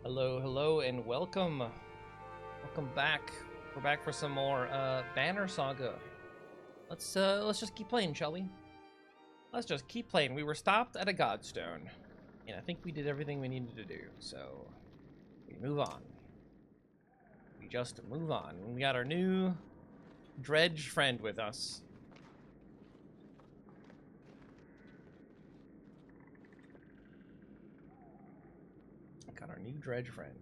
Hello, hello, and welcome. Welcome back. We're back for some more Banner Saga. Let's just keep playing, shall we? Let's just keep playing. We were stopped at a Godstone, and I think we did everything we needed to do. So we move on. We just move on. We got our new dredge friend with us. Got our new dredge friend.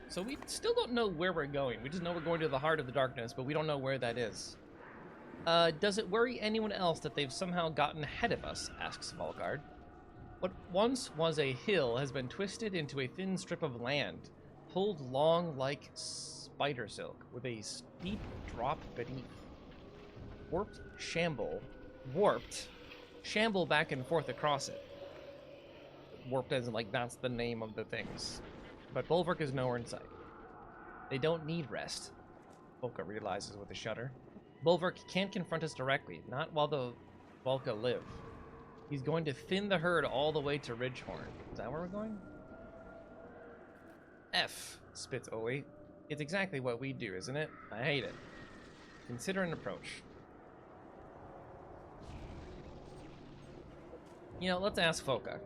So we still don't know where we're going. We just know we're going to the heart of the darkness, but we don't know where that is. Does it worry anyone else that they've somehow gotten ahead of us? Asks Volgard. What once was a hill has been twisted into a thin strip of land, pulled long like spider silk, with a steep drop beneath. Warped shamble back and forth across it. Warped as in, like, that's the name of the things. But Bulwark is nowhere in sight. They don't need rest, Volka realizes with a shudder. Bulwark can't confront us directly, not while the Volka live. He's going to thin the herd all the way to Ridgehorn. Is that where we're going? F, spits Oli. It's exactly what we do, isn't it? I hate it. Consider an approach. You know, let's ask Volka.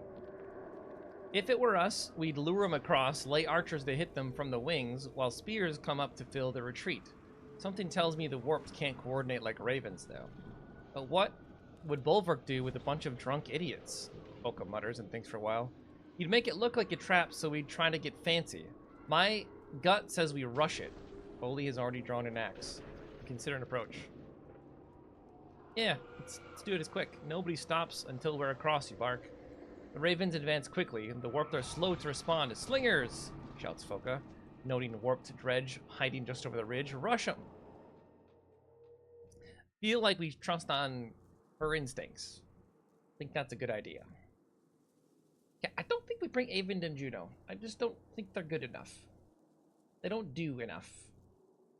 If it were us, we'd lure them across, lay archers to hit them from the wings, while spears come up to fill the retreat. Something tells me the warped can't coordinate like ravens, though. But what would Bulwark do with a bunch of drunk idiots? Volka mutters and thinks for a while. He'd make it look like a trap, so we'd try to get fancy. My gut says we rush it. Oli has already drawn an axe. Consider an approach. Yeah, let's do it as quick. Nobody stops until we're across, you bark. The ravens advance quickly, and the warped are slow to respond. Slingers! Shouts Volka, noting warped dredge hiding just over the ridge. Rush 'em! Feel like we trust on her instincts. I think that's a good idea. Yeah, I don't think we bring Eyvind and Juno. I just don't think they're good enough. They don't do enough.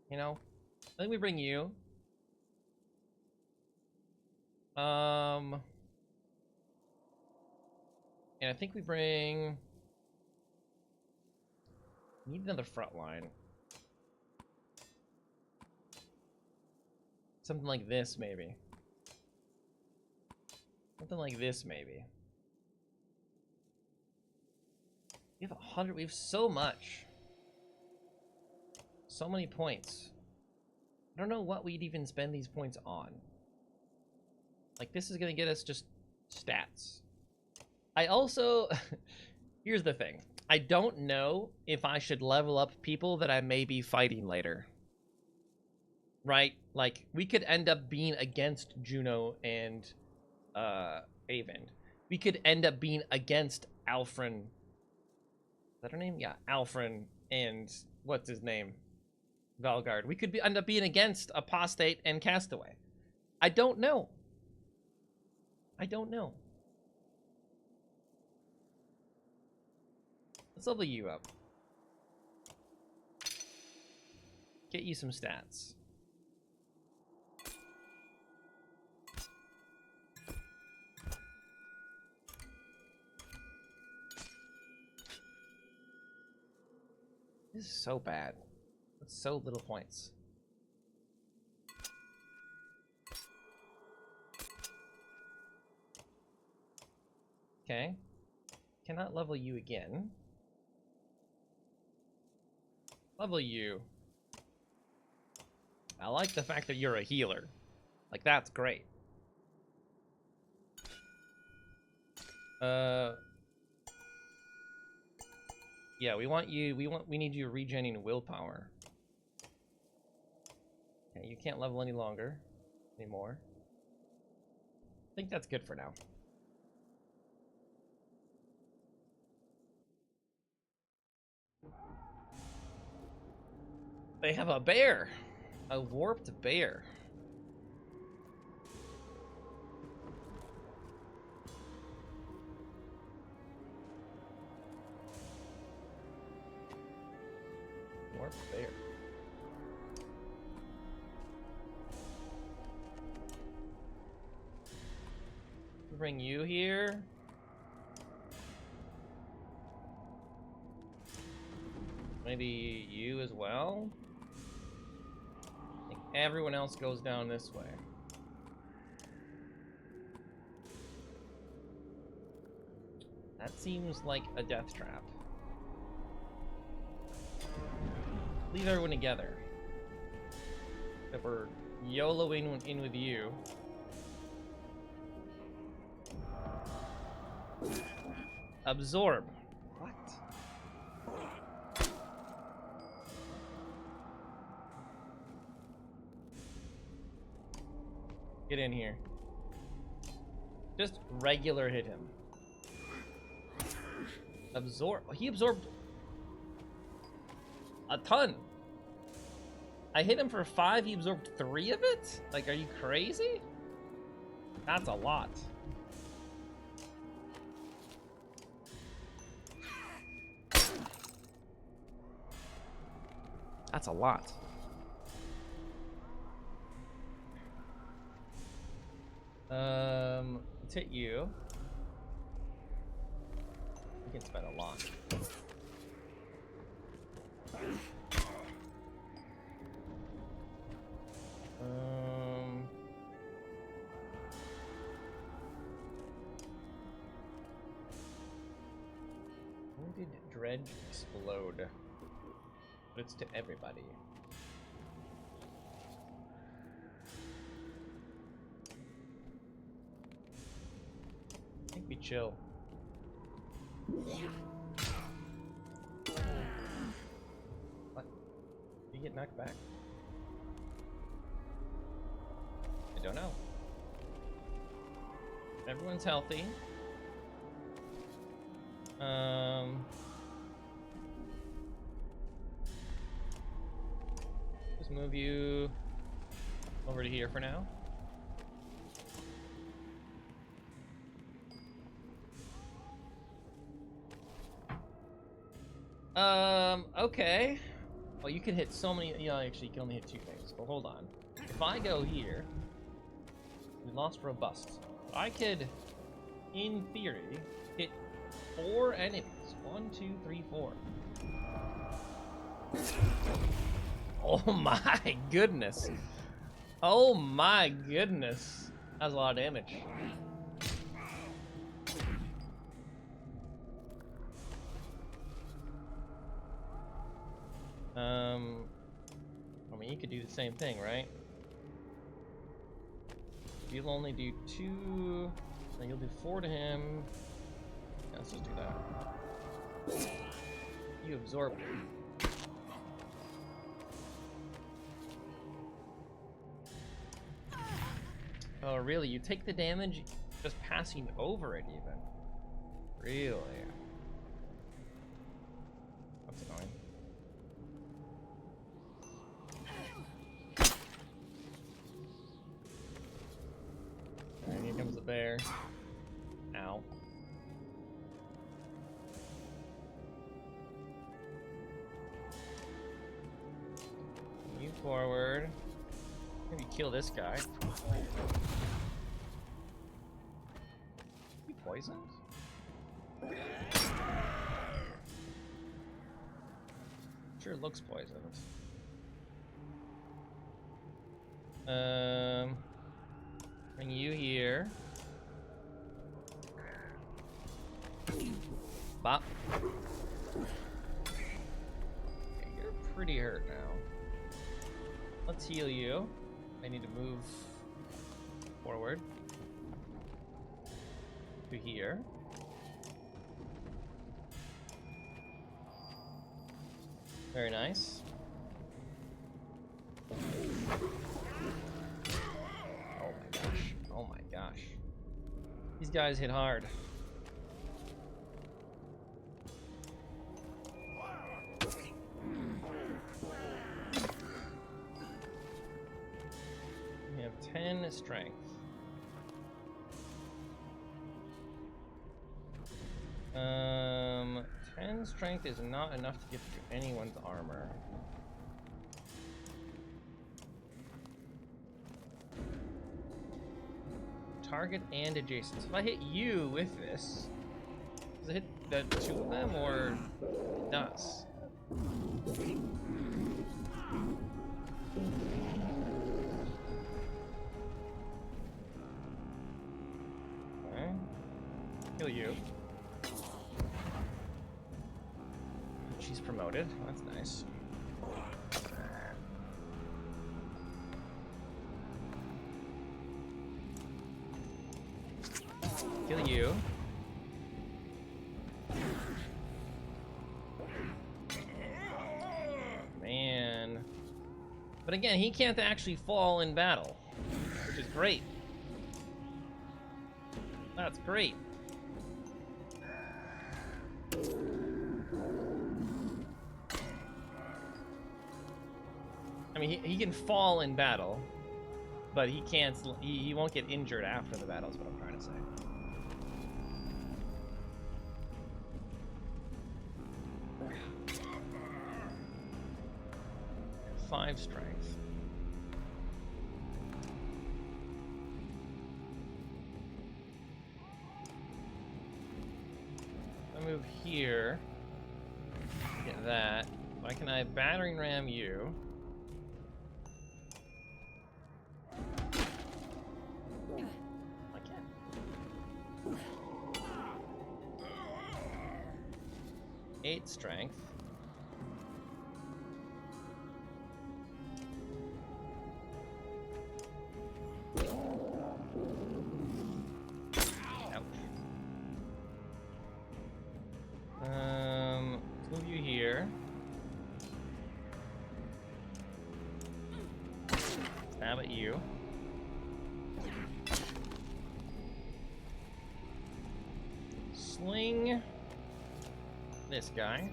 You know? I think we bring you. And I think we bring... Need another front line. Something like this, maybe. Something like this, maybe. We have 100... We have so much. So many points. I don't know what we'd even spend these points on. Like, this is gonna get us just stats. I also... Here's the thing. I don't know if I should level up people that I may be fighting later. Right? Like, we could end up being against Juno and Eyvind. We could end up being against Alfrin. Is that her name? Yeah, Alfrin and what's his name? Valgard. We could end up being against Apostate and Castaway. I don't know. I don't know. Let's level you up. Get you some stats. This is so bad. That's so little points. Okay. Cannot level you again. Level you. I like the fact that you're a healer. Like, that's great. Yeah, we want you, we need you regenerating willpower. Okay, you can't level any longer. Anymore. I think that's good for now. They have a bear! A warped bear. Warped bear. bring you here. Maybe you as well? I think everyone else goes down this way. That seems like a death trap. Leave everyone together. If we're YOLOing in with you. Absorb. What? Get in here. Just regular hit him. Absorb. He absorbed a ton. I hit him for 5, he absorbed 3 of it? Like, are you crazy? That's a lot. That's a lot. Let's hit you. We can spend a lot. When did Dredge explode? But it's to everybody. I think we chill. What? Did you get knocked back? I don't know. Everyone's healthy. Just move you over to here for now. Okay. Well, you can hit so many. Yeah, actually, you can only hit 2 things. But hold on. If I go here, we lost robust. I could, in theory, hit 4 enemies. 1, 2, 3, 4. Oh my goodness. Oh my goodness. That's a lot of damage. I mean, you could do the same thing, right? You'll only do 2, so you'll do 4 to him. Yeah, let's just do that. You absorb it. Oh, really? You take the damage just passing over it, even? Really? That's annoying. And here comes the bear. Ow. Move forward. Maybe kill this guy. You poisoned? Sure looks poisoned. Bring you here. Bop. Okay, you're pretty hurt now. Let's heal you. I need to move forward to here. Very nice. Oh my gosh. Oh my gosh. These guys hit hard. We have 10 strength. 10 strength is not enough to get through anyone's armor. target and adjacent. So if I hit you with this, does it hit the two of them or it does? Okay. Kill you. She's promoted. That's nice. Kill you. Man. But again, he can't actually fall in battle, which is great. That's great. I mean, he can fall in battle, but he can't. He won't get injured after the battle. Is what I'm trying to say. 5 strength. I move here. Get that. Why can I battering ram you? I can't. 8 strength. Move you here. Stab at you. Sling this guy.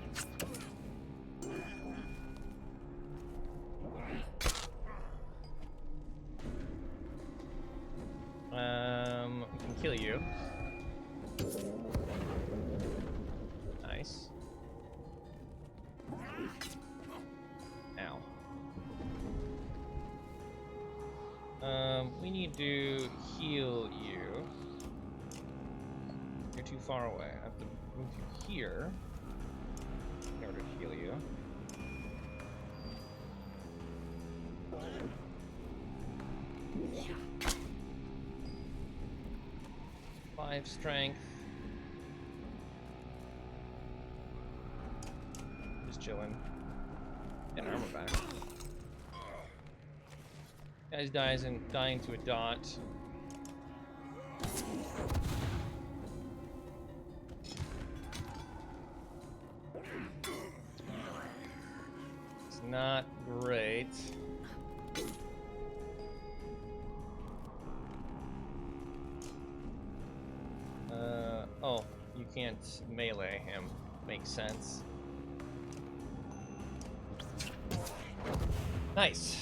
We can kill you. Nice. Ow. We need to heal you. You're too far away. I have to move you here in order to heal you. Five strength. Just chilling. Getting armor back. Guy's dying to a dot. It's not great. Oh, you can't melee him. Makes sense. Nice.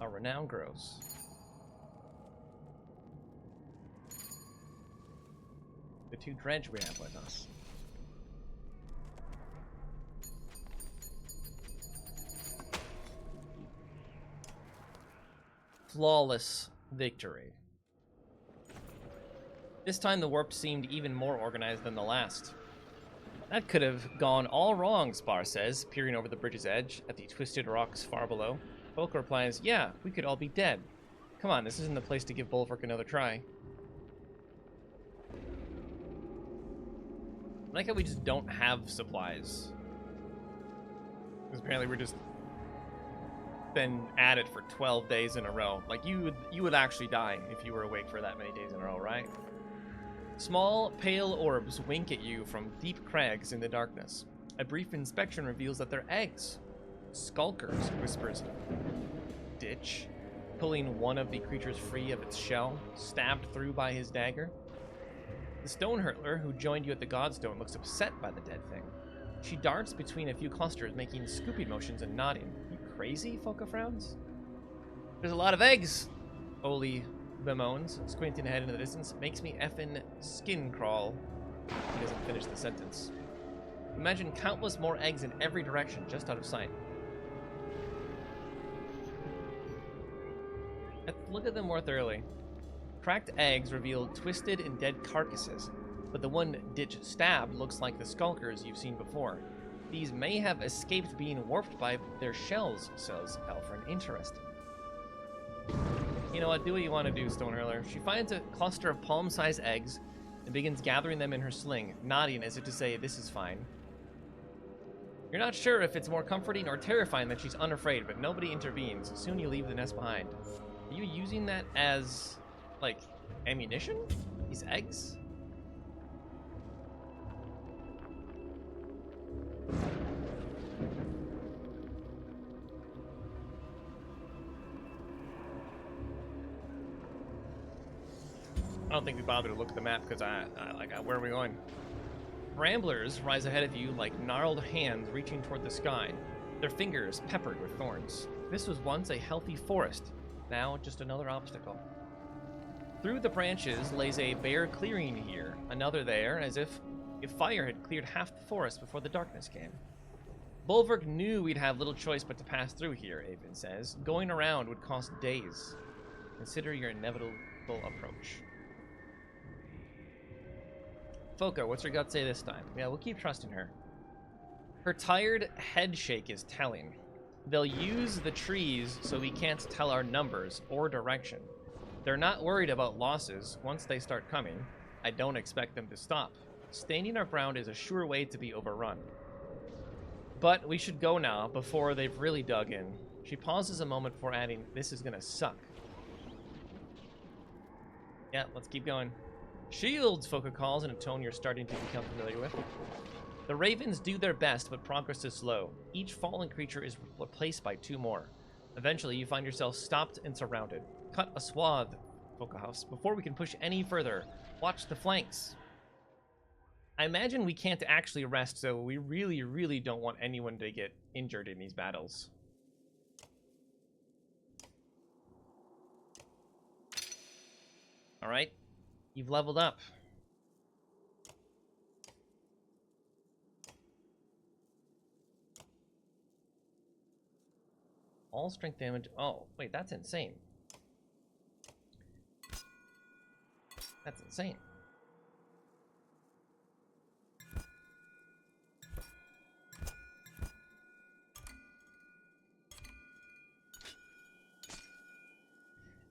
Our renown grows. The 2 dredge we have with us. Flawless victory. This time the warp seemed even more organized than the last. That could have gone all wrong, Spar says, peering over the bridge's edge at the twisted rocks far below. Bulk replies, yeah, we could all be dead. Come on, this isn't the place to give Bulwark another try. I like how we just don't have supplies. Because apparently we're just been at it for 12 days in a row. Like, you would actually die if you were awake for that many days in a row, right? Small, pale orbs wink at you from deep crags in the darkness. A brief inspection reveals that they're eggs. Skulkers, whispers Ditch, pulling one of the creatures free of its shell, stabbed through by his dagger. The stone hurtler, who joined you at the Godstone, looks upset by the dead thing. She darts between a few clusters, making scooping motions and nodding. You crazy? Foka frowns. There's a lot of eggs, Oli bemoans, squinting ahead into the distance. Makes me effing skin crawl. He doesn't finish the sentence. Imagine countless more eggs in every direction, just out of sight. Let's look at them more thoroughly. Cracked eggs reveal twisted and dead carcasses, but the one ditch stabbed looks like the skulkers you've seen before. These may have escaped being warped by their shells, says Elfrin. Interesting. You know what? Do what you want to do, Stone Hurler. She finds a cluster of palm-sized eggs and begins gathering them in her sling, nodding as if to say, this is fine. You're not sure if it's more comforting or terrifying that she's unafraid, but nobody intervenes. Soon you leave the nest behind. Are you using that as, like, ammunition? These eggs? I don't think we bothered to look at the map because where are we going? Ramblers rise ahead of you like gnarled hands reaching toward the sky, their fingers peppered with thorns. This was once a healthy forest, now just another obstacle. Through the branches lays a bare clearing here, another there, as if fire had cleared half the forest before the darkness came. Bulwark knew we'd have little choice but to pass through here, Avon says. Going around would cost days. Consider your inevitable approach. Foka, what's her gut say this time? Yeah, we'll keep trusting her. Her tired head shake is telling. They'll use the trees so we can't tell our numbers or direction. They're not worried about losses once they start coming. I don't expect them to stop. Standing our ground is a sure way to be overrun. But we should go now before they've really dug in. She pauses a moment before adding, this is gonna suck. Yeah, let's keep going. Shields, Foka calls in a tone you're starting to become familiar with. The ravens do their best, but progress is slow. Each fallen creature is replaced by two more. Eventually, you find yourself stopped and surrounded. Cut a swath, Foka huffs, before we can push any further. Watch the flanks. I imagine we can't actually rest, so we really, really don't want anyone to get injured in these battles. Alright. You've leveled up. All strength damage. Oh, wait, that's insane. That's insane.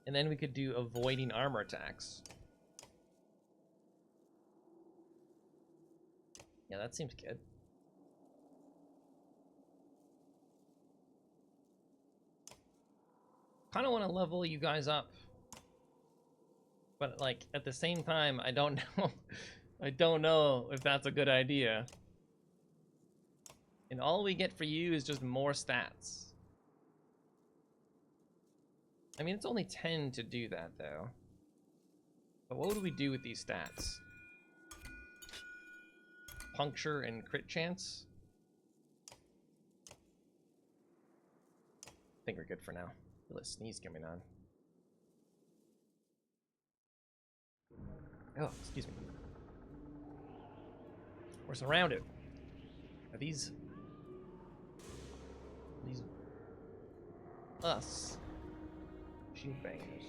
And then we could do avoiding armor attacks. Yeah, that seems good. Kind of want to level you guys up. But, like, at the same time, I don't know. I don't know if that's a good idea. And all we get for you is just more stats. I mean, it's only 10 to do that, though. But what would we do with these stats? Puncture and crit chance? I think we're good for now. Feel a sneeze coming on. Oh, excuse me. We're surrounded. Are these us? Shield bangers.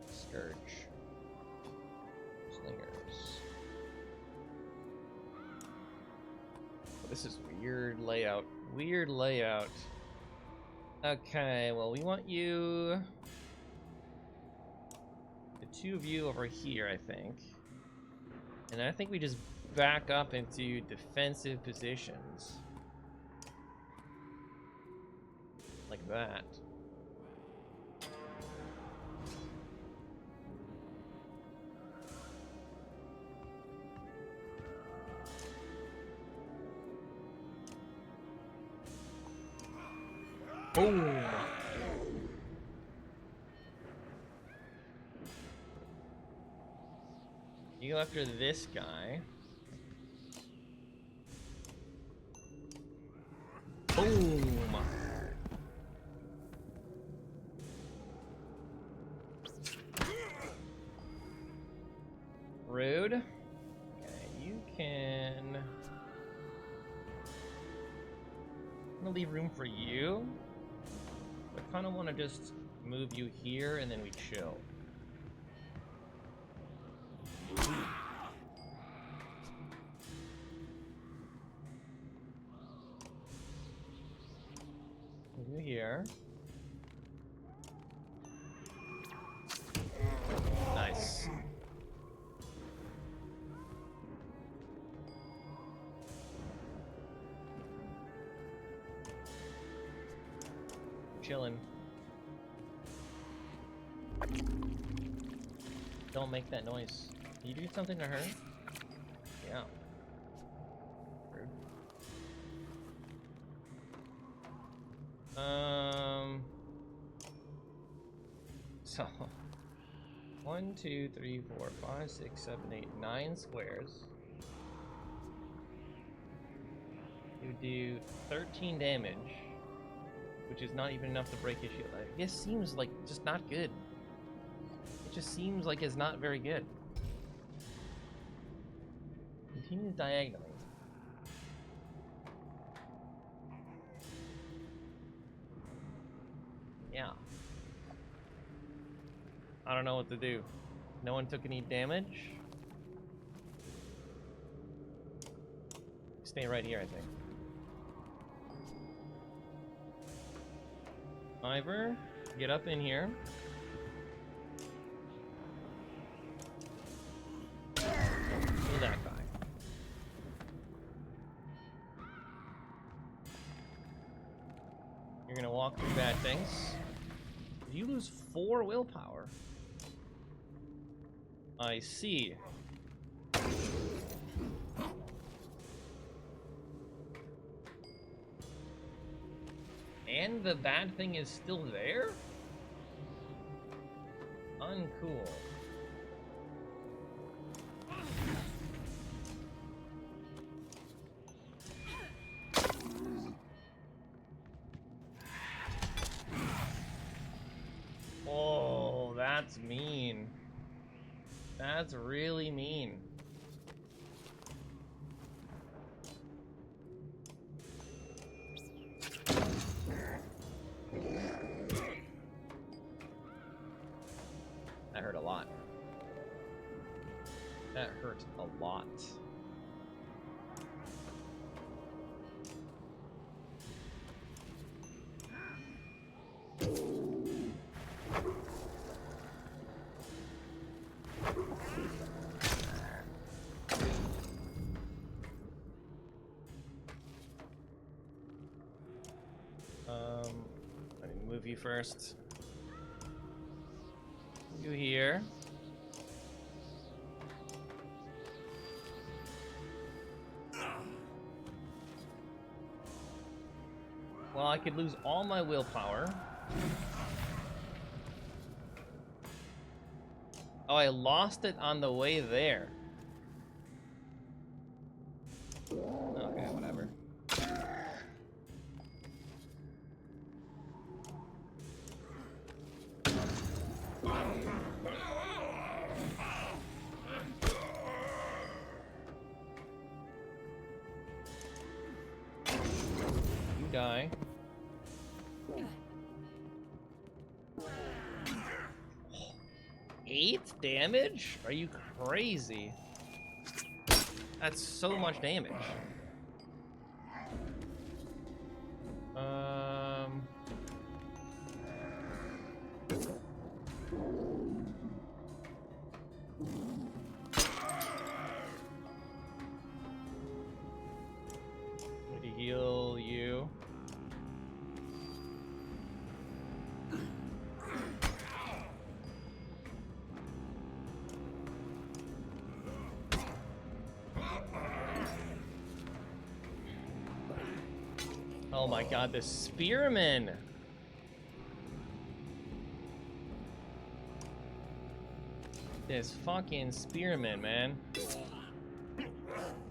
Scourge. Slingers. Oh, this is weird layout. Weird layout. Okay, well, we want you... the two of you over here, I think. And I think we just back up into defensive positions. Like that. Boom! You go after this guy. Boom! Rude. Okay, you can... I'm gonna leave room for you. I kind of want to just Move you here, and then we chill. Move you here. Nice. Chilling. Don't make that noise. Did you do something to her? Yeah. Rude. So 1, 2, 3, 4, 5, 6, 7, 8, 9 squares. You do 13 damage, which is not even enough to break his shield. This seems like just not good. It just seems like it's not very good. Continue diagonally. Yeah. I don't know what to do. No one took any damage. Stay right here, I think. Ivor, get up in here. Kill that guy. You're gonna walk through bad things. You lose 4 willpower. I see. And the bad thing is still there? Uncool. Oh, that's mean. That's really mean. That hurt a lot. That hurt a lot. Let me move you first. You here. Well, I could lose all my willpower. Oh, I lost it on the way there. Okay, whatever. You die. Oh, 8 damage? Are you crazy? That's so much damage. I'm gonna heal you. Oh my god, the spearman! This fucking spearman, man. It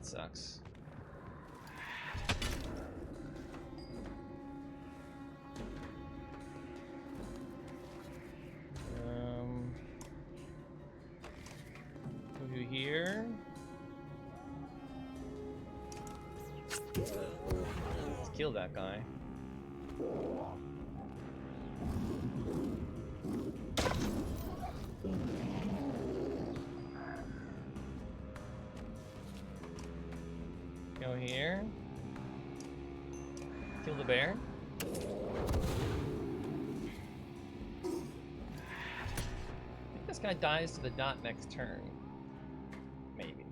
sucks. Move you here. Let's kill that guy. Go here. Kill the bear. I think this guy dies to the dot next turn. Maybe.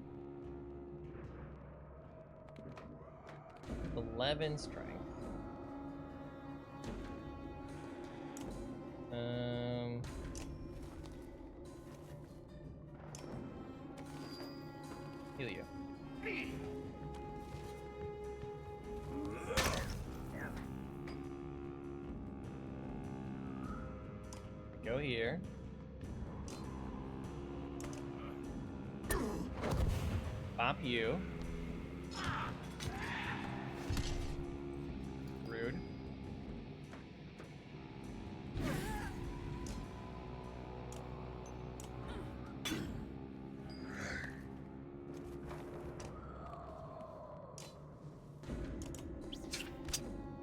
11 strength. Heal you. Go here. Pop you. Rude.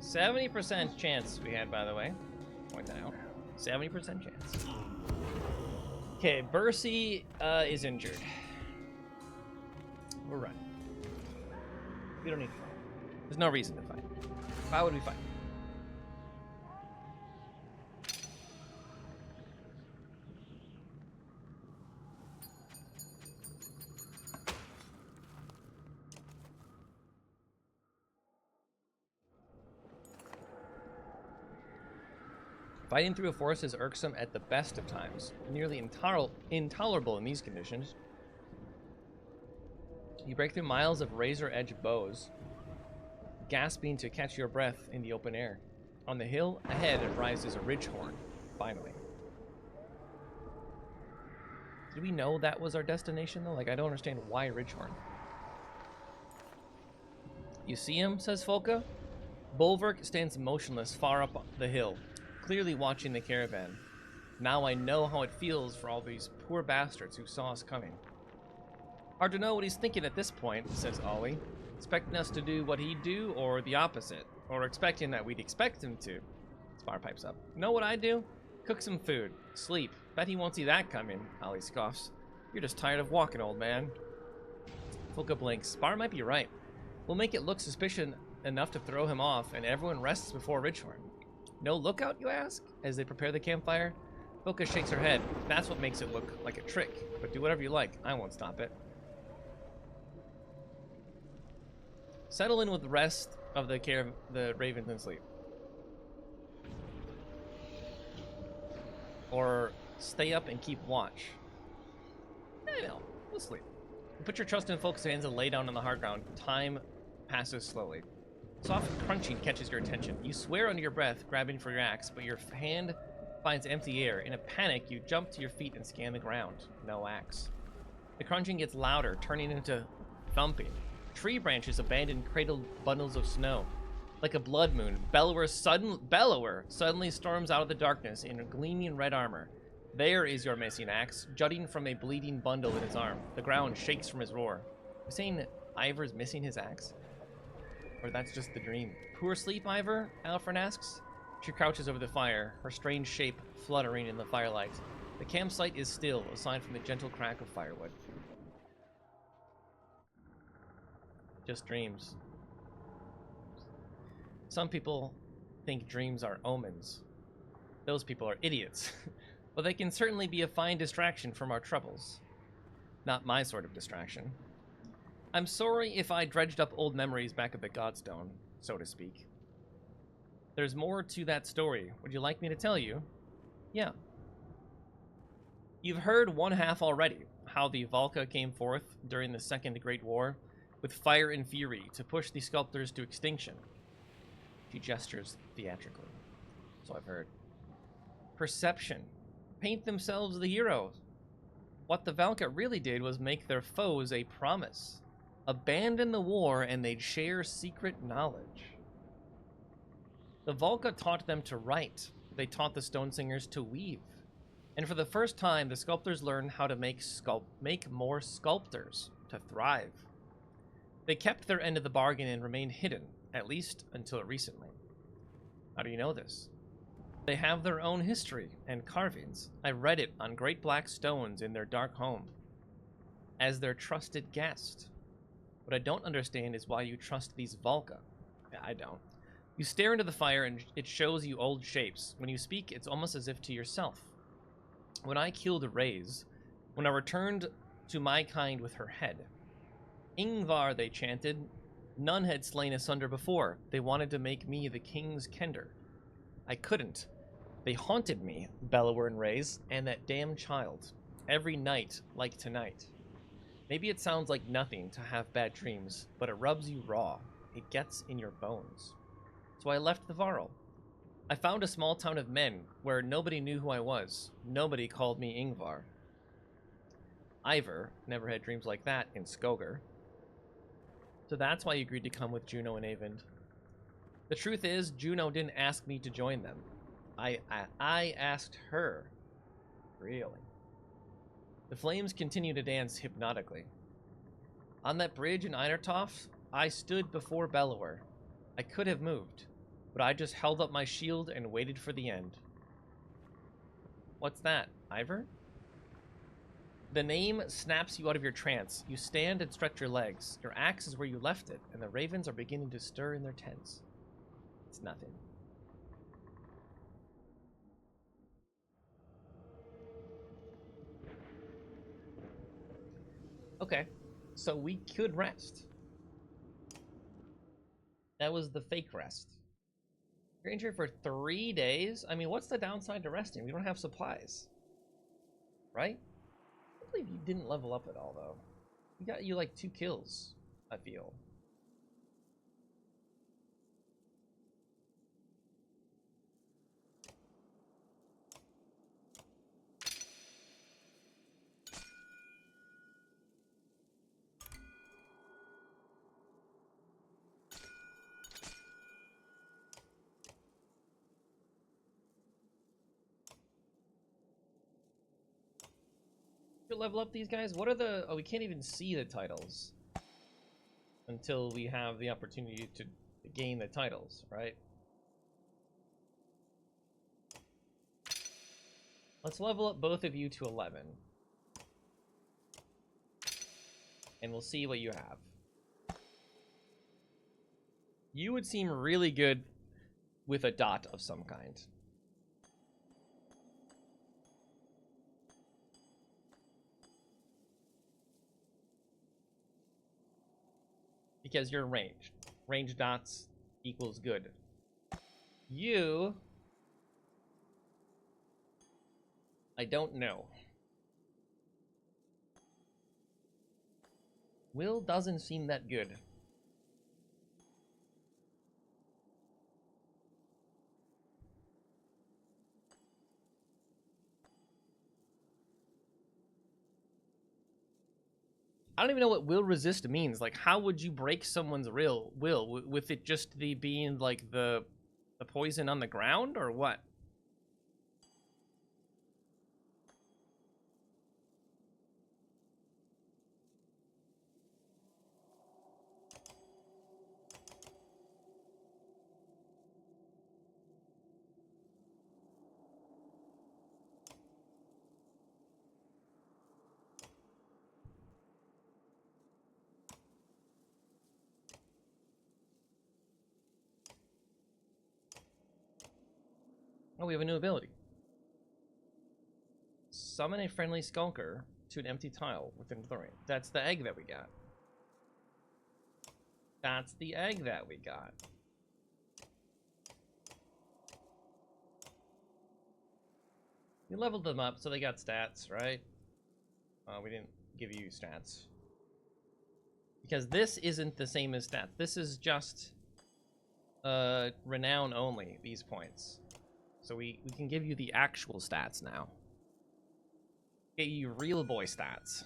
%70 chance we had, by the way. Point that out. 70% chance. Okay, Bercy is injured. We're running. We don't need to fight. There's no reason to fight. Why would we fight? Fighting through a forest is irksome at the best of times, nearly intolerable in these conditions. You break through miles of razor-edge bows, gasping to catch your breath in the open air. On the hill ahead rises a ridgehorn, finally. Did we know that was our destination, though? Like, I don't understand why ridgehorn. You see him, says Folka. Bulwark stands motionless far up the hill, clearly watching the caravan. Now I know how it feels for all these poor bastards who saw us coming. Hard to know what he's thinking at this point, says Ollie, expecting us to do what he'd do or the opposite, or expecting that we'd expect him to. Spar pipes up. Know what I'd do? Cook some food. Sleep. Bet he won't see that coming, Ollie scoffs. You're just tired of walking, old man. Folka blinks. Spar might be right. We'll make it look suspicious enough to throw him off, and everyone rests before Ridgehorn. No lookout, you ask? As they prepare the campfire? Folka shakes her head. That's what makes it look like a trick. But do whatever you like. I won't stop it. Settle in with the rest of the ravens and sleep. Or stay up and keep watch. No, we'll sleep. Put your trust in Folka's hands and lay down on the hard ground. Time passes slowly. Soft crunching catches your attention. You swear under your breath, grabbing for your axe, but your hand finds empty air. In a panic, you jump to your feet and scan the ground. No axe. The crunching gets louder, turning into thumping. Tree branches abandon cradled bundles of snow. Like a blood moon, Bellower suddenly storms out of the darkness in a gleaming red armor. There is your missing axe, jutting from a bleeding bundle in his arm. The ground shakes from his roar. You're saying Ivor's missing his axe? Or that's just the dream. Poor sleep, Ivor? Alfred asks. She crouches over the fire, her strange shape fluttering in the firelight. The campsite is still, aside from the gentle crack of firewood. Just dreams. Some people think dreams are omens. Those people are idiots. But they can certainly be a fine distraction from our troubles. Not my sort of distraction. I'm sorry if I dredged up old memories back at the Godstone, so to speak. There's more to that story. Would you like me to tell you? Yeah. You've heard one half already, how the Valka came forth during the Second Great War, with fire and fury, to push the sculptors to extinction. She gestures theatrically. So I've heard. Perception. Paint themselves the heroes. What the Valka really did was make their foes a promise. Abandon the war and they'd share secret knowledge. The Valka taught them to write. They taught the stone singers to weave. And for the first time, the sculptors learned how to make more sculptors to thrive. They kept their end of the bargain and remained hidden, at least until recently. How do you know this? They have their own history and carvings. I read it on great black stones in their dark home. As their trusted guest. What I don't understand is why you trust these Valka. Yeah, I don't. You stare into the fire and it shows you old shapes. When you speak, it's almost as if to yourself. When I killed Reyes, when I returned to my kind with her head. Ingvar, they chanted. None had slain Asunder before. They wanted to make me the king's kender. I couldn't. They haunted me, Bellower and Reyes, and that damn child. Every night, like tonight. Maybe it sounds like nothing to have bad dreams, but it rubs you raw. It gets in your bones. So I left the Varl. I found a small town of men where nobody knew who I was. Nobody called me Ingvar. Ivar never had dreams like that in Skogar. So that's why you agreed to come with Juno and Eyvind. The truth is, Juno didn't ask me to join them. I asked her. Really? The flames continue to dance hypnotically. On that bridge in Einertoft, I stood before Bellower. I could have moved, but I just held up my shield and waited for the end. What's that, Ivar? The name snaps you out of your trance. You stand and stretch your legs. Your axe is where you left it, and the ravens are beginning to stir in their tents. It's nothing. Okay, so we could rest. That was the fake rest. You're injured for 3 days? I mean, what's the downside to resting? We don't have supplies. Right? I can't believe you didn't level up at all, though. We got you, like, 2 kills, I feel. Level up these guys? What are the... Oh, we can't even see the titles until we have the opportunity to gain the titles, right? Let's level up both of you to 11. And we'll see what you have. You would seem really good with a dot of some kind. Because you're ranged. Range dots equals good. You... I don't know. Will doesn't seem that good. I don't even know what will resist means. Like, how would you break someone's will with it just being like the poison on the ground, or what? Oh, we have a new ability. Summon a friendly skulker to an empty tile within the range. That's the egg that we got. That's the egg that we got. We leveled them up, so they got stats, right? We didn't give you stats. Because this isn't the same as stats. This is just renown only, these points. So we can give you the actual stats now. Get you real boy stats.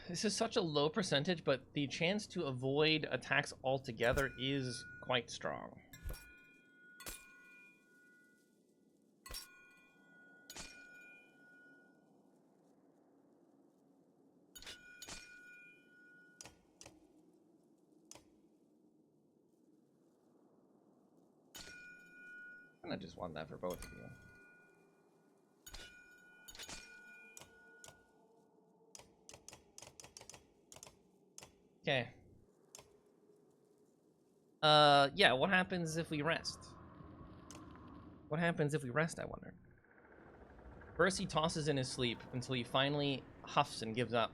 This is such a low percentage, but the chance to avoid attacks altogether is quite strong. kind of just want that for both of you. Okay. Yeah, what happens if we rest? What happens if we rest, I wonder? First, he tosses in his sleep until he finally huffs and gives up.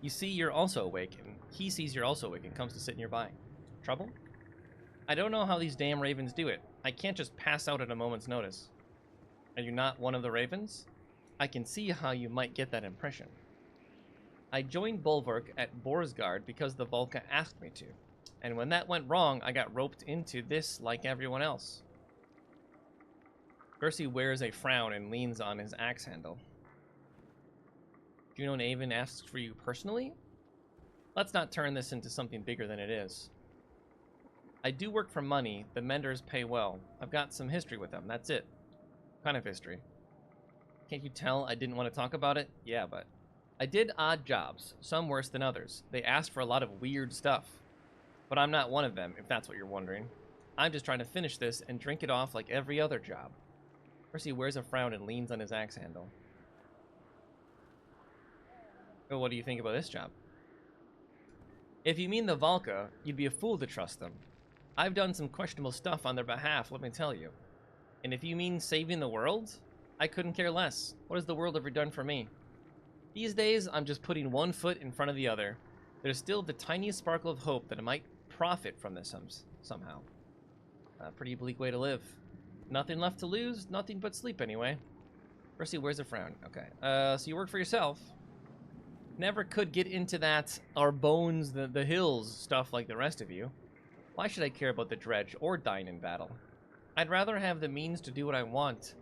You see you're also awake, and he sees you're also awake and comes to sit nearby. Trouble? I don't know how these damn ravens do it. I can't just pass out at a moment's notice. Are you not one of the ravens? I can see how you might get that impression. I joined Bulwark at Borsgard because the Volca asked me to. And when that went wrong, I got roped into this like everyone else. Percy wears a frown and leans on his axe handle. Juno Naven asks for you personally? Let's not turn this into something bigger than it is. I do work for money. The Menders pay well. I've got some history with them, that's it. What kind of history? Can't you tell I didn't want to talk about it? Yeah, but... I did odd jobs, some worse than others. They asked for a lot of weird stuff. But I'm not one of them, if that's what you're wondering. I'm just trying to finish this and drink it off like every other job. Percy wears a frown and leans on his axe handle. Oh, what do you think about this job? If you mean the Volca, you'd be a fool to trust them. I've done some questionable stuff on their behalf, let me tell you. And if you mean saving the world, I couldn't care less. What has the world ever done for me? These days, I'm just putting one foot in front of the other. There's still the tiniest sparkle of hope that I might profit from this somehow. A pretty bleak way to live. Nothing left to lose, nothing but sleep anyway. Percy wears a frown. Okay, so you work for yourself. Never could get into that our bones, the hills stuff like the rest of you. Why should I care about the dredge or dying in battle? I'd rather have the means to do what I want.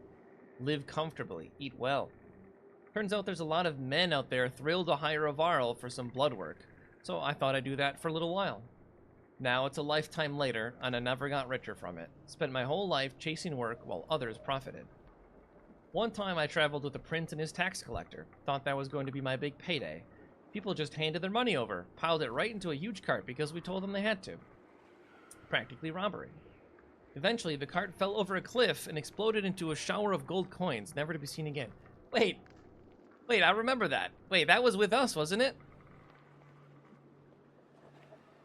Live comfortably, eat well. Turns out there's a lot of men out there thrilled to hire a Varl for some blood work, so I thought I'd do that for a little while. Now it's a lifetime later, and I never got richer from it. Spent my whole life chasing work while others profited. One time I traveled with a prince and his tax collector. Thought that was going to be my big payday. People just handed their money over, piled it right into a huge cart because we told them they had to. Practically robbery. Eventually, the cart fell over a cliff and exploded into a shower of gold coins, never to be seen again. Wait, I remember that. Wait, that was with us, wasn't it?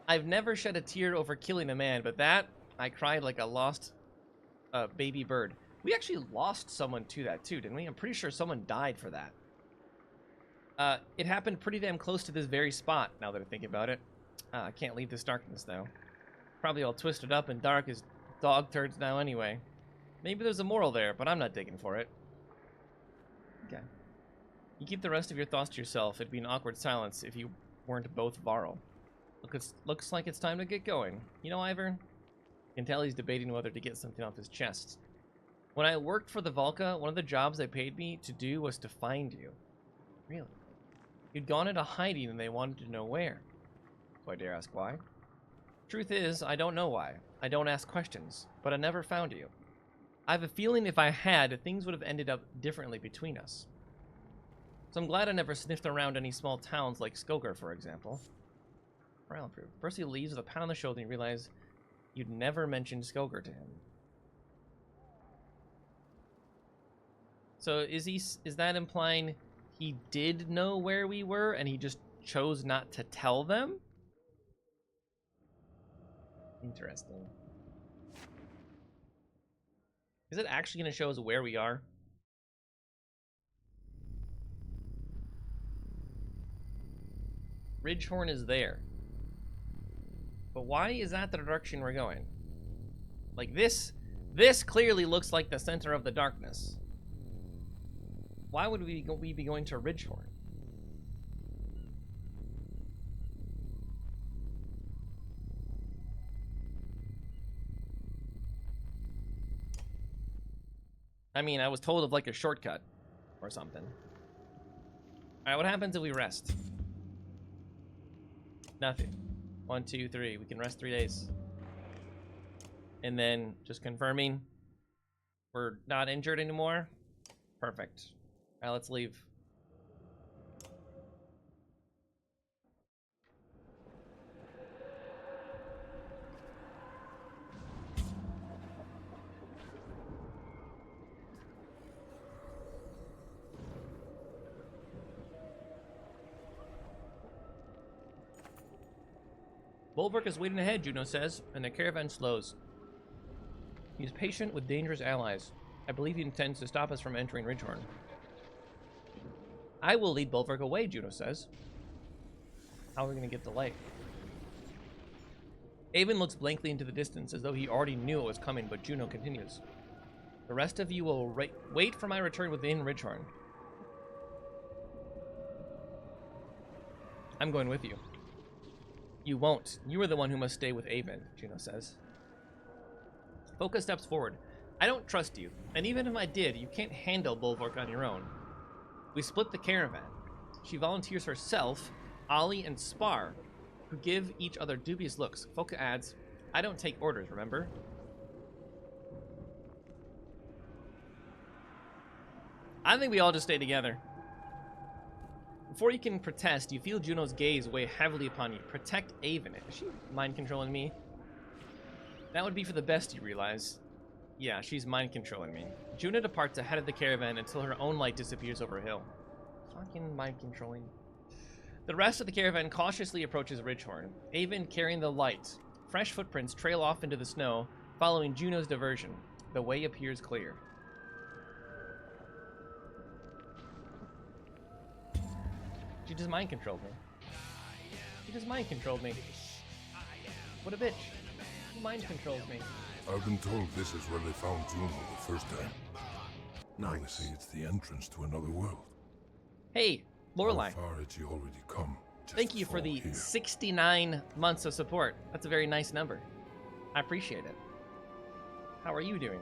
I've never shed a tear over killing a man, but that, I cried like a lost baby bird. We actually lost someone to that too, didn't we? I'm pretty sure someone died for that. It happened pretty damn close to this very spot, now that I think about it. I can't leave this darkness, though. Probably all twisted up and dark as dog turds now anyway. Maybe there's a moral there, but I'm not digging for it. Okay. You keep the rest of your thoughts to yourself. It'd be an awkward silence if you weren't both Varl. Looks like it's time to get going. You know, Ivern? You can tell he's debating whether to get something off his chest. When I worked for the Volca, one of the jobs they paid me to do was to find you. Really? You'd gone into hiding and they wanted to know where. Do I dare ask why? Truth is, I don't know why. I don't ask questions, but I never found you. I have a feeling if I had, things would have ended up differently between us. So I'm glad I never sniffed around any small towns like Skogar, for example. Percy leaves with a pat on the shoulder and realizes you'd never mentioned Skogar to him. So is that implying he did know where we were and he just chose not to tell them? Interesting. Is it actually going to show us where we are? Ridgehorn is there. But why is that the direction we're going? Like this clearly looks like the center of the darkness. Why would we be going to Ridgehorn? I mean, I was told of like a shortcut or something. Alright, what happens if we rest? Nothing. 1, 2, 3. We can rest 3 days. And then just confirming we're not injured anymore. Perfect. Alright, let's leave. Bulwark is waiting ahead, Juno says, and the caravan slows. He is patient with dangerous allies. I believe he intends to stop us from entering Ridgehorn. I will lead Bulwark away, Juno says. How are we going to get the light? Avon looks blankly into the distance as though he already knew it was coming, but Juno continues. The rest of you will wait for my return within Ridgehorn. I'm going with you. You won't. You are the one who must stay with Avon, Juno says. Focus steps forward. I don't trust you, and even if I did, you can't handle Bulwark on your own. We split the caravan. She volunteers herself, Ollie, and Spar, who give each other dubious looks. Foka adds, I don't take orders, remember? I think we all just stay together. Before you can protest, you feel Juno's gaze weigh heavily upon you. Protect Avon. Is she mind controlling me? That would be for the best, you realize. Yeah, she's mind controlling me. Juno departs ahead of the caravan until her own light disappears over a hill. Fucking mind controlling. The rest of the caravan cautiously approaches Ridgehorn, Avon carrying the light. Fresh footprints trail off into the snow, following Juno's diversion. The way appears clear. She just mind controlled me. She just mind controlled me. What a bitch. She mind controls me. I've been told this is where they found Juno the first time. Now they say it's the entrance to another world. Hey, Lorelei. How far had she already come? Thank you for the 69 months of support. That's a very nice number. I appreciate it. How are you doing?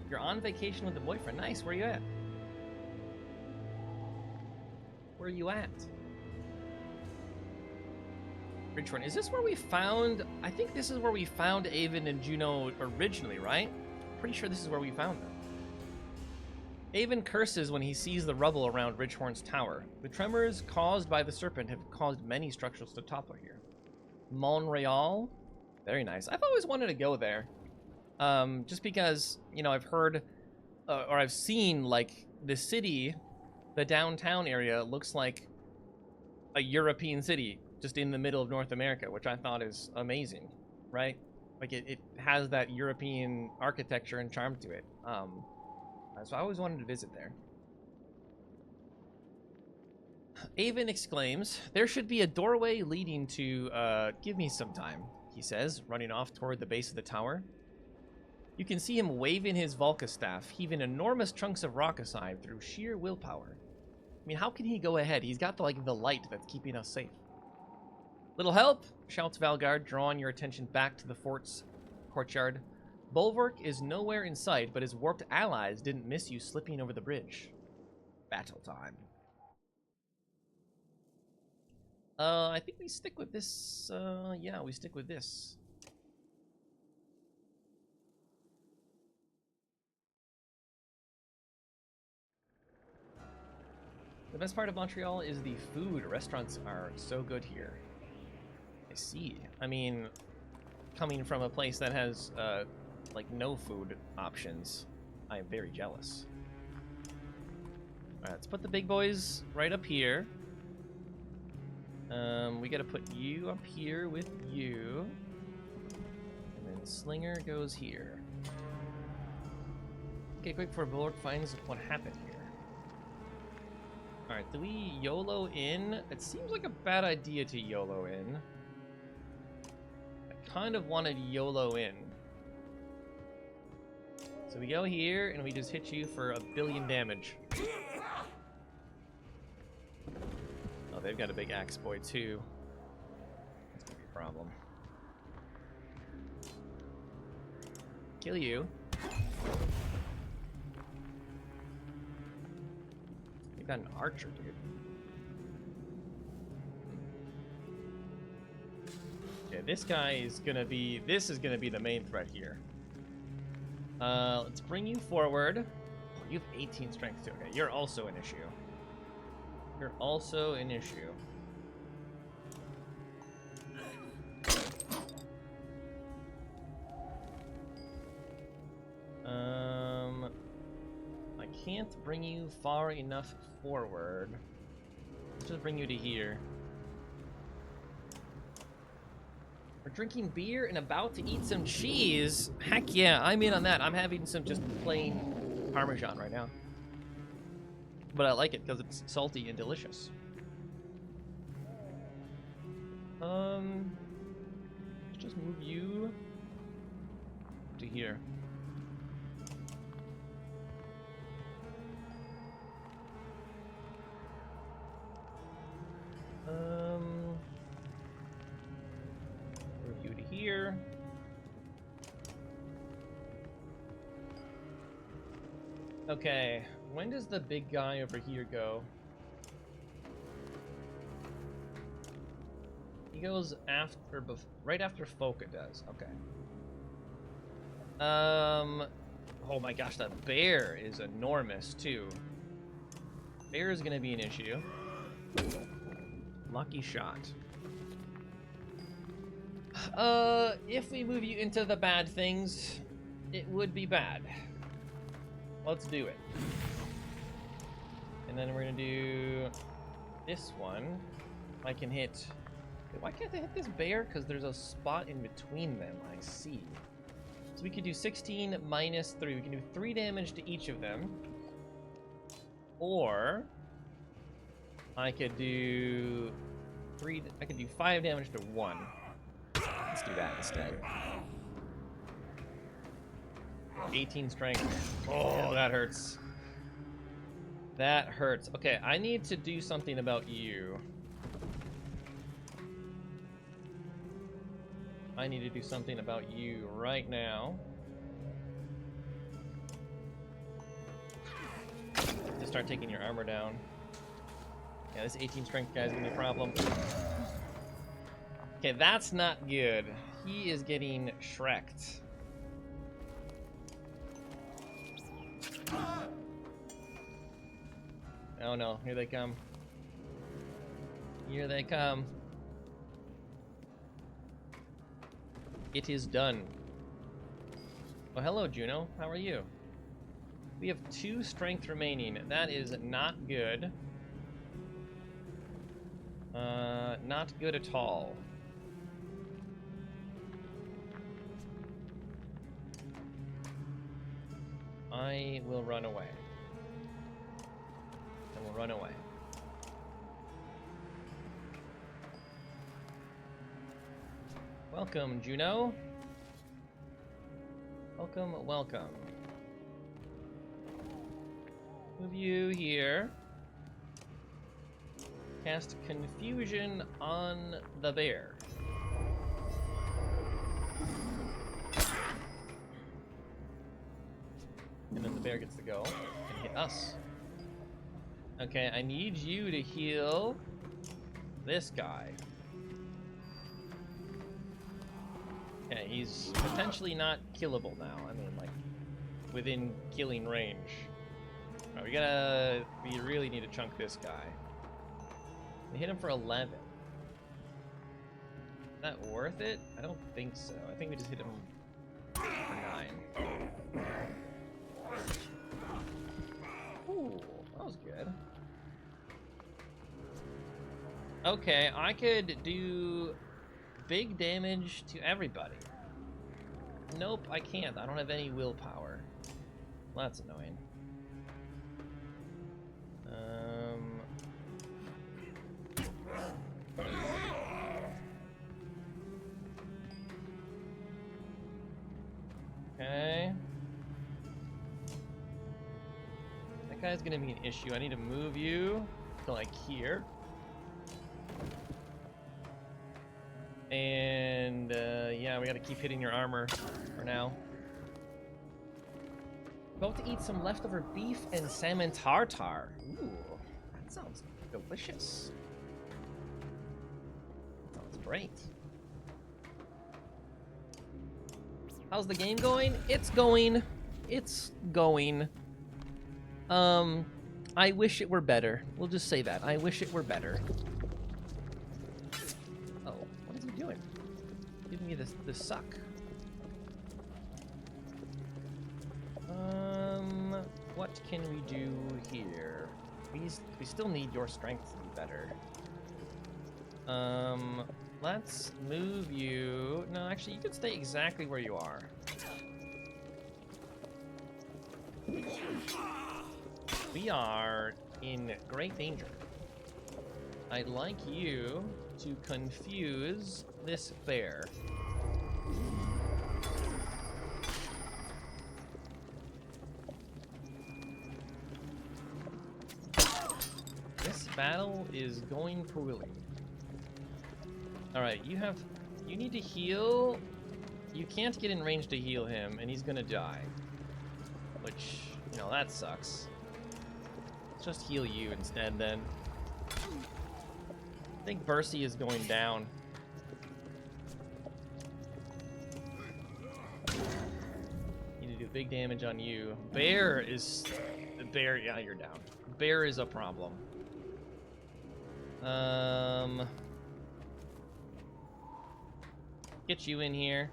You're on vacation with the boyfriend. Nice. Where are you at? Where are you at? Ridgehorn. Is this where we found... I think this is where we found Avon and Juno originally, right? Pretty sure this is where we found them. Avon curses when he sees the rubble around Ridgehorn's tower. The tremors caused by the serpent have caused many structures to topple here. Montreal? Very nice. I've always wanted to go there. Just because, you know, I've heard, or I've seen, like, the city, the downtown area looks like a European city just in the middle of North America, which I thought is amazing, right? Like, it has that European architecture and charm to it. So I always wanted to visit there. Avon exclaims, there should be a doorway leading to, give me some time, he says, running off toward the base of the tower. You can see him waving his Volca staff, heaving enormous chunks of rock aside through sheer willpower. I mean, how can he go ahead? He's got, the light that's keeping us safe. Little help, shouts Valgard, drawing your attention back to the fort's courtyard. Bulwark is nowhere in sight, but his warped allies didn't miss you slipping over the bridge. Battle time. I think we stick with this, yeah, we stick with this. The best part of Montreal is the food. Restaurants are so good here. I see. I mean, coming from a place that has, no food options, I am very jealous. Alright, let's put the big boys right up here. We gotta put you up here with you. And then Slinger goes here. Okay, quick before Bulwark finds what happened here. Alright, do we YOLO in? It seems like a bad idea to YOLO in. I kind of wanted YOLO in. So we go here, and we just hit you for 1 billion damage. Oh, they've got a big axe boy, too. That's gonna be a problem. Kill you. Got an archer, dude. Yeah, this guy is gonna be... This is gonna be the main threat here. Let's bring you forward. Oh, you have 18 strength too. Okay, you're also an issue. You're also an issue. can't bring you far enough forward. Let's just bring you to here. We're drinking beer and about to eat some cheese. Heck yeah, I'm in on that. I'm having some just plain Parmesan right now. But I like it because it's salty and delicious. Let's just move you to here. Move you to here. Okay, when does the big guy over here go? He goes after, right after Foka does. Okay. Oh my gosh, that bear is enormous too. Bear is gonna be an issue. Lucky shot. If we move you into the bad things, it would be bad. Let's do it. And then we're gonna do this one. I can hit. Why can't I hit this bear? Because there's a spot in between them. I see. So we could do 16 minus 3. We can do 3 damage to each of them. Or I could do 3. I could do 5 damage to 1. Let's do that instead. 18 strength. Oh, that hurts. That hurts. Okay, I need to do something about you. I need to do something about you right now. To start taking your armor down. Yeah, this 18 strength guy's gonna be a problem. Okay, that's not good. He is getting Shrek'd. Oh no, here they come. Here they come. It is done. Oh, hello, Juno. How are you? We have 2 strength remaining. That is not good. Not good at all. I will run away. I will run away. Welcome, Juno. Welcome, welcome. Move you here. Cast Confusion on the bear. And then the bear gets to go and hit us. Okay, I need you to heal this guy. Okay, he's potentially not killable now. I mean, like, within killing range. Alright, we really need to chunk this guy. We hit him for 11. Is that worth it? I don't think so. I think we just hit him for 9. Ooh, that was good. Okay, I could do big damage to everybody. Nope, I can't. I don't have any willpower. Well, that's annoying. Okay. That guy's gonna be an issue. I need to move you to like here. And yeah, we gotta keep hitting your armor for now. About to eat some leftover beef and salmon tartare. Ooh, that sounds delicious. That sounds great. How's the game going? It's going. It's going. I wish it were better. We'll just say that. I wish it were better. Oh, what is he doing? Giving me this suck. What can we do here? We still need your strength to be better. Let's move you. No, actually, you can stay exactly where you are. We are in great danger. I'd like you to confuse this bear. This battle is going poorly. Alright, you need to heal. You can't get in range to heal him, and he's gonna die. Which, you know, that sucks. Let's just heal you instead, then. I think Bercy is going down. Need to do big damage on you. Bear, yeah, you're down. Bear is a problem. Get you in here.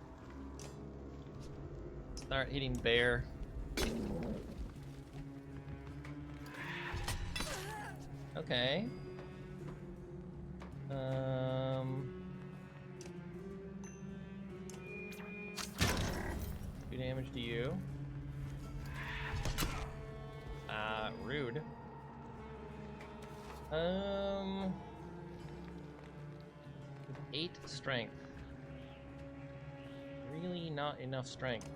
Start hitting bear. Okay. Do damage to you. Rude. 8 strength. Really not enough strength.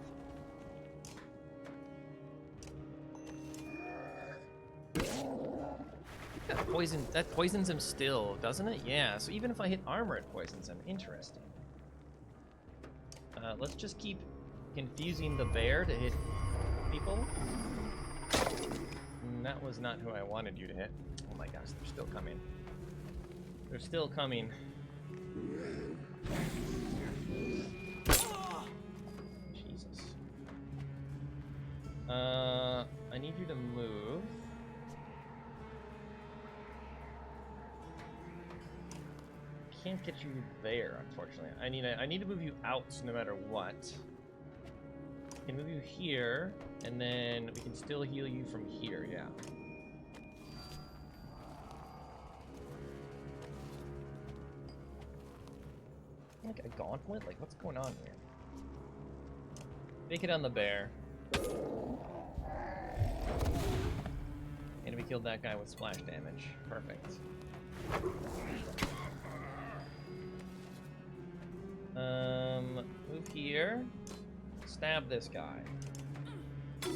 That poisons him still, doesn't it? Yeah, so even if I hit armor, it poisons him. Interesting. Let's just keep confusing the bear to hit people. That was not who I wanted you to hit. Oh my gosh, they're still coming. They're still coming. Jesus. I need you to move. Can't get you there, unfortunately. I need to move you out no matter what. I can move you here, and then we can still heal you from here, yeah. Like a gauntlet? Like, what's going on here? Make it on the bear. And we killed that guy with splash damage. Perfect. Move here. Stab this guy. Did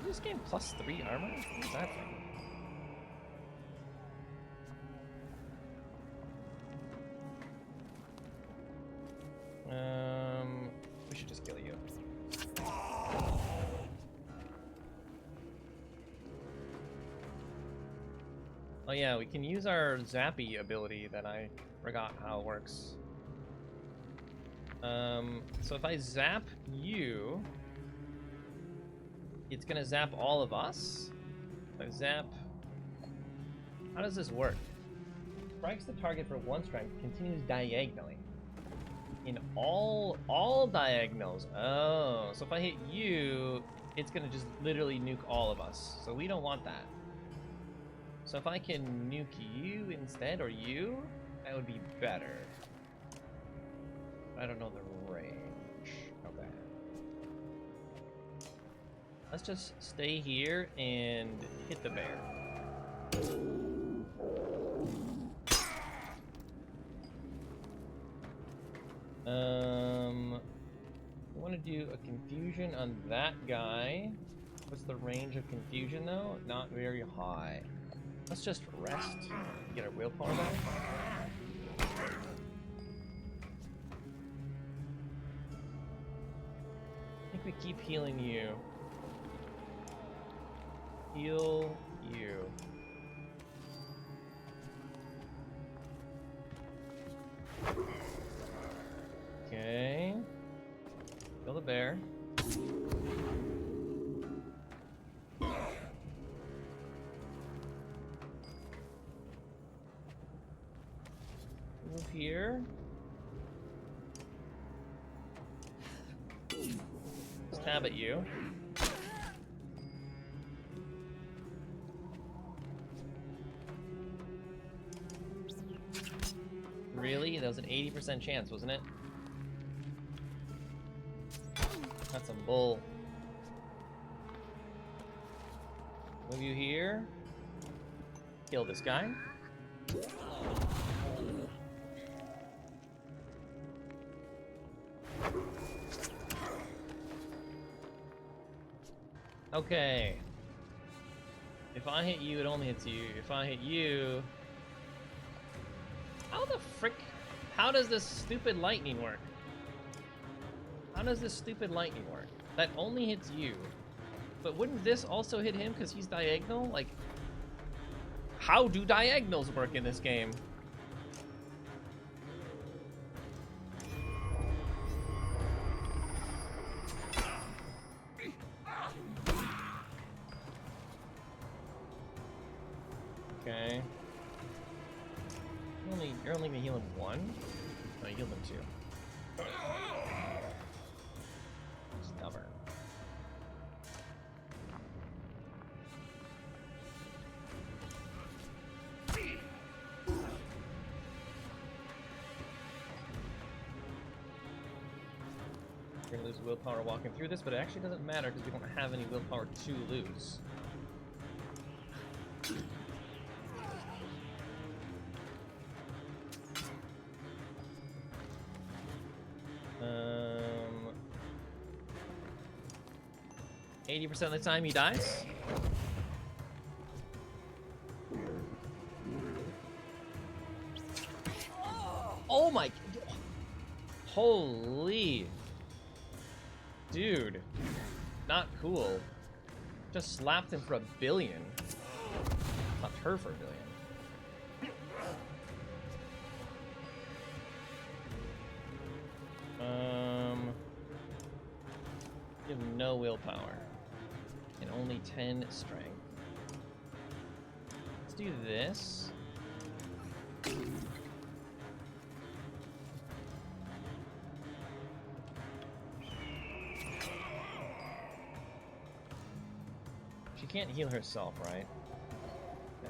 we just gain +3 armor? What is that thing? We should just kill you. Oh yeah, we can use our Zappy ability that I forgot how it works. So if I zap you, it's gonna zap all of us? If I zap... How does this work? Strikes the target for 1 strength, continues diagonally. In all diagonals. Oh, so if I hit you, it's gonna just literally nuke all of us. So we don't want that. So if I can nuke you instead, or you, that would be better. I don't know the range. Okay. Let's just stay here and hit the bear. I want to do a confusion on that guy. What's the range of confusion though? Not very high. Let's just rest. Get our willpower back. I think we keep healing you. Heal you. Okay. Kill the bear. Move here. Stab at you. Really? That was an 80% chance, wasn't it? That's some bull. Move you here. Kill this guy. Okay. If I hit you, it only hits you. If I hit you... How the frick... How does this stupid lightning work? How does this stupid lightning work? That only hits you. But wouldn't this also hit him because he's diagonal? Like, how do diagonals work in this game? Okay. You're only gonna heal him one? No, you healed him two. Stubborn. We're gonna lose willpower walking through this, but it actually doesn't matter because we don't have any willpower to lose. Um, 80% of the time he dies. Oh my! Holy! Dude, not cool. Just slapped him for $1 billion. Slapped her for $1 billion. You have no willpower and only 10 strength. Let's do this. She can't heal herself, right? No.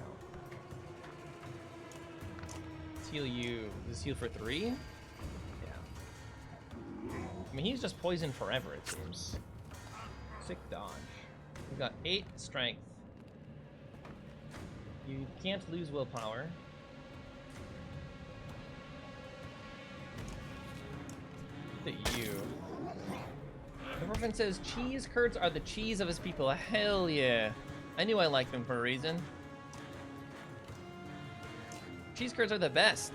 Let's heal you. Does this heal for 3? Yeah. I mean, he's just poisoned forever, it seems. Sick dodge. We've got 8 strength. You can't lose willpower. Look at you. The orphan says, cheese curds are the cheese of his people. Hell yeah. I knew I liked them for a reason. Cheese curds are the best.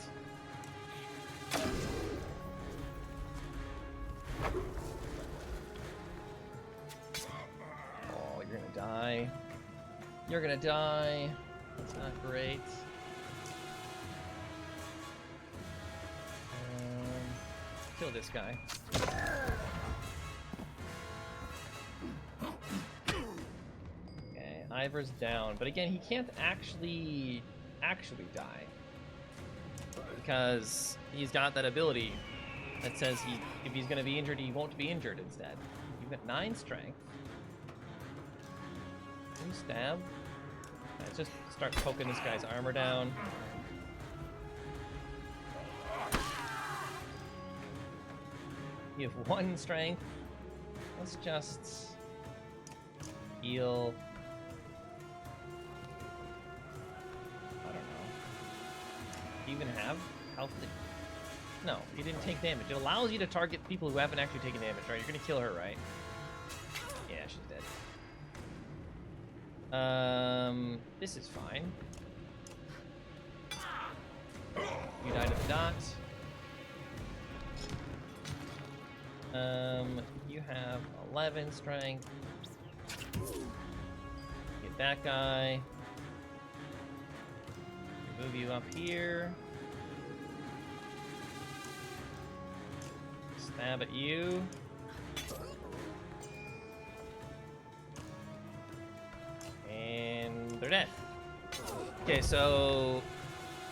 Oh, you're gonna die. You're gonna die. That's not great. Kill this guy. Okay, Ivor's down, but again, he can't actually die because he's got that ability that says if he's gonna be injured, he won't be injured instead. You've got 9 strength. Can you stab? Let's just start poking this guy's armor down. You have 1 strength. Let's just heal. I don't know. Do you even have health? No, you didn't take damage. It allows you to target people who haven't actually taken damage, right? You're gonna kill her, right? Yeah, she's dead. This is fine. You died at the dot. You have 11 strength. Get that guy. Move you up here. Stab at you. And they're dead. Okay, so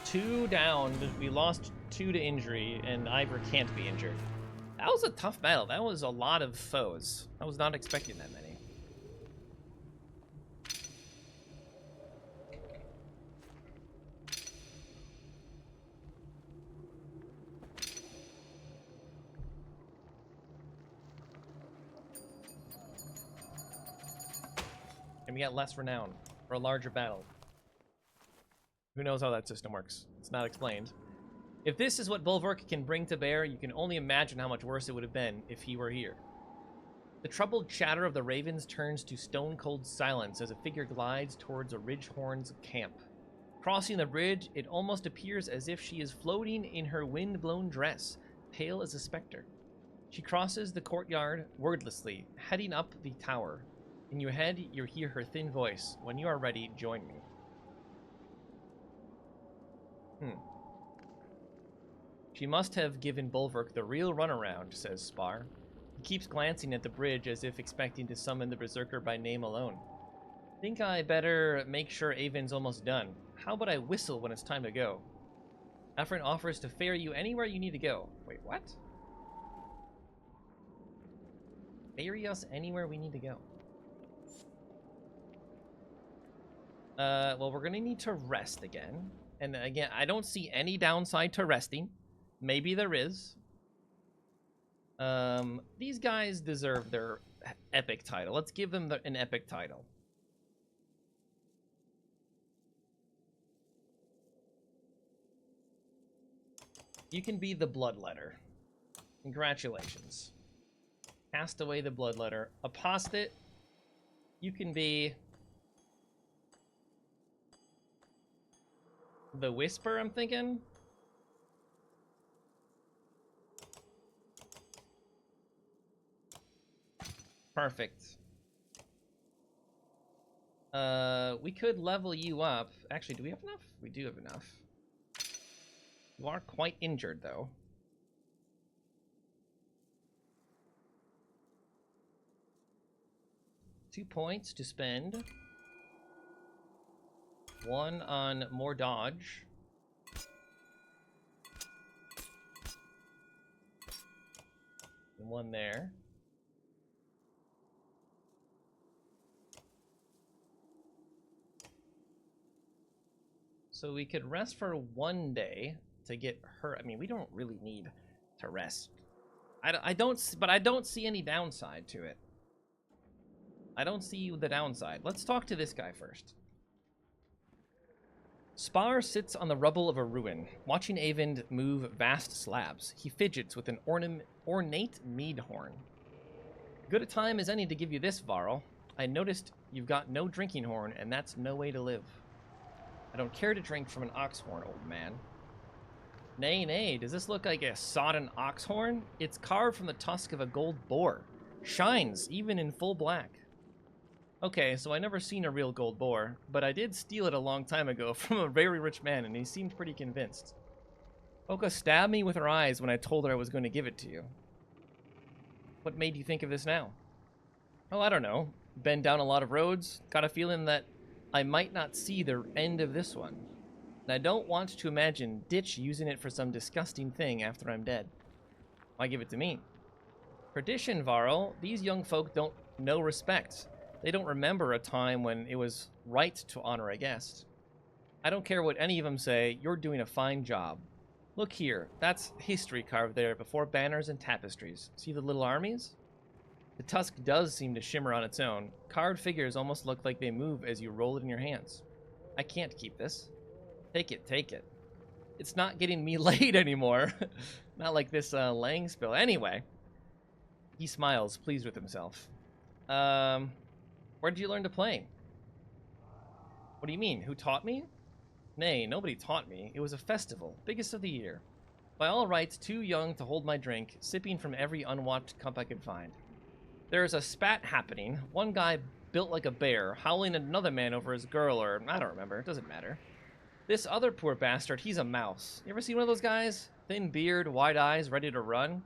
2 down. We lost 2 to injury, and Ivor can't be injured. That was a tough battle. That was a lot of foes. I was not expecting that many. And we got less renown for a larger battle. Who knows how that system works? It's not explained. If this is what Bulwark can bring to bear, you can only imagine how much worse it would have been if he were here. The troubled chatter of the ravens turns to stone-cold silence as a figure glides towards a Ridgehorn's camp. Crossing the bridge, it almost appears as if she is floating in her wind-blown dress, pale as a specter. She crosses the courtyard wordlessly, heading up the tower. In your head, you hear her thin voice. When you are ready, join me. She must have given Bulwark the real runaround, says Spar. He keeps glancing at the bridge as if expecting to summon the Berserker by name alone. Think I better make sure Avon's almost done. How about I whistle when it's time to go? Afrin offers to ferry you anywhere you need to go. Wait, what? Ferry us anywhere we need to go. Well, we're gonna need to rest again. And again, I don't see any downside to resting. Maybe there is. These guys deserve their epic title. Let's give them an epic title. You can be the Bloodletter. Congratulations. Cast away the Bloodletter. Apostate, you can be the Whisper, I'm thinking. Perfect. We could level you up. Actually, do we have enough? We do have enough. You are quite injured, though. Two points to spend. One on more dodge. And one there. So we could rest for one day to get her. I mean, we don't really need to rest. I don't see any downside to it. I don't see the downside. Let's talk to this guy first. Spar sits on the rubble of a ruin, watching Avon move vast slabs. He fidgets with an ornate mead horn. Good a time as any to give you this, Varl. I noticed you've got no drinking horn, and that's no way to live. I don't care to drink from an ox horn, old man. Nay, nay, does this look like a sodden ox horn? It's carved from the tusk of a gold boar. Shines, even in full black. Okay, so I never seen a real gold boar, but I did steal it a long time ago from a very rich man, and he seemed pretty convinced. Oka stabbed me with her eyes when I told her I was going to give it to you. What made you think of this now? Oh, I don't know. Been down a lot of roads, got a feeling that I might not see the end of this one. And I don't want to imagine Ditch using it for some disgusting thing after I'm dead. Why give it to me? Tradition, Varl. These young folk don't know respect. They don't remember a time when it was right to honor a guest. I don't care what any of them say, you're doing a fine job. Look here, that's history carved there before banners and tapestries. See the little armies? The tusk does seem to shimmer on its own. Carved figures almost look like they move as you roll it in your hands. I can't keep this. Take it, take it. It's not getting me laid anymore. Not like this Lang spill. Anyway. He smiles, pleased with himself. Where did you learn to play? What do you mean? Who taught me? Nay, nobody taught me. It was a festival, biggest of the year. By all rights, too young to hold my drink, sipping from every unwatched cup I could find. There is a spat happening. One guy built like a bear, howling at another man over his girl, or I don't remember. It doesn't matter. This other poor bastard, he's a mouse. You ever seen one of those guys? Thin beard, wide eyes, ready to run?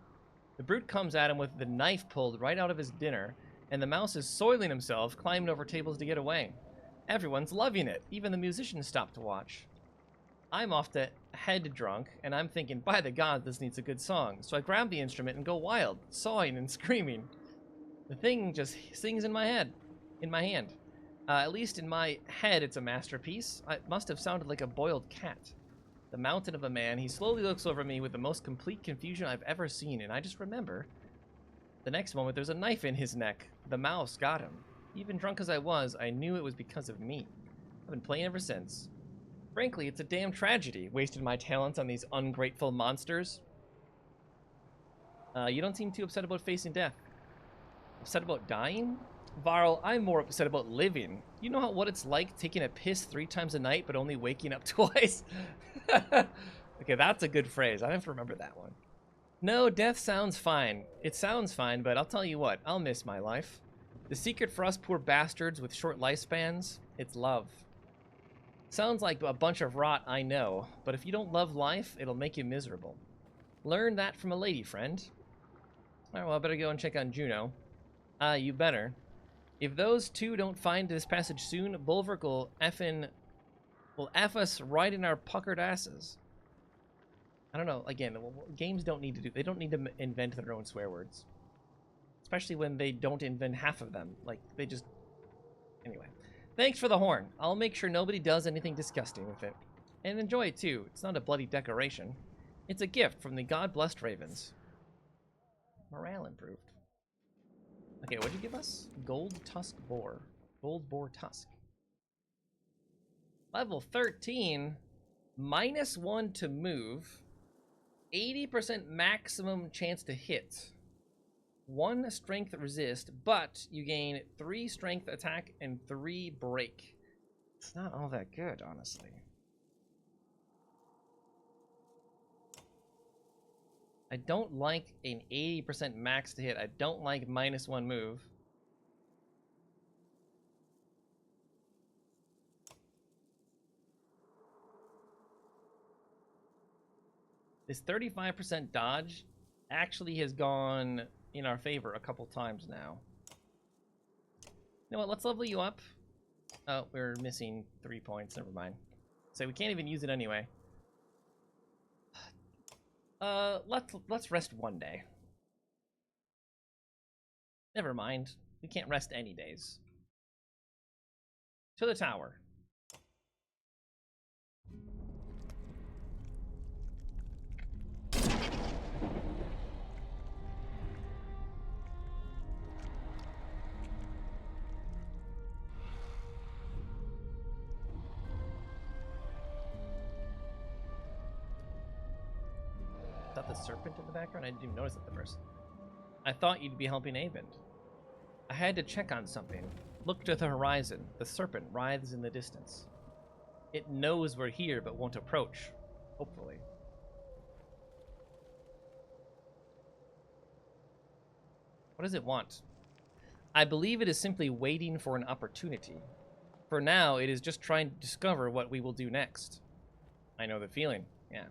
The brute comes at him with the knife pulled right out of his dinner, and the mouse is soiling himself, climbing over tables to get away. Everyone's loving it. Even the musicians stop to watch. I'm off to head drunk, and I'm thinking, by the god, this needs a good song. So I grab the instrument and go wild, sawing and screaming. The thing just sings in my head, in my hand. At least in my head, it's a masterpiece. It must have sounded like a boiled cat. The mountain of a man, he slowly looks over me with the most complete confusion I've ever seen, and I just remember the next moment there's a knife in his neck. The mouse got him. Even drunk as I was, I knew it was because of me. I've been playing ever since. Frankly, it's a damn tragedy, wasting my talents on these ungrateful monsters. You don't seem too upset about facing death. Upset about dying? Varl, I'm more upset about living. You know what it's like taking a piss 3 times a night, but only waking up twice? Okay, that's a good phrase. I have to remember that one. No, death sounds fine. It sounds fine, but I'll tell you what, I'll miss my life. The secret for us poor bastards with short lifespans, it's love. Sounds like a bunch of rot, I know, but if you don't love life, it'll make you miserable. Learn that from a lady friend. Alright, well, I better go and check on Juno. You better. If those two don't find this passage soon, Bulwark will F us right in our puckered asses. I don't know, again, games don't need to do, they don't need to invent their own swear words. Especially when they don't invent half of them. Like, they just... Anyway. Thanks for the horn. I'll make sure nobody does anything disgusting with it. And enjoy it too. It's not a bloody decoration. It's a gift from the God-blessed ravens. Morale improved. Okay, what'd you give us? Gold tusk boar. Gold boar tusk. Level 13. -1 to move. 80% maximum chance to hit. 1 strength resist, but you gain 3 strength attack and 3 break. It's not all that good, honestly. I don't like an 80% max to hit. I don't like -1 move. This 35% dodge actually has gone in our favor a couple times now. You know what? Let's level you up. Oh, we're missing 3 points. Never mind. So we can't even use it anyway. Let's rest 1 day. Never mind. We can't rest any days. To the tower. Is that the serpent in the background? I didn't even notice it at first. I thought you'd be helping Eyvind. I had to check on something. Look to the horizon. The serpent writhes in the distance. It knows we're here, but won't approach. Hopefully. What does it want? I believe it is simply waiting for an opportunity. For now, it is just trying to discover what we will do next. I know the feeling. Yeah.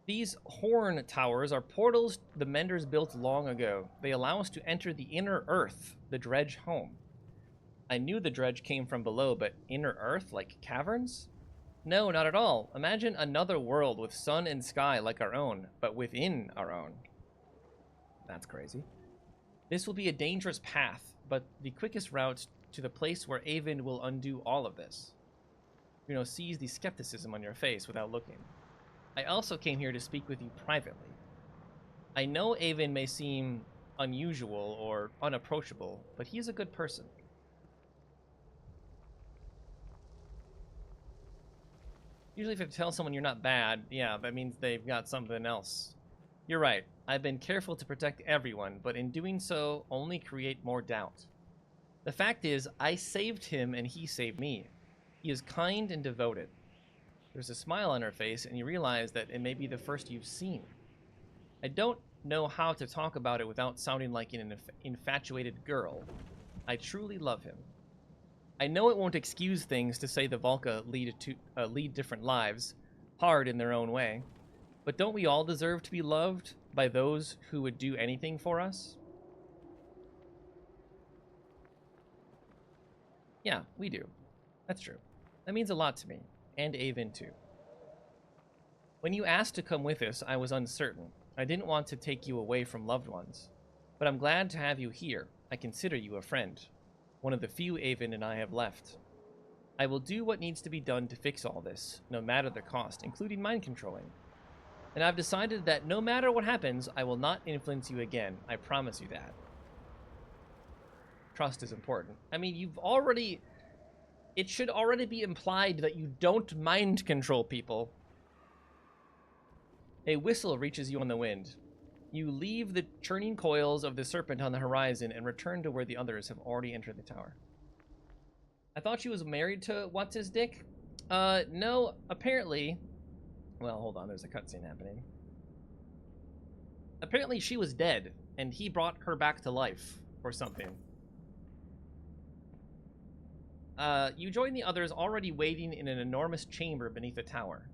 These horn towers are portals the Menders built long ago. They allow us to enter the inner earth, the dredge home. I knew the dredge came from below, but inner earth, like caverns? No, not at all. Imagine another world with sun and sky like our own, but within our own. That's crazy. This will be a dangerous path, but the quickest route to the place where Eyvind will undo all of this. You know, sees the skepticism on your face without looking. I also came here to speak with you privately. I know Eyvind may seem unusual or unapproachable, but he is a good person. Usually if you tell someone you're not bad, yeah, that means they've got something else. You're right. I've been careful to protect everyone, but in doing so, only create more doubt. The fact is, I saved him and he saved me. He is kind and devoted. There's a smile on her face, and you realize that it may be the first you've seen. I don't know how to talk about it without sounding like an infatuated girl. I truly love him. I know it won't excuse things to say the Valka lead different lives, hard in their own way. But don't we all deserve to be loved by those who would do anything for us? Yeah, we do. That's true. That means a lot to me. And Eyvind too. When you asked to come with us, I was uncertain. I didn't want to take you away from loved ones. But I'm glad to have you here. I consider you a friend. One of the few Avon and I have left. I will do what needs to be done to fix all this, no matter the cost, including mind controlling. And I've decided that no matter what happens, I will not influence you again. I promise you that. Trust is important. I mean, you've already... It should already be implied that you don't mind control people. A whistle reaches you on the wind. You leave the churning coils of the serpent on the horizon and return to where the others have already entered the tower. I thought she was married to What's-His-Dick? No, apparently... Well, hold on, there's a cutscene happening. Apparently she was dead, and he brought her back to life, or something. You join the others already waiting in an enormous chamber beneath the tower.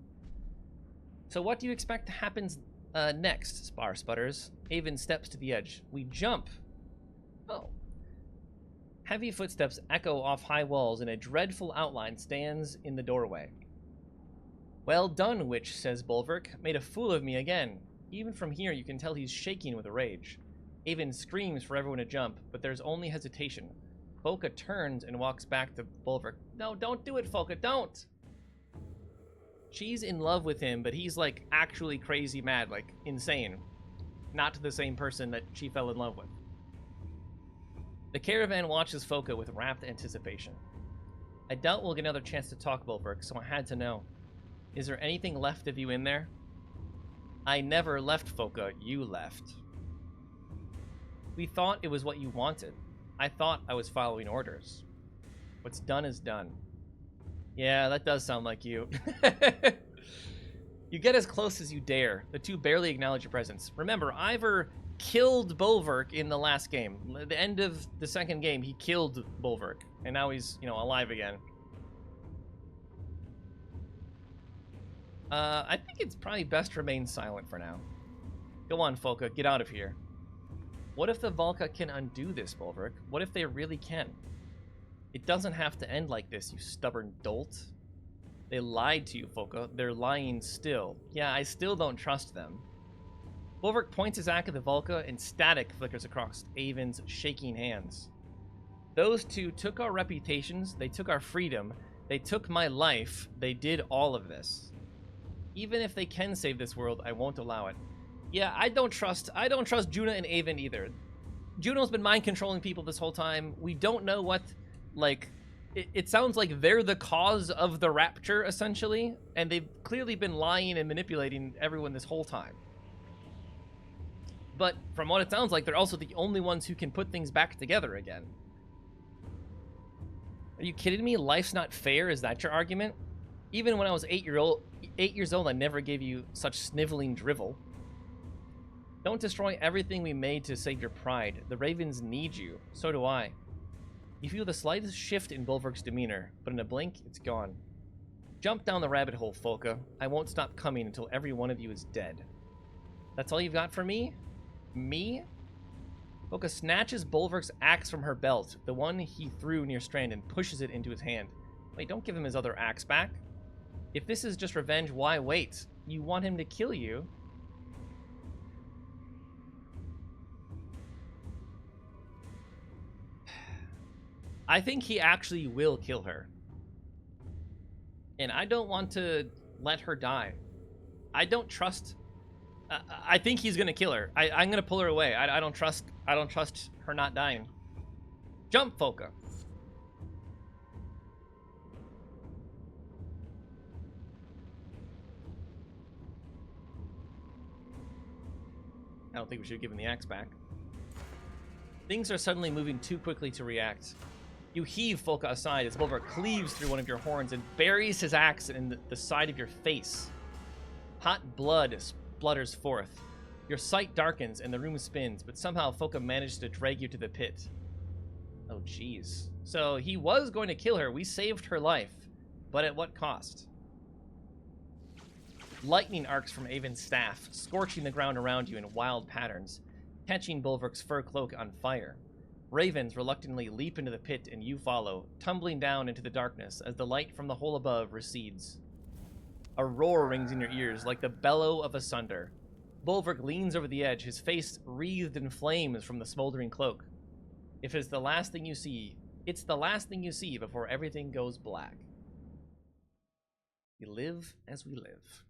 So what do you expect happens next, Spar Sputters? Avon steps to the edge. We jump. Oh. Heavy footsteps echo off high walls, and a dreadful outline stands in the doorway. Well done, witch, says Bolverk. Made a fool of me again. Even from here, you can tell he's shaking with rage. Avon screams for everyone to jump, but there's only hesitation. Foka turns and walks back to Bolverk. No, don't do it, Foka, don't! She's in love with him, but he's, like, actually crazy mad, like, insane. Not the same person that she fell in love with. The caravan watches Foka with rapt anticipation. I doubt we'll get another chance to talk, Bolverk, so I had to know. Is there anything left of you in there? I never left, Foka. You left. We thought it was what you wanted. I thought I was following orders. What's done is done. Yeah, that does sound like you. You get as close as you dare. The two barely acknowledge your presence. Remember, Ivor killed Bolverk in the last game. At the end of the second game, he killed Bolverk. And now he's, you know, alive again. I think it's probably best to remain silent for now. Go on, Foka. Get out of here. What if the Valka can undo this, Bolverk? What if they really can? It doesn't have to end like this, you stubborn dolt. They lied to you, Foka. They're lying still. Yeah, I still don't trust them. Bolverk points his axe at the Valka, and static flickers across Avon's shaking hands. Those two took our reputations, they took our freedom, they took my life, they did all of this. Even if they can save this world, I won't allow it. Yeah, I don't trust Juna and Avon either. Juno's been mind controlling people this whole time. We don't know what, like, it sounds like they're the cause of the rapture, essentially, and they've clearly been lying and manipulating everyone this whole time. But from what it sounds like, they're also the only ones who can put things back together again. Are you kidding me? Life's not fair? Is that your argument? Even when I was 8 years old, I never gave you such sniveling drivel. Don't destroy everything we made to save your pride. The Ravens need you. So do I. You feel the slightest shift in Bolverk's demeanor, but in a blink, it's gone. Jump down the rabbit hole, Foka. I won't stop coming until every one of you is dead. That's all you've got for me? Me? Foka snatches Bolverk's axe from her belt, the one he threw near Strand, and pushes it into his hand. Wait, don't give him his other axe back. If this is just revenge, why wait? You want him to kill you? I think he actually will kill her. And I don't want to let her die. I don't trust... I think he's gonna kill her. I'm gonna pull her away. I don't trust her not dying. Jump, Foka. I don't think we should give him the axe back. Things are suddenly moving too quickly to react. You heave Foka aside as Bolverk cleaves through one of your horns and buries his axe in the side of your face. Hot blood splutters forth. Your sight darkens and the room spins, but somehow Foka managed to drag you to the pit. Oh, jeez. So he was going to kill her. We saved her life. But at what cost? Lightning arcs from Avon's staff, scorching the ground around you in wild patterns, catching Bolverk's fur cloak on fire. Ravens reluctantly leap into the pit and you follow, tumbling down into the darkness as the light from the hole above recedes. A roar rings in your ears like the bellow of a sunder. Bolverk leans over the edge, his face wreathed in flames from the smoldering cloak. If it's the last thing you see, it's the last thing you see before everything goes black. We live as we live.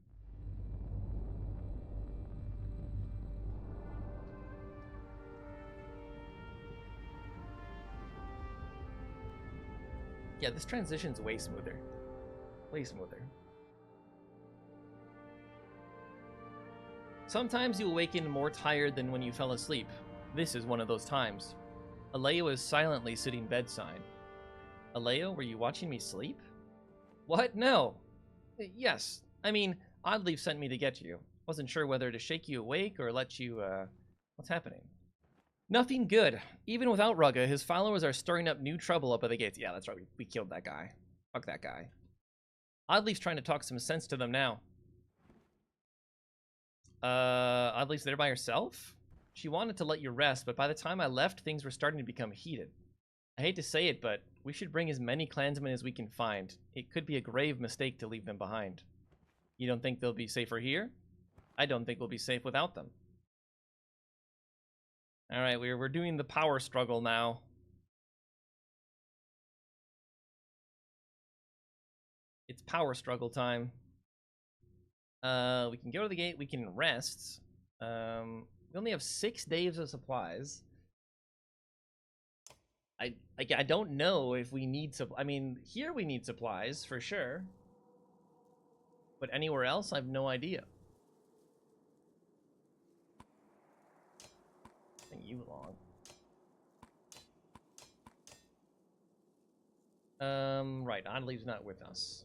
Yeah, this transition's way smoother. Way smoother. Sometimes you awaken more tired than when you fell asleep. This is one of those times. Aleo is silently sitting bedside. Aleo, were you watching me sleep? What? No. Yes. I mean, Oddleaf sent me to get you. Wasn't sure whether to shake you awake or let you, What's happening? Nothing good. Even without Rugga, his followers are stirring up new trouble up at the gates. Yeah, that's right. We killed that guy. Fuck that guy. Oddleaf's trying to talk some sense to them now. Oddleaf's there by herself? She wanted to let you rest, but by the time I left, things were starting to become heated. I hate to say it, but we should bring as many clansmen as we can find. It could be a grave mistake to leave them behind. You don't think they'll be safer here? I don't think we'll be safe without them. Alright, we're doing the power struggle now. It's power struggle time. We can go to the gate, we can rest. We only have 6 days of supplies. I don't know if we need I mean, here we need supplies, for sure. But anywhere else, I have no idea. Bring you along. Right, Oddleaf's not with us.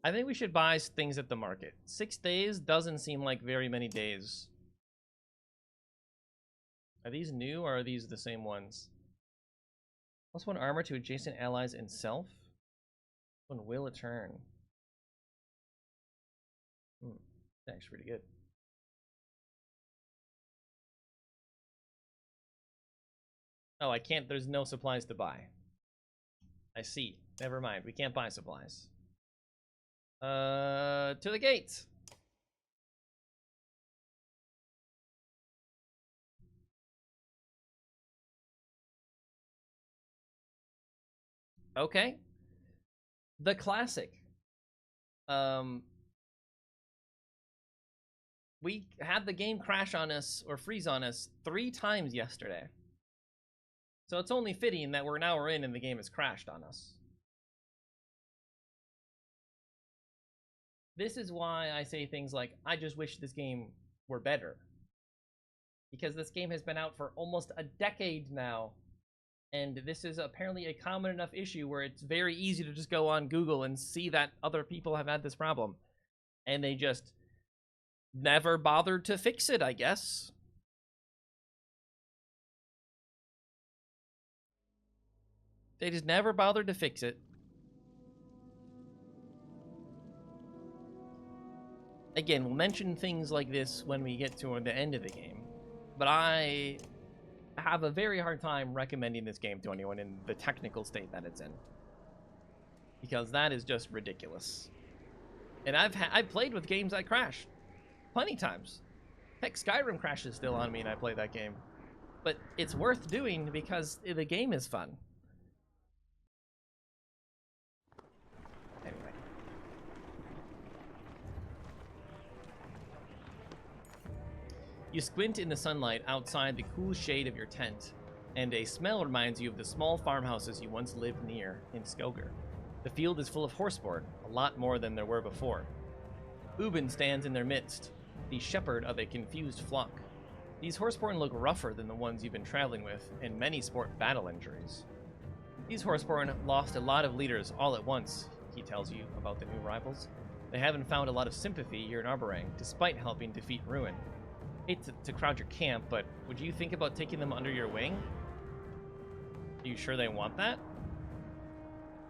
I think we should buy things at the market. 6 days doesn't seem like very many days. Are these new or are these the same ones? +1 armor to adjacent allies and self. One will a turn. That's actually pretty good. Oh, I can't. There's no supplies to buy. I see. Never mind. We can't buy supplies. To the gates. Okay. The classic. We had the game crash on us or freeze on us 3 times yesterday. So it's only fitting that we're an hour in and the game has crashed on us. This is why I say things like, I just wish this game were better. Because this game has been out for almost a decade now. And this is apparently a common enough issue where it's very easy to just go on Google and see that other people have had this problem. And they just never bothered to fix it, I guess. They just never bothered to fix it. Again, we'll mention things like this when we get to the end of the game. But I have a very hard time recommending this game to anyone in the technical state that it's in. Because that is just ridiculous. And I've played with games that crash. Plenty times. Heck, Skyrim crashes still on me and I play that game. But it's worth doing because the game is fun. Anyway. You squint in the sunlight outside the cool shade of your tent, and a smell reminds you of the small farmhouses you once lived near in Skogar. The field is full of horseborn, a lot more than there were before. Ubin stands in their midst, the shepherd of a confused flock. These horseborn look rougher than the ones you've been traveling with, and many sport battle injuries. These horseborn lost a lot of leaders all at once, he tells you about the new rivals. They haven't found a lot of sympathy here in Arborang, despite helping defeat Ruin. Hate to crowd your camp, but would you think about taking them under your wing? Are you sure they want that?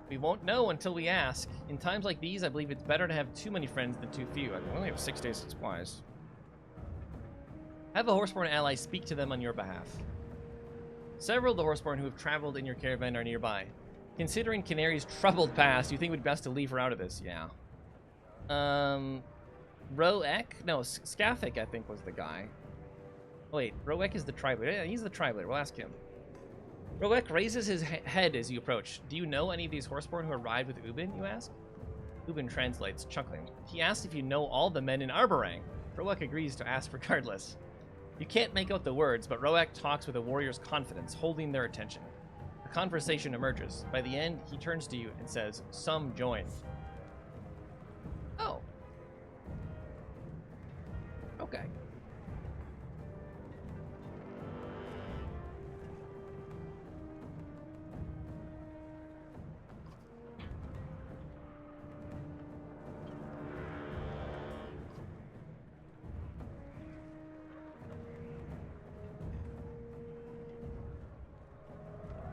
We won't know until we ask. In times like these, I believe it's better to have too many friends than too few. I only have 6 days of supplies. Have a horseborn ally speak to them on your behalf. Several of the Horseborn who have traveled in your caravan are nearby. Considering Canary's troubled past, you think it would be best to leave her out of this? Yeah. Roek? No, Skathik, I think, was the guy. Wait, Roek is the tribe leader. Yeah, he's the tribe leader. We'll ask him. Roek raises his head as you approach. Do you know any of these Horseborn who arrived with Ubin, you ask? Ubin translates, chuckling. He asks if you know all the men in Arborang. Roek agrees to ask regardless. You can't make out the words, but Roek talks with a warrior's confidence, holding their attention. A conversation emerges. By the end, he turns to you and says, "Some join." Oh. Okay.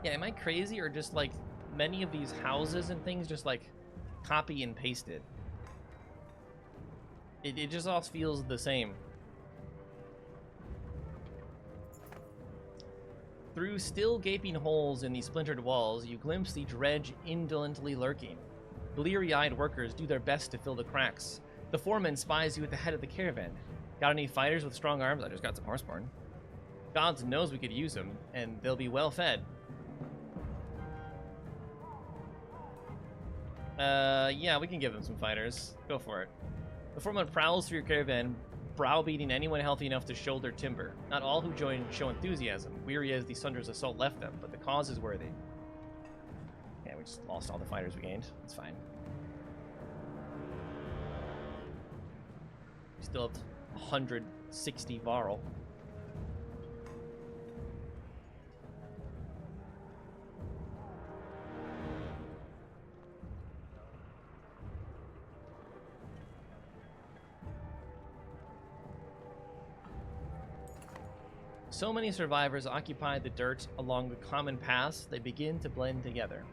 Yeah, am I crazy, or just like many of these houses and things just like copy and pasted? It just all feels the same. Through still gaping holes in the splintered walls, you glimpse the dredge indolently lurking. Bleary-eyed workers do their best to fill the cracks. The foreman spies you at the head of the caravan. Got any fighters with strong arms? I just got some Horseborn. Gods knows we could use them, and they'll be well fed. Yeah, we can give them some fighters. Go for it. The foreman prowls through your caravan, browbeating anyone healthy enough to shoulder timber. Not all who join show enthusiasm, weary as the Sunder's assault left them, but the cause is worthy. Yeah, we just lost all the fighters we gained. It's fine. We still have 160 Varl. So many survivors occupy the dirt along the common paths, they begin to blend together.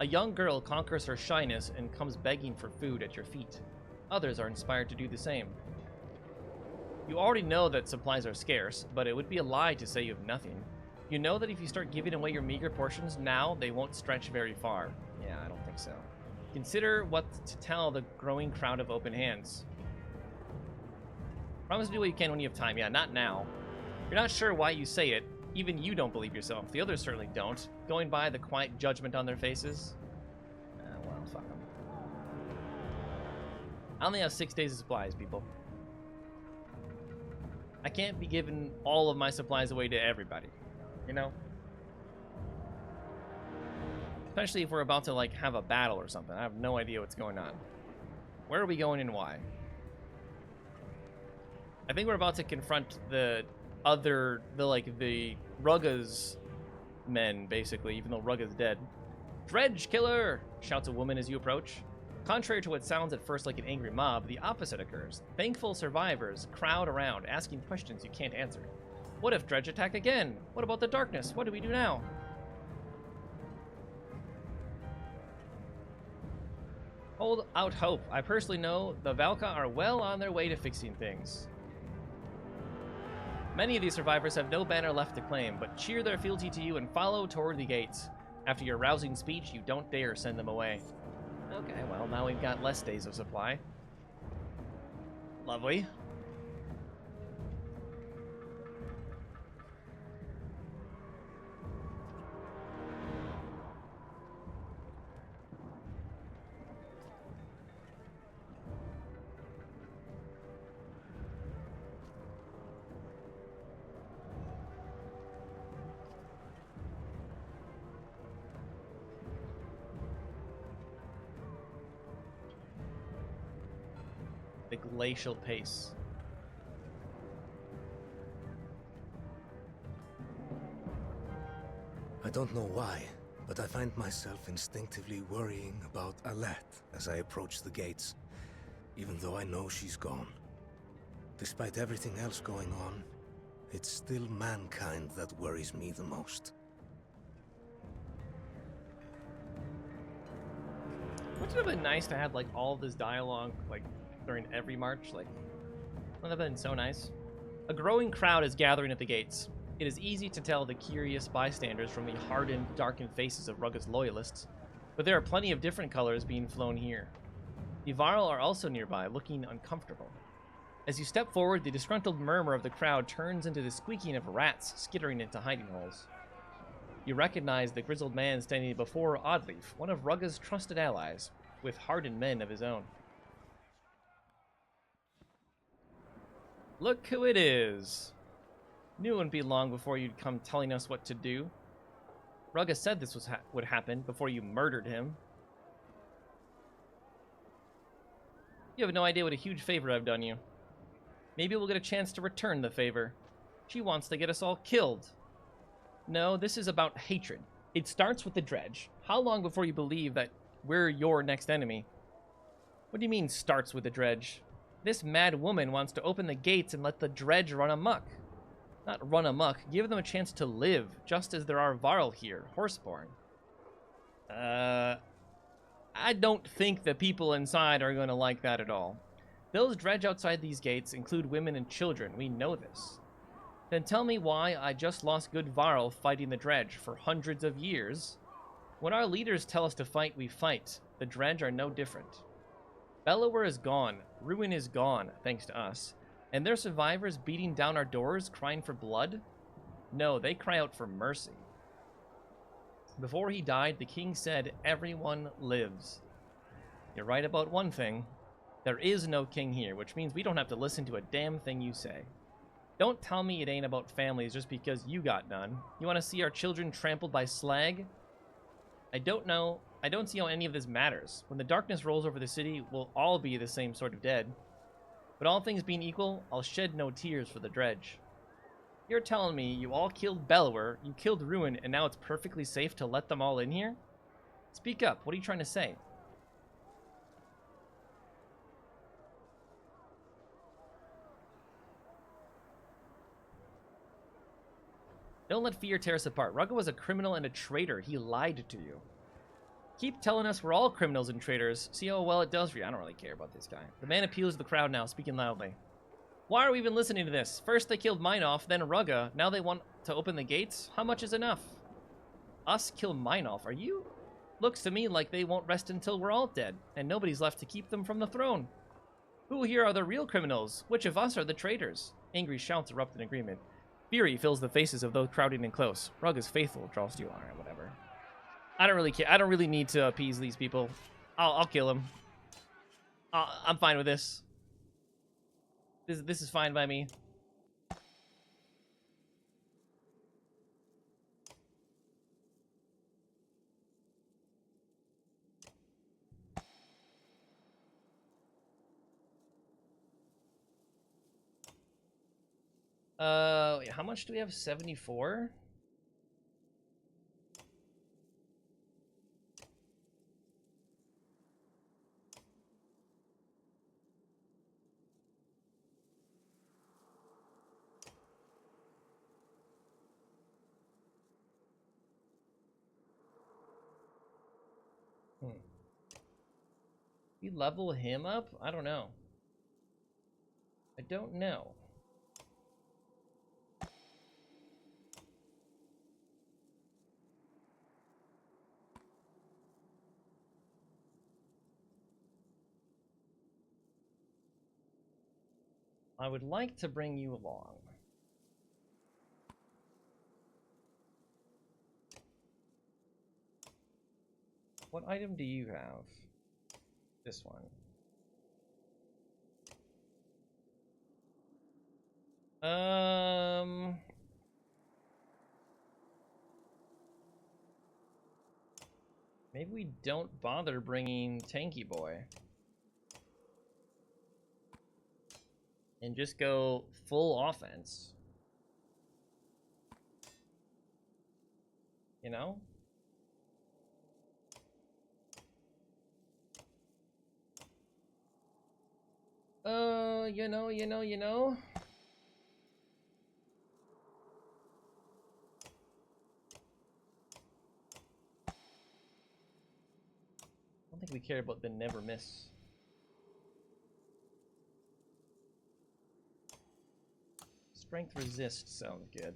A young girl conquers her shyness and comes begging for food at your feet. Others are inspired to do the same. You already know that supplies are scarce, but it would be a lie to say you have nothing. You know that if you start giving away your meager portions now, they won't stretch very far. Yeah, I don't think so. Consider what to tell the growing crowd of open hands. Promise to do what you can when you have time. Yeah, not now. You're not sure why you say it. Even you don't believe yourself. The others certainly don't. Going by the quiet judgment on their faces. Well, fuck them. I only have 6 days of supplies, people. I can't be giving all of my supplies away to everybody. You know? Especially if we're about to, like, have a battle or something. I have no idea what's going on. Where are we going and why? I think we're about to confront the Rugga's men, basically, even though Rugga's dead. "Dredge killer!" shouts a woman as you approach. Contrary to what sounds at first like an angry mob, the opposite occurs. Thankful survivors crowd around, asking questions you can't answer. What if Dredge attack again? What about the darkness? What do we do now? Hold out hope. I personally know the Valka are well on their way to fixing things. Many of these survivors have no banner left to claim, but cheer their fealty to you and follow toward the gates. After your rousing speech, you don't dare send them away. Okay, well, now we've got less days of supply. Lovely. The glacial pace. I don't know why, but I find myself instinctively worrying about Alette as I approach the gates, even though I know she's gone. Despite everything else going on, it's still mankind that worries me the most. Wouldn't it have been nice to have, like, all this dialogue, like, during every march? Like, wouldn't that have been so nice? A growing crowd is gathering at the gates. It is easy to tell the curious bystanders from the hardened, darkened faces of Rugga's loyalists, but there are plenty of different colors being flown here. The Varl are also nearby, looking uncomfortable. As you step forward, the disgruntled murmur of the crowd turns into the squeaking of rats skittering into hiding holes. You recognize the grizzled man standing before Oddleaf, one of Rugga's trusted allies, with hardened men of his own. Look who it is! Knew it wouldn't be long before you'd come telling us what to do. Rugga said this would happen before you murdered him. You have no idea what a huge favor I've done you. Maybe we'll get a chance to return the favor. She wants to get us all killed. No, this is about hatred. It starts with the Dredge. How long before you believe that we're your next enemy? What do you mean, starts with the Dredge? This mad woman wants to open the gates and let the Dredge run amok. Not run amok, give them a chance to live, just as there are Varl here, Horseborn. I don't think the people inside are going to like that at all. Those Dredge outside these gates include women and children, we know this. Then tell me why I just lost good Varl fighting the Dredge for hundreds of years. When our leaders tell us to fight, we fight. The Dredge are no different. Bellower is gone, Ruin is gone, thanks to us. And their survivors beating down our doors, crying for blood? No, they cry out for mercy. Before he died, the king said, everyone lives. You're right about one thing. There is no king here, which means we don't have to listen to a damn thing you say. Don't tell me it ain't about families just because you got none. You want to see our children trampled by slag? I don't know. I don't see how any of this matters. When the darkness rolls over the city, we'll all be the same sort of dead. But all things being equal, I'll shed no tears for the Dredge. You're telling me you all killed Bellower, you killed Ruin, and now it's perfectly safe to let them all in here? Speak up, what are you trying to say? Don't let fear tear us apart. Rugga was a criminal and a traitor. He lied to you. Keep telling us we're all criminals and traitors. See how well it does for you. I don't really care about this guy. The man appeals to the crowd now, speaking loudly. Why are we even listening to this? First they killed Minoff, then Rugga. Now they want to open the gates? How much is enough? Us kill Minoff? Are you? Looks to me like they won't rest until we're all dead, and nobody's left to keep them from the throne. Who here are the real criminals? Which of us are the traitors? Angry shouts erupt in agreement. Fury fills the faces of those crowding in close. Rugga's faithful draws to you. Alright, whatever. I don't really care. I don't really need to appease these people. I'll kill him. I'm fine with this. This is fine by me. How much do we have? 74? We level him up? I don't know. I don't know. I would like to bring you along. What item do you have? This one. Maybe we don't bother bringing Tanky Boy. And just go full offense. You know? You know. I don't think we care about the never miss. Strength resist sounds good.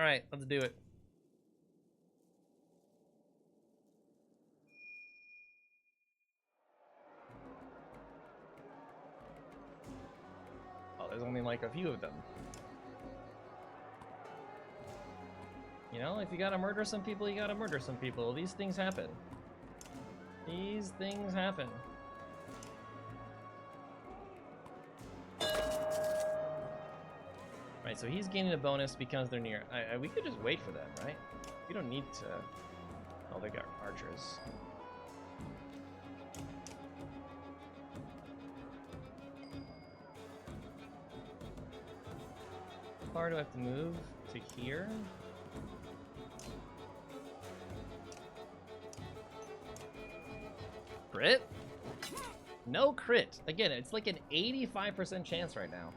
Alright, let's do it. Oh, there's only like a few of them. You know, if you gotta murder some people, you gotta murder some people. These things happen. These things happen. Right, so he's gaining a bonus because they're near. We could just wait for them, right? We don't need to. Oh, they got archers. How far do I have to move to here? Crit? No crit. Again, it's like an 85% chance right now.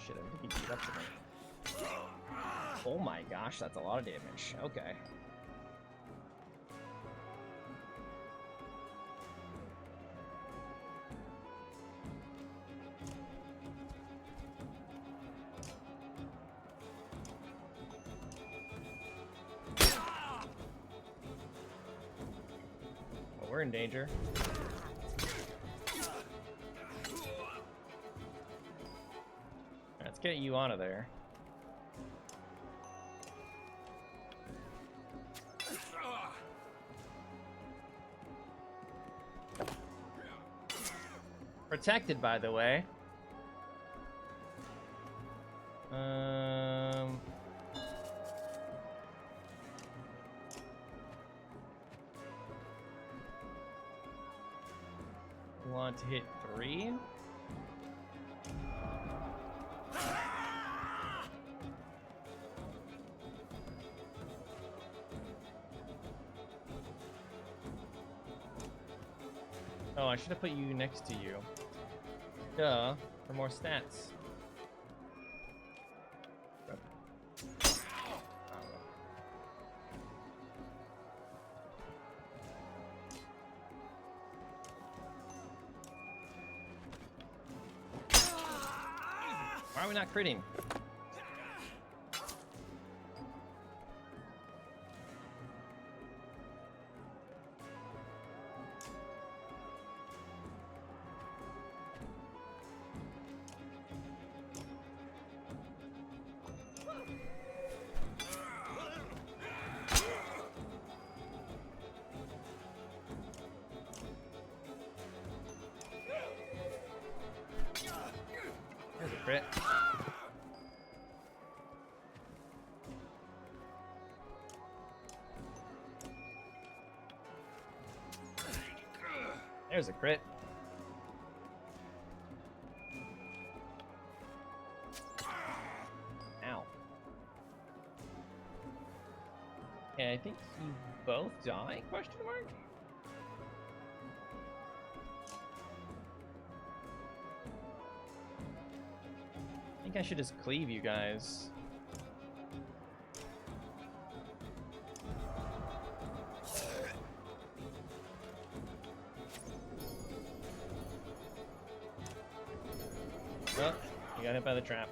Shit, I think he beat up to me. Oh my gosh, that's a lot of damage. Okay. Well, we're in danger. Let's get you out of there. Protected, by the way. We want to hit 3. Oh, I should have put you next to you. Duh, for more stats. Why are we not critting? There's a crit. There's a crit. Ow. Okay, I think you both die? Question mark? I think I should just cleave you guys. Oh, you got hit by the trap.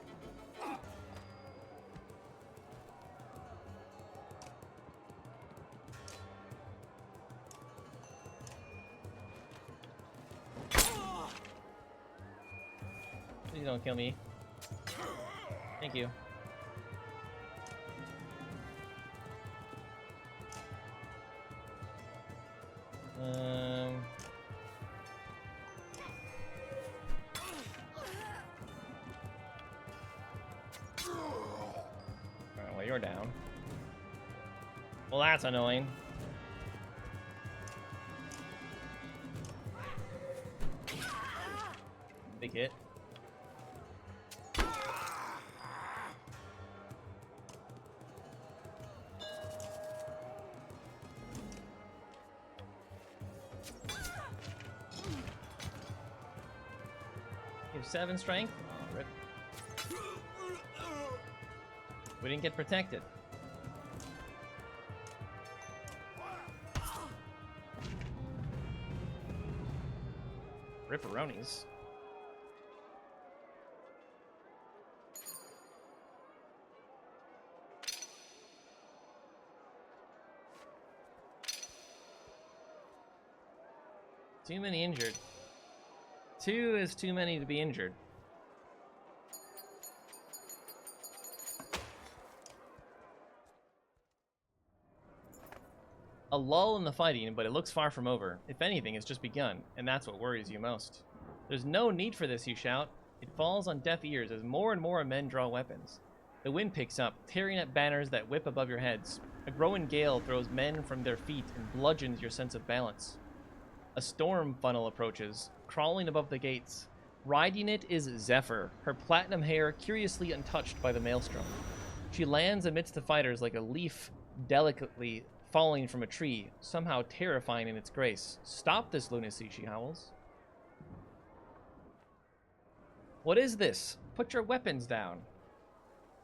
Please don't kill me. Thank you. Alright, well, you're down. Well, that's annoying. Big hit. You have 7 strength? Oh, rip. We didn't get protected. Ripperonis. Too many injured. 2 is too many to be injured. A lull in the fighting, but it looks far from over. If anything, it's just begun, and that's what worries you most. There's no need for this, you shout. It falls on deaf ears as more and more men draw weapons. The wind picks up, tearing at banners that whip above your heads. A growing gale throws men from their feet and bludgeons your sense of balance. A storm funnel approaches, crawling above the gates. Riding it is Zephyr, her platinum hair curiously untouched by the maelstrom. She lands amidst the fighters like a leaf delicately falling from a tree, somehow terrifying in its grace. Stop this lunacy, she howls. What is this? Put your weapons down.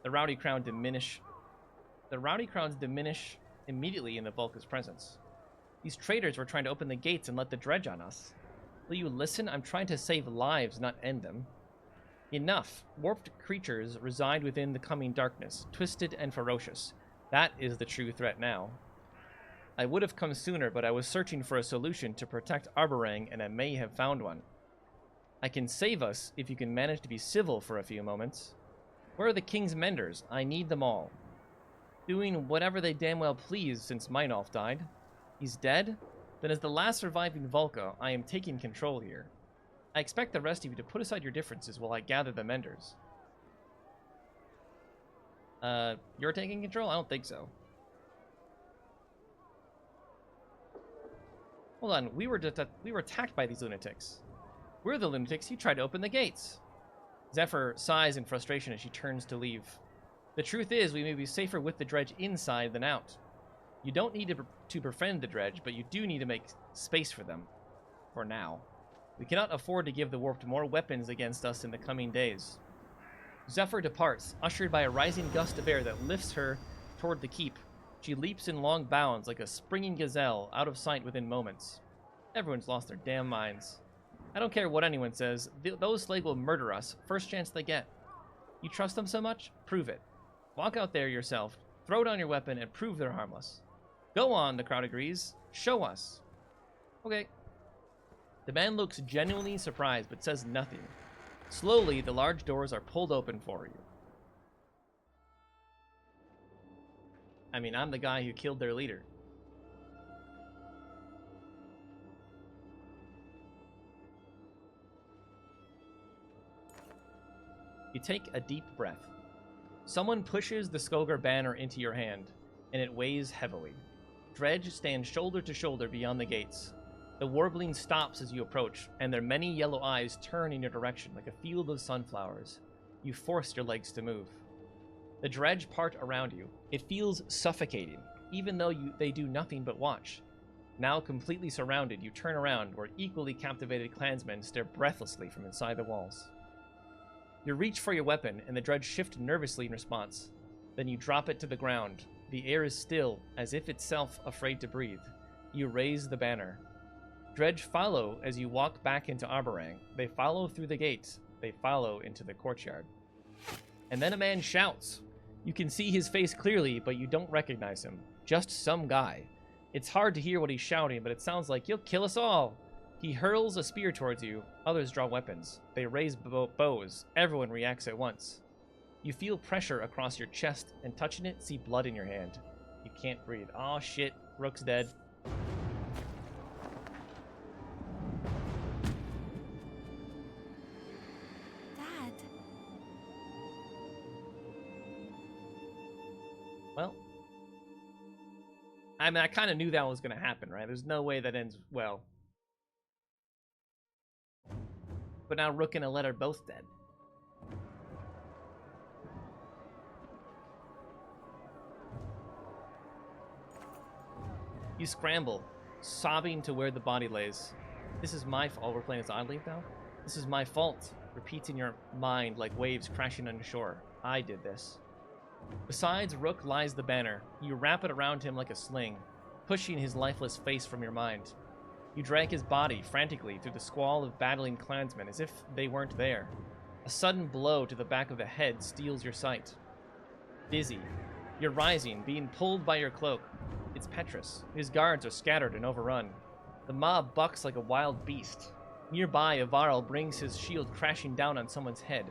The rowdy crowds diminish immediately in the Vulca's presence. These traitors were trying to open the gates and let the dredge on us. Will you listen? I'm trying to save lives, not end them. Enough. Warped creatures reside within the coming darkness, twisted and ferocious. That is the true threat now. I would have come sooner, but I was searching for a solution to protect Arborang, and I may have found one. I can save us if you can manage to be civil for a few moments. Where are the King's Menders? I need them all. Doing whatever they damn well please since Meinolf died. He's dead? Then as the last surviving Vulca, I am taking control here. I expect the rest of you to put aside your differences while I gather the Menders. You're taking control? I don't think so. Hold on, we were attacked by these lunatics. We're the lunatics. He tried to open the gates. Zephyr sighs in frustration as she turns to leave. The truth is, we may be safer with the dredge inside than out. You don't need to befriend the dredge, but you do need to make space for them. For now. We cannot afford to give the Warped more weapons against us in the coming days. Zephyr departs, ushered by a rising gust of air that lifts her toward the keep. She leaps in long bounds like a springing gazelle, out of sight within moments. Everyone's lost their damn minds. I don't care what anyone says. Those Slag will murder us, first chance they get. You trust them so much? Prove it. Walk out there yourself, throw down your weapon, and prove they're harmless. Go on, the crowd agrees. Show us. Okay. The man looks genuinely surprised, but says nothing. Slowly, the large doors are pulled open for you. I mean, I'm the guy who killed their leader. You take a deep breath. Someone pushes the Skogar banner into your hand, and it weighs heavily. Dredge stands shoulder to shoulder beyond the gates. The warbling stops as you approach, and their many yellow eyes turn in your direction like a field of sunflowers. You force your legs to move. The dredge part around you. It feels suffocating, even though they do nothing but watch. Now completely surrounded, you turn around where equally captivated clansmen stare breathlessly from inside the walls. You reach for your weapon, and the dredge shift nervously in response. Then you drop it to the ground. The air is still, as if itself afraid to breathe. You raise the banner. Dredge follow as you walk back into Arborang. They follow through the gates. They follow into the courtyard. And then a man shouts. You can see his face clearly, but you don't recognize him. Just some guy. It's hard to hear what he's shouting, but it sounds like, "You'll kill us all!" He hurls a spear towards you. Others draw weapons. They raise bows. Everyone reacts at once. You feel pressure across your chest, and touching it, see blood in your hand. You can't breathe. Oh shit, Rook's dead. Dad. Well, I mean, I kind of knew that was going to happen, right? There's no way that ends well. But now Rook and Alette are both dead. You scramble, sobbing to where the body lays. This is my fault. Oh, we're playing as Oddleaf now? This is my fault. Repeats in your mind like waves crashing on shore. I did this. Besides Rook lies the banner. You wrap it around him like a sling, pushing his lifeless face from your mind. You drag his body frantically through the squall of battling clansmen as if they weren't there. A sudden blow to the back of the head steals your sight. Dizzy, you're rising, being pulled by your cloak. It's Petrus. His guards are scattered and overrun. The mob bucks like a wild beast. Nearby, Avarl brings his shield crashing down on someone's head.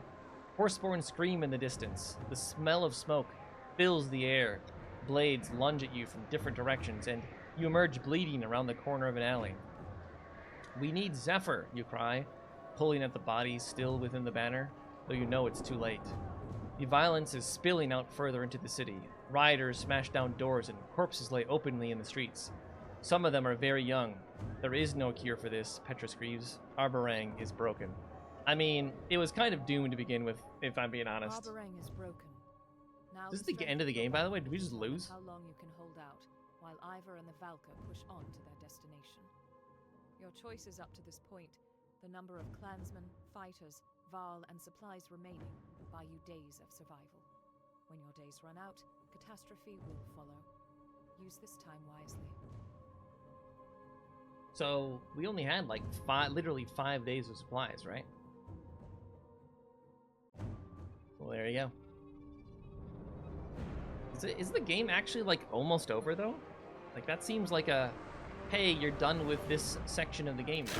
Horseborn scream in the distance. The smell of smoke fills the air. Blades lunge at you from different directions, and you emerge bleeding around the corner of an alley. We need Zephyr, you cry, pulling at the body still within the banner, though you know it's too late. The violence is spilling out further into the city. Rioters smash down doors and corpses lay openly in the streets. Some of them are very young. There is no cure for this, Petrus grieves. Arborang is broken. I mean, it was kind of doomed to begin with, if I'm being honest. Arborang is broken. Now This is the end of the game, by the way? Did we just lose? How long you can hold out, while Ivor and the Valka push on to their destination. Your choice is up to this point. The number of clansmen, fighters, Varl, and supplies remaining will buy you days of survival. When your days run out, catastrophe will follow. Use this time wisely. So, we only had like literally 5 days of supplies, right? Well, there you go. Is the game actually like almost over though? Like that seems like a, hey, you're done with this section of the game now.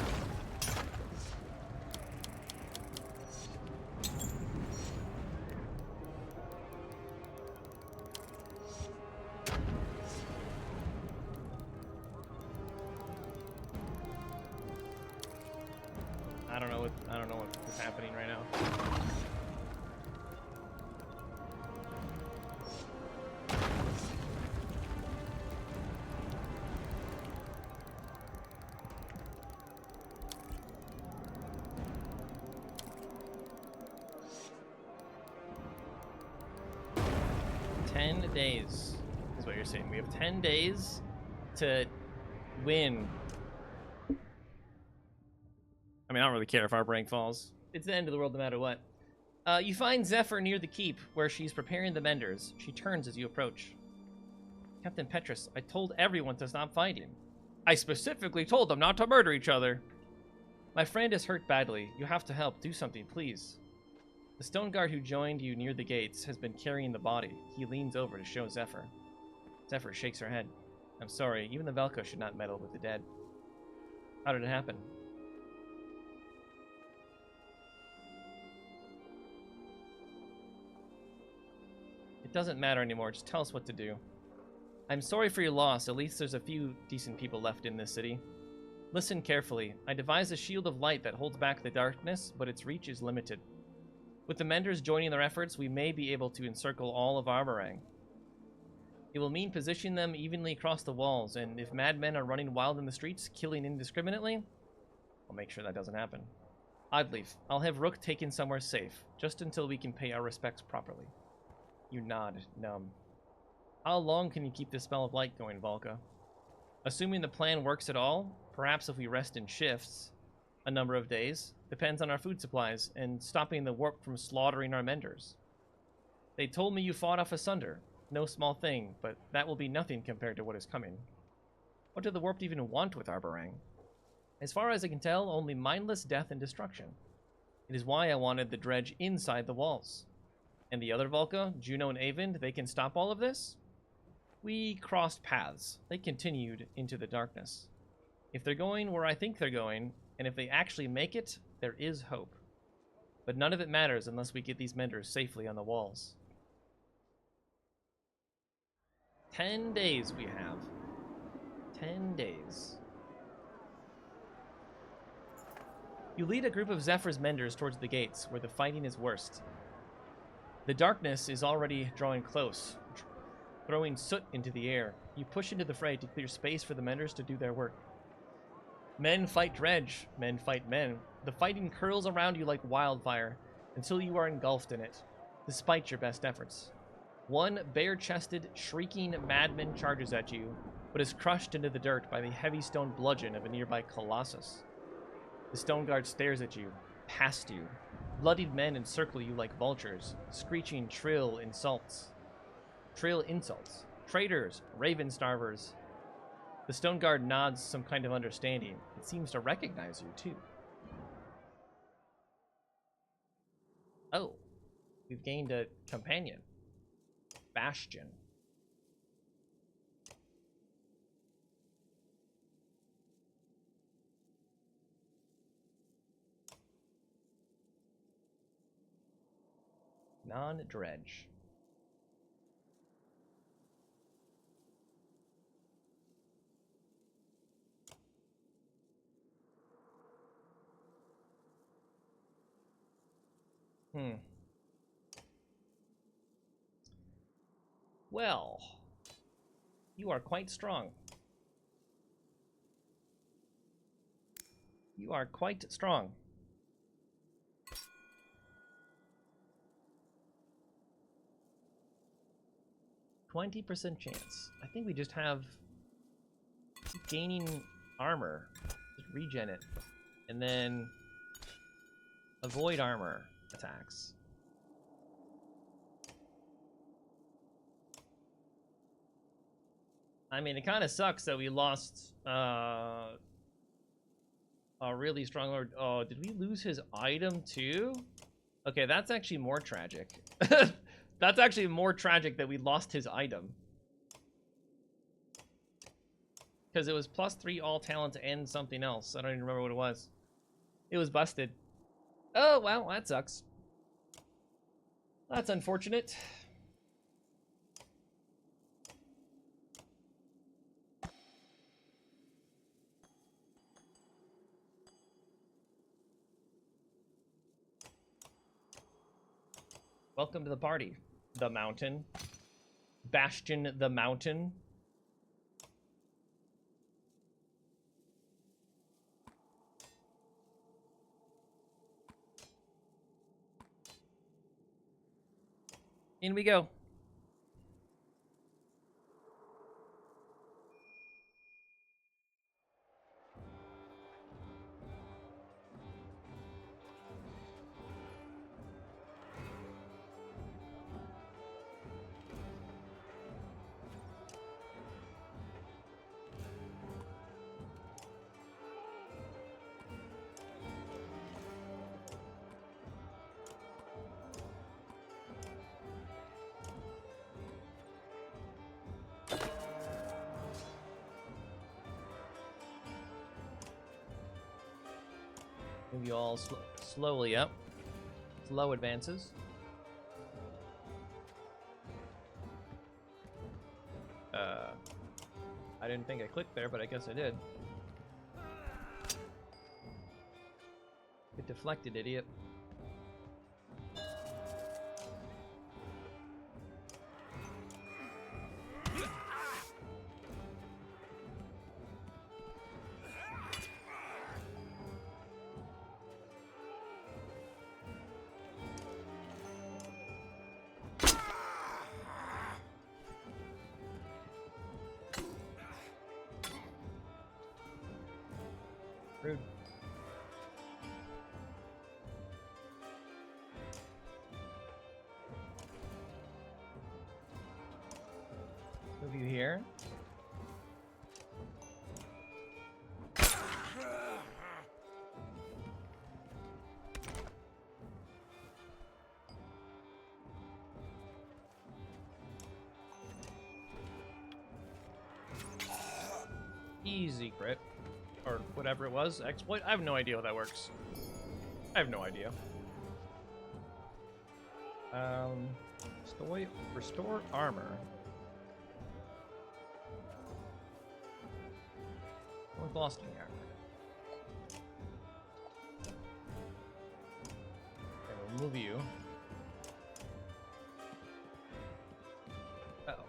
I don't know what is happening right now. Days is what you're saying. We have 10 days to win. I mean, I don't really care if our rank falls. It's the end of the world no matter what. You find Zephyr near the keep, where she's preparing the menders. She turns as you approach. Captain Petrus, I told everyone to stop fighting. I specifically told them not to murder each other. My friend is hurt badly. You have to help. Do something, please. The stone guard who joined you near the gates has been carrying the body. He leans over to show Zephyr. Zephyr shakes her head. I'm sorry, even the Velko should not meddle with the dead. How did it happen? It doesn't matter anymore, just tell us what to do. I'm sorry for your loss, at least there's a few decent people left in this city. Listen carefully. I devised a shield of light that holds back the darkness, but its reach is limited. With the Menders joining their efforts, we may be able to encircle all of Arborang. It will mean positioning them evenly across the walls, and if madmen are running wild in the streets, killing indiscriminately, I'll make sure that doesn't happen. Oddleaf, I'll have Rook taken somewhere safe, just until we can pay our respects properly. You nod, numb. How long can you keep this spell of light going, Valka? Assuming the plan works at all, perhaps if we rest in shifts, a number of days, depends on our food supplies, and stopping the warp from slaughtering our menders. They told me you fought off Asunder. No small thing, but that will be nothing compared to what is coming. What do the warped even want with Arborang? As far as I can tell, only mindless death and destruction. It is why I wanted the dredge inside the walls. And the other Valka, Juno and Avind, they can stop all of this? We crossed paths. They continued into the darkness. If they're going where I think they're going, and if they actually make it, there is hope. But none of it matters unless we get these menders safely on the walls. 10 days we have. 10 days. You lead a group of Zephyr's menders towards the gates, where the fighting is worst. The darkness is already drawing close, throwing soot into the air. You push into the fray to clear space for the menders to do their work. Men fight dredge, men fight men. The fighting curls around you like wildfire, until you are engulfed in it, despite your best efforts. One bare-chested, shrieking madman charges at you, but is crushed into the dirt by the heavy stone bludgeon of a nearby colossus. The stone guard stares at you, past you. Bloodied men encircle you like vultures, screeching shrill insults. Traitors, raven starvers. The stone guard nods some kind of understanding. It seems to recognize you, too. Oh, we've gained a companion. Bastion. Non-dredge. Well, you are quite strong. You are quite strong. 20% chance. I think we just have gaining armor. Just regen it. And then avoid armor attacks. I mean, it kind of sucks that we lost a really strong lord. Oh, did we lose his item too? Okay, that's actually more tragic. That's actually more tragic that we lost his item. Because it was +3 all talents and something else. I don't even remember what it was. It was busted. Oh, well, that sucks. That's unfortunate. Welcome to the party. The mountain. Bastion the mountain. In we go. Move you all slowly up. Slow advances. I didn't think I clicked there, but I guess I did. Get deflected, idiot. Rude. Move you here. Easy crit. Or whatever it was, exploit. I have no idea how that works. I have no idea. Restore armor. We've lost any armor. Okay, we'll move you. Uh-oh.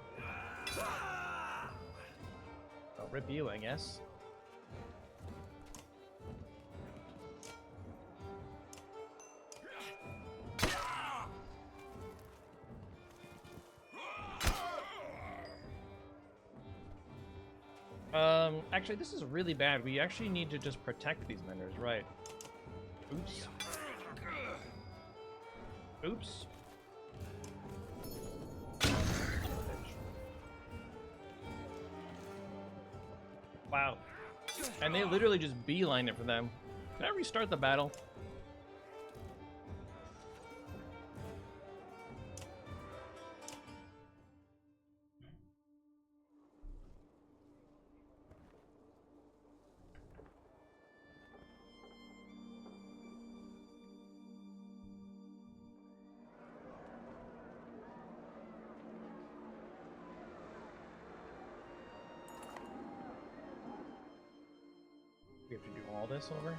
I'll rip you, I guess. Actually, this is really bad. We actually need to just protect these menders, right? Oops. Oops. Wow. And they literally just beeline it for them. Can I restart the battle? We have to do all this over?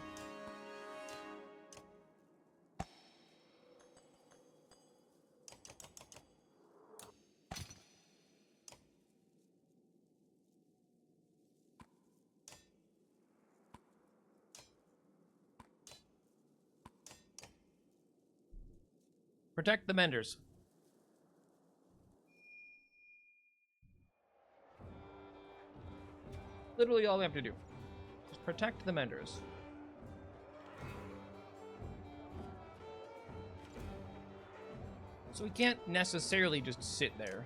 Protect the menders. Literally all we have to do. Just protect the menders. So we can't necessarily just sit there.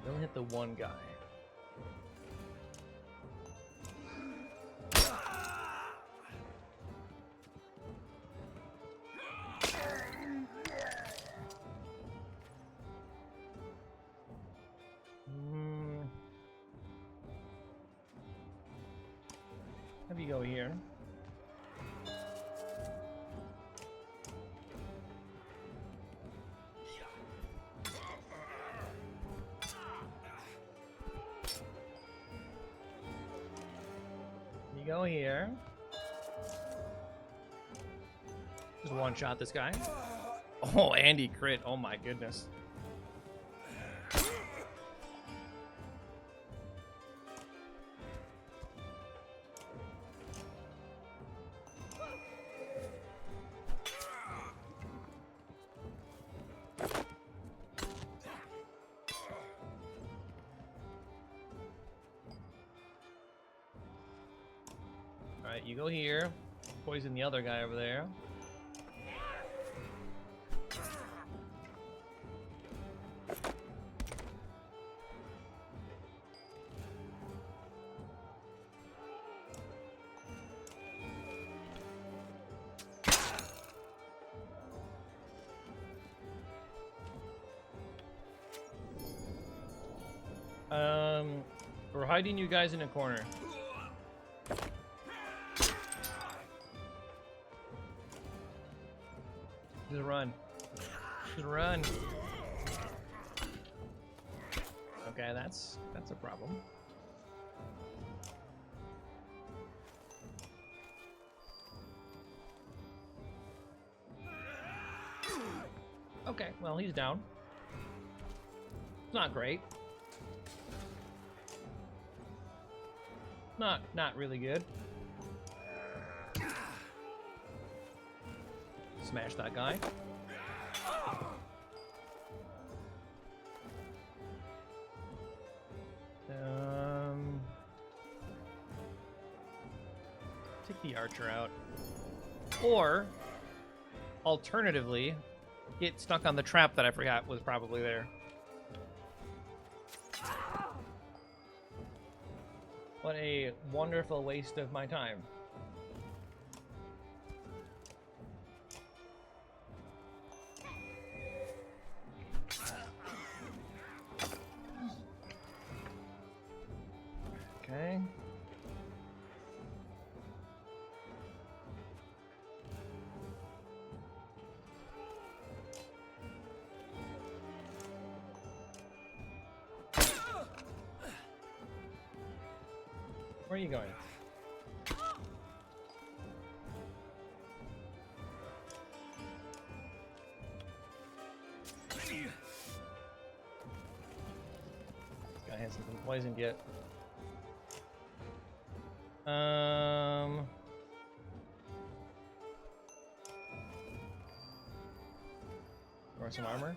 Don't hit the one guy. Have you go here? You go here. Just one shot this guy. Oh, Andy crit. Oh my goodness. Alright, you go here. Poison the other guy over there. We're hiding you guys in a corner. Just run. Just run. Okay, that's a problem. Okay, well, he's down. It's not great. Not really good. Smash that guy. Take the archer out. Or, alternatively, get stuck on the trap that I forgot was probably there. What a wonderful waste of my time. Okay. Where are you going? This guy hasn't been poisoned yet. Or some armor.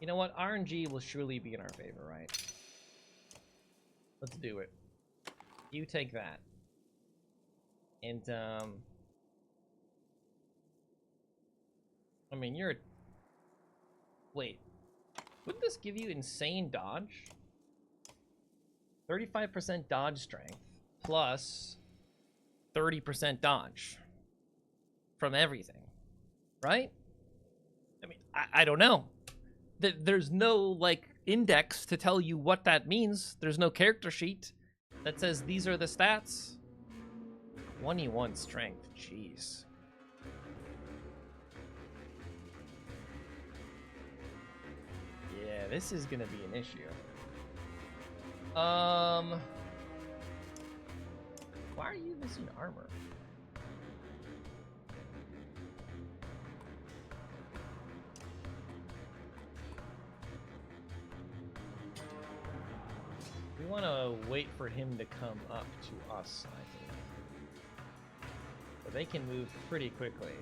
You know what? RNG will surely be in our favor, right? Let's do it. You take that. And, I mean, you're... Wait. Wouldn't this give you insane dodge? 35% dodge strength plus 30% dodge from everything, right? I mean, I don't know. There's no, like, index to tell you what that means. There's no character sheet that says these are the stats. 21 strength, jeez. Yeah, this is gonna be an issue. Why are you missing armor? We want to wait for him to come up to us, I think. But they can move pretty quickly.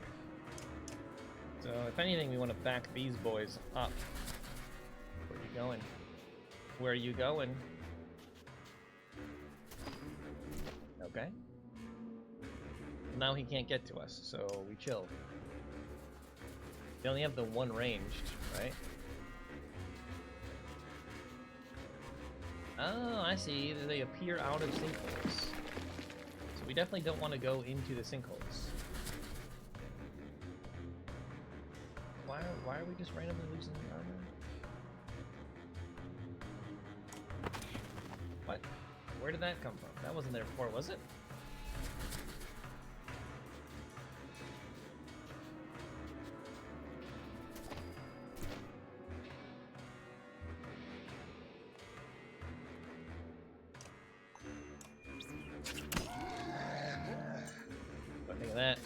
So, if anything, we want to back these boys up. Where are you going? Where are you going? Okay. Now he can't get to us, so we chill. They only have the one ranged, right? Oh, I see. They appear out of sinkholes. So we definitely don't want to go into the sinkholes. Why are we just randomly losing the armor? What? Where did that come from? That wasn't there before, was it? What do you think of that?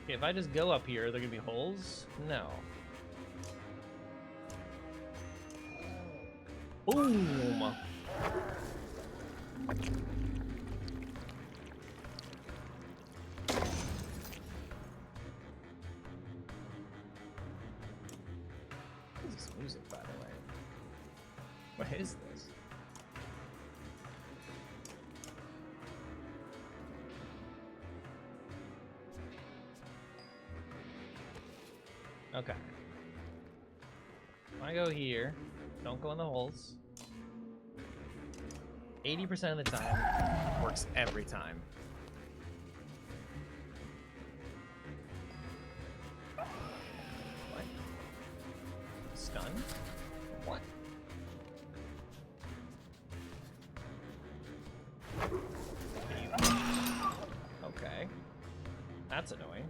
Okay, if I just go up here, are there gonna be holes? No. Boom! What is this music, by the way? What is this? Okay. If I go here, don't go in the holes. 80% of the time, works every time. What? Stun? What? Okay. That's annoying.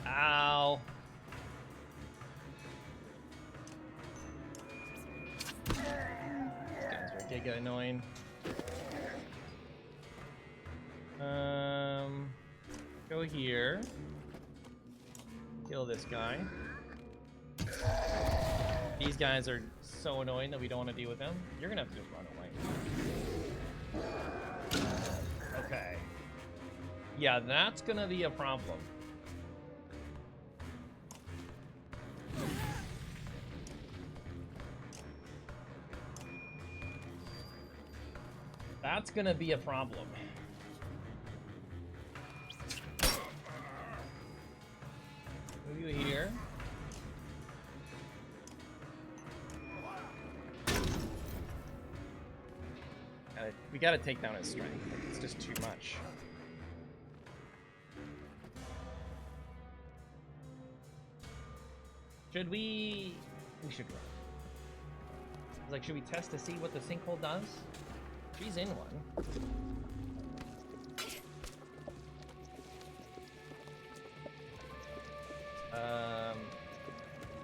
Ow. These guys are giga annoying. Go here. Kill this guy. These guys are so annoying that we don't want to deal with them. You're gonna have to just run away. Okay. Yeah, that's gonna be a problem. That's gonna be a problem. Move you here. We gotta take down his strength. It's just too much. Should we... We should run. Like, should we test to see what the sinkhole does? She's in one.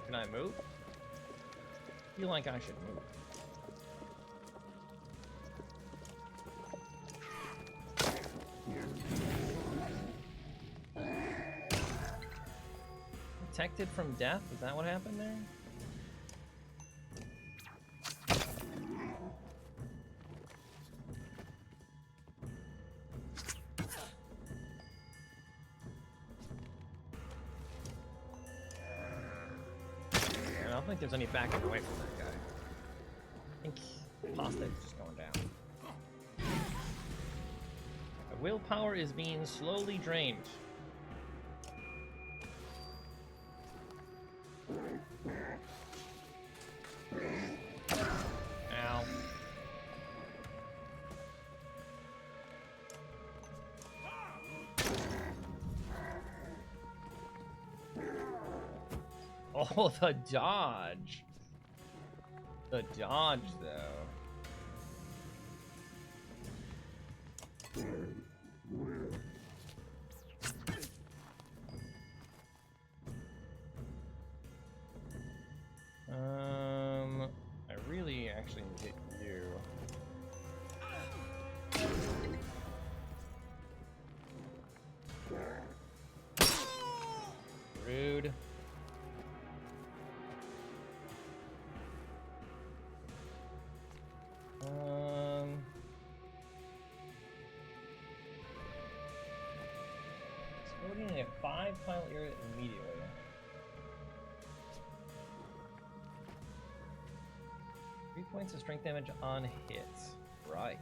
Can I move? I feel like I should move. Protected from death? Is that what happened there? think there's any backing away from that guy. I think Pasta is just going down. My willpower is being slowly drained. Ow. Oh, the dodge. The dodge, though. I really actually need to hit you. Rude. Exploding a 5-tile area immediately. Three points of strength damage on hit. Right.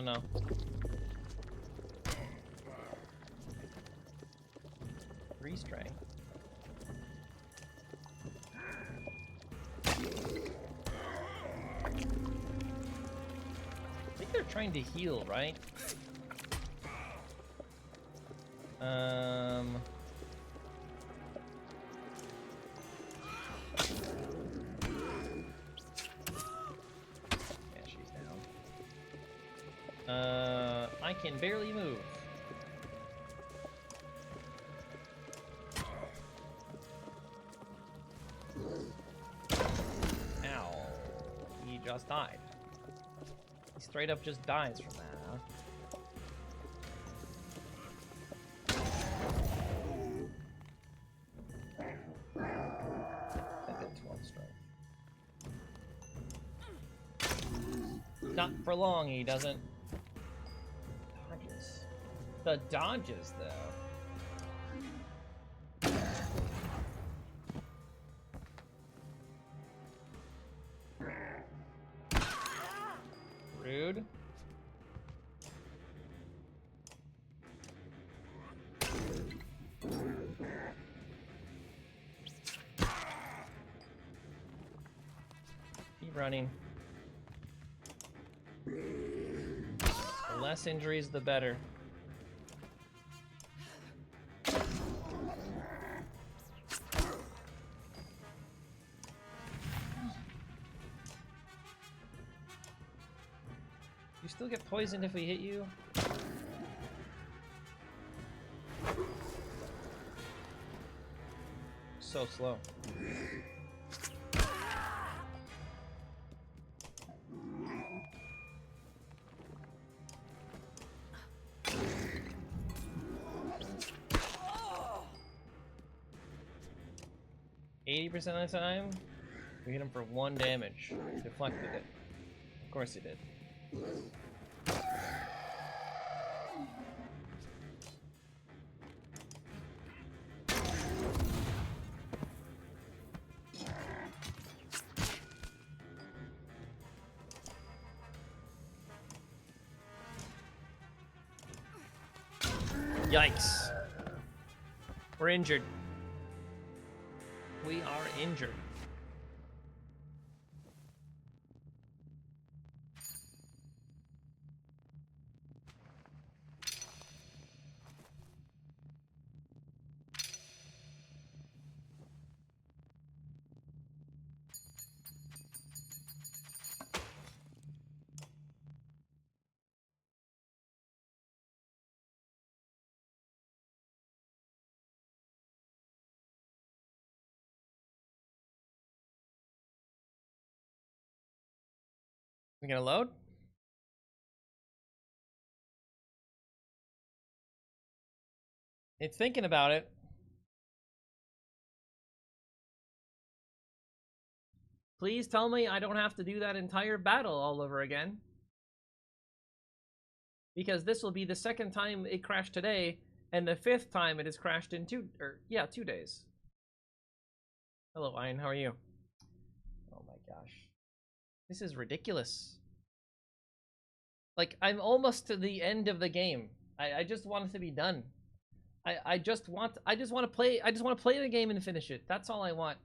No. 3 strength. I think they're trying to heal, right? Yeah, she's down. I can barely move. Ow. He just died. He straight up just dies from that, huh? Not for long, he doesn't. Dodges. The dodges, though. Rude. Keep running. The less injuries, the better. You still get poisoned if we hit you? So slow. %80 of the time, we hit him for 1 damage. Deflected it. Of course he did. Yikes. We're injured. We are injured. We gonna load? It's thinking about it. Please tell me I don't have to do that entire battle all over again. because this will be the second time it crashed today, and the 5th time it has crashed in 2 days. Hello, Ian. How are you? Oh my gosh. This is ridiculous. Like, I'm almost to the end of the game. I just want it to be done. I just want to play the game and finish it. That's all I want.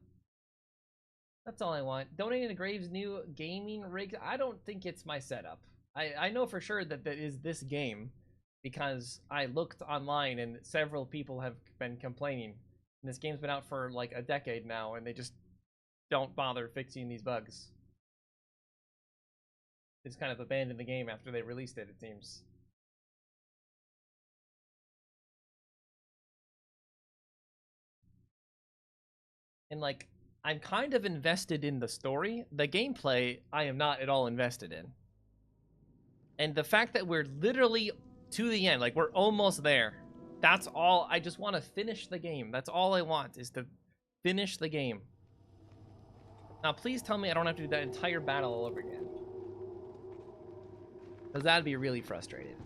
That's all I want. Donating to Graves' new gaming rig. I don't think it's my setup. I know for sure that that is this game because I looked online and several people have been complaining. And this game's been out for like a decade now and they just don't bother fixing these bugs. It's kind of abandoned the game after they released it, it seems. And like, I'm kind of invested in the story. The gameplay, I am not at all invested in. And the fact that we're literally to the end, like we're almost there. That's all. I just want to finish the game. That's all I want, is to finish the game. Now, please tell me I don't have to do that entire battle all over again. Because that'd be really frustrating.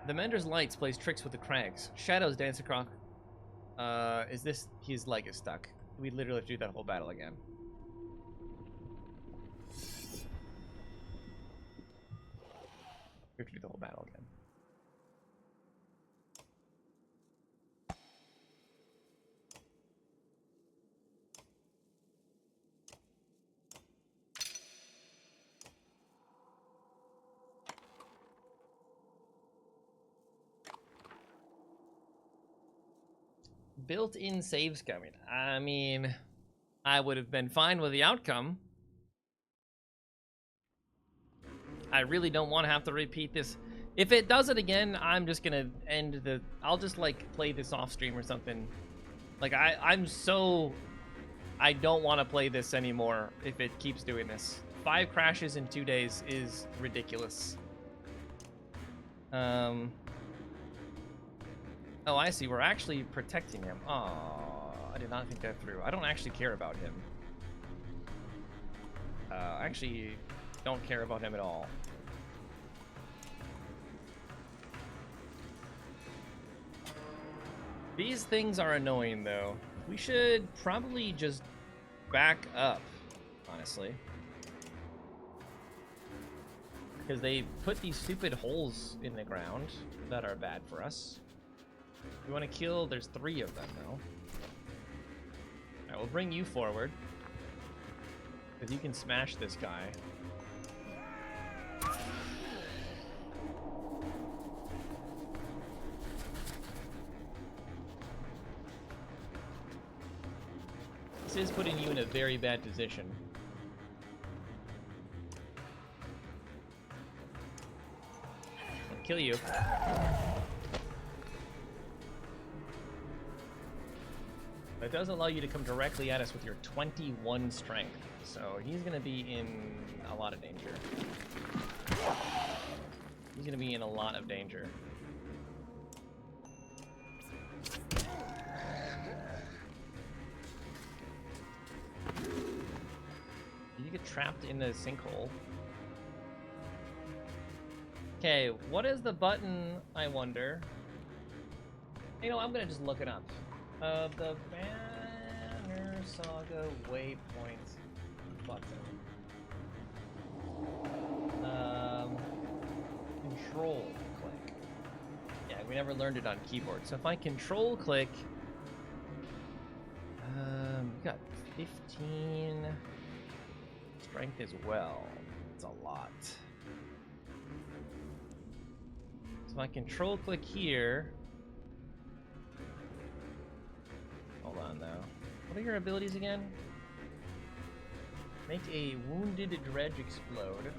The Mender's Lights plays tricks with the crags. Shadows dance across. Is this... His leg is stuck. We literally have to do that whole battle again. We have to do the whole battle again. Built-in saves coming. I mean, I would have been fine with the outcome. I really don't want to have to repeat this. If it does it again, I'm just gonna end the... I'll just, like, play this off stream or something. Like, I'm so... I don't want to play this anymore if it keeps doing this. 5 crashes in 2 days is ridiculous. Oh, I see. We're actually protecting him. Oh, I did not think that through. I don't actually care about him. I actually don't care about him at all. These things are annoying, though. We should probably just back up, honestly. Because they put these stupid holes in the ground that are bad for us. We want to kill... There's 3 of them, though. Alright, we'll bring you forward. Because you can smash this guy. This is putting you in a very bad position. I'll kill you. It does allow you to come directly at us with your 21 strength. So he's going to be in a lot of danger. He's going to be in a lot of danger. You get trapped in the sinkhole. Okay, what is the button, I wonder? You know, I'm going to just look it up. The Banner Saga Waypoint button. Control click. Yeah, we never learned it on keyboard. So if I control click, we got 15 strength as well. It's a lot. So if I control click here. Hold on, though. What are your abilities again? Make a wounded dredge explode.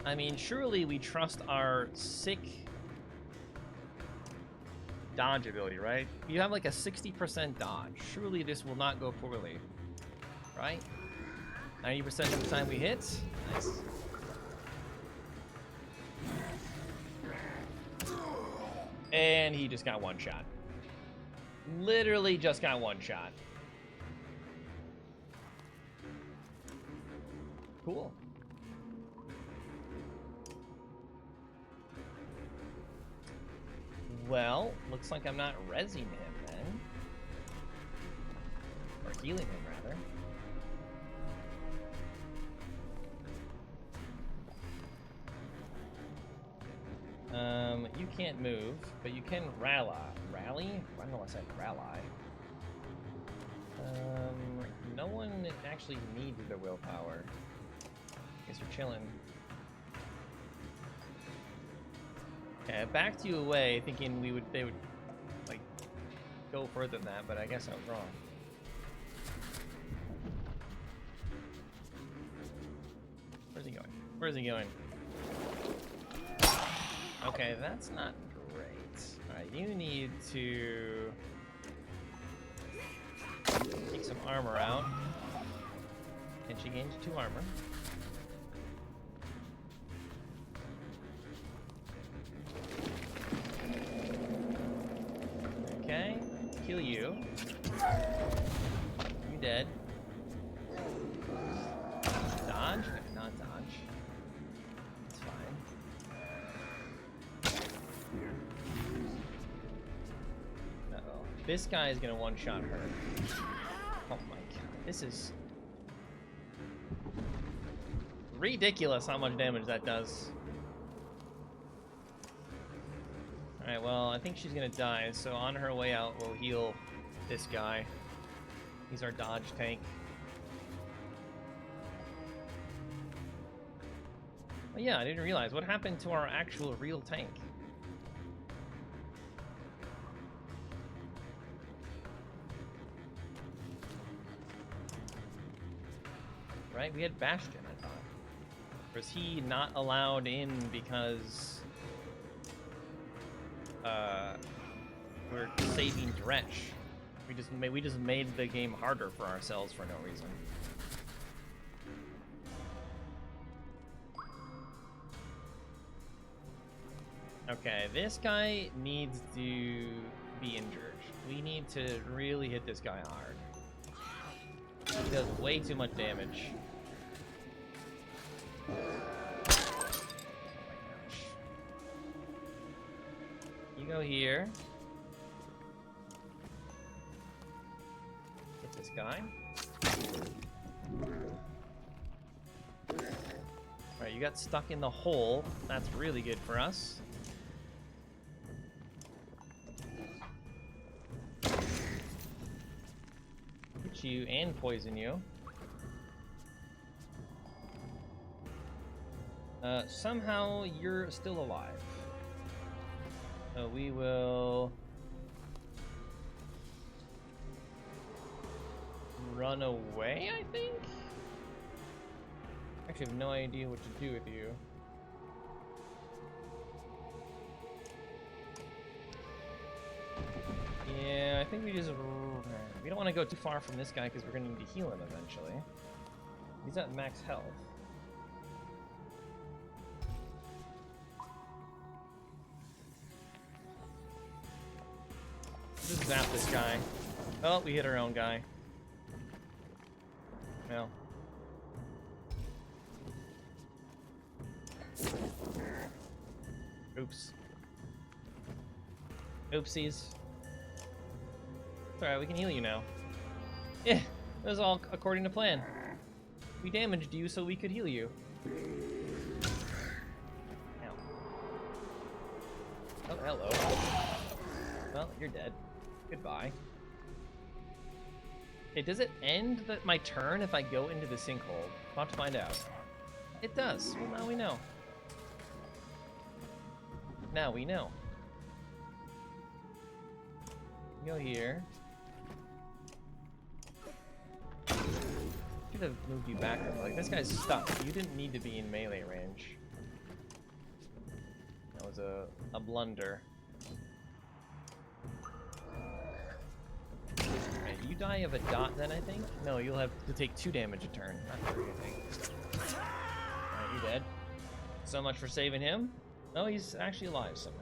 I mean, surely we trust our sick dodge ability, right? You have like a 60% dodge. Surely this will not go poorly, right? 90% of the time we hit. Nice. And he just got one shot. Literally just got one shot. Cool. Well, looks like I'm not rezzing him then. Or healing him, rather. You can't move, but you can rally. Rally? I don't know what I said, rally. No one actually needs the willpower. Guess you're chilling. Okay, I backed you away thinking they would, like, go further than that, but I guess I was wrong. Where's he going? Where's he going? Okay, that's not great. Alright, you need to take some armor out. And she gains 2 armor. Okay, kill you. You dead. Dodge? Not dodge. It's fine. Uh-oh. This guy is gonna one-shot her. Oh my god. This is ridiculous how much damage that does. Alright, well, I think she's gonna die, so on her way out, we'll heal this guy. He's our dodge tank. Oh yeah, I didn't realize. What happened to our actual real tank? Right? We had Bastion, I thought. Was he not allowed in because we're saving Dretch? We just made the game harder for ourselves for no reason. Okay, this guy needs to be injured. We need to really hit this guy hard. He does way too much damage. Oh my gosh. You go here. Hit this guy. Alright, you got stuck in the hole. That's really good for us. Hit you and poison you. Somehow you're still alive. So we will run away, I think? Actually, I have no idea what to do with you. Yeah, I think we just... We don't want to go too far from this guy because we're going to need to heal him eventually. He's at max health. Just zap this guy. Oh, we hit our own guy. Well. Oops. Oopsies. It's alright, we can heal you now. Yeah, that was all according to plan. We damaged you so we could heal you. Ow. Oh, hello. Well, you're dead. Goodbye. Okay, does it end my turn if I go into the sinkhole? I'll have to find out. It does. Well, now we know. Now we know. Go here. Should have moved you back. Like, this guy's stuck. You didn't need to be in melee range. That was a blunder. Right, you die of a dot then, I think? No, you'll have to take 2 damage a turn. Not 3, I think. Alright, you're dead. So much for saving him. No, he's actually alive somehow.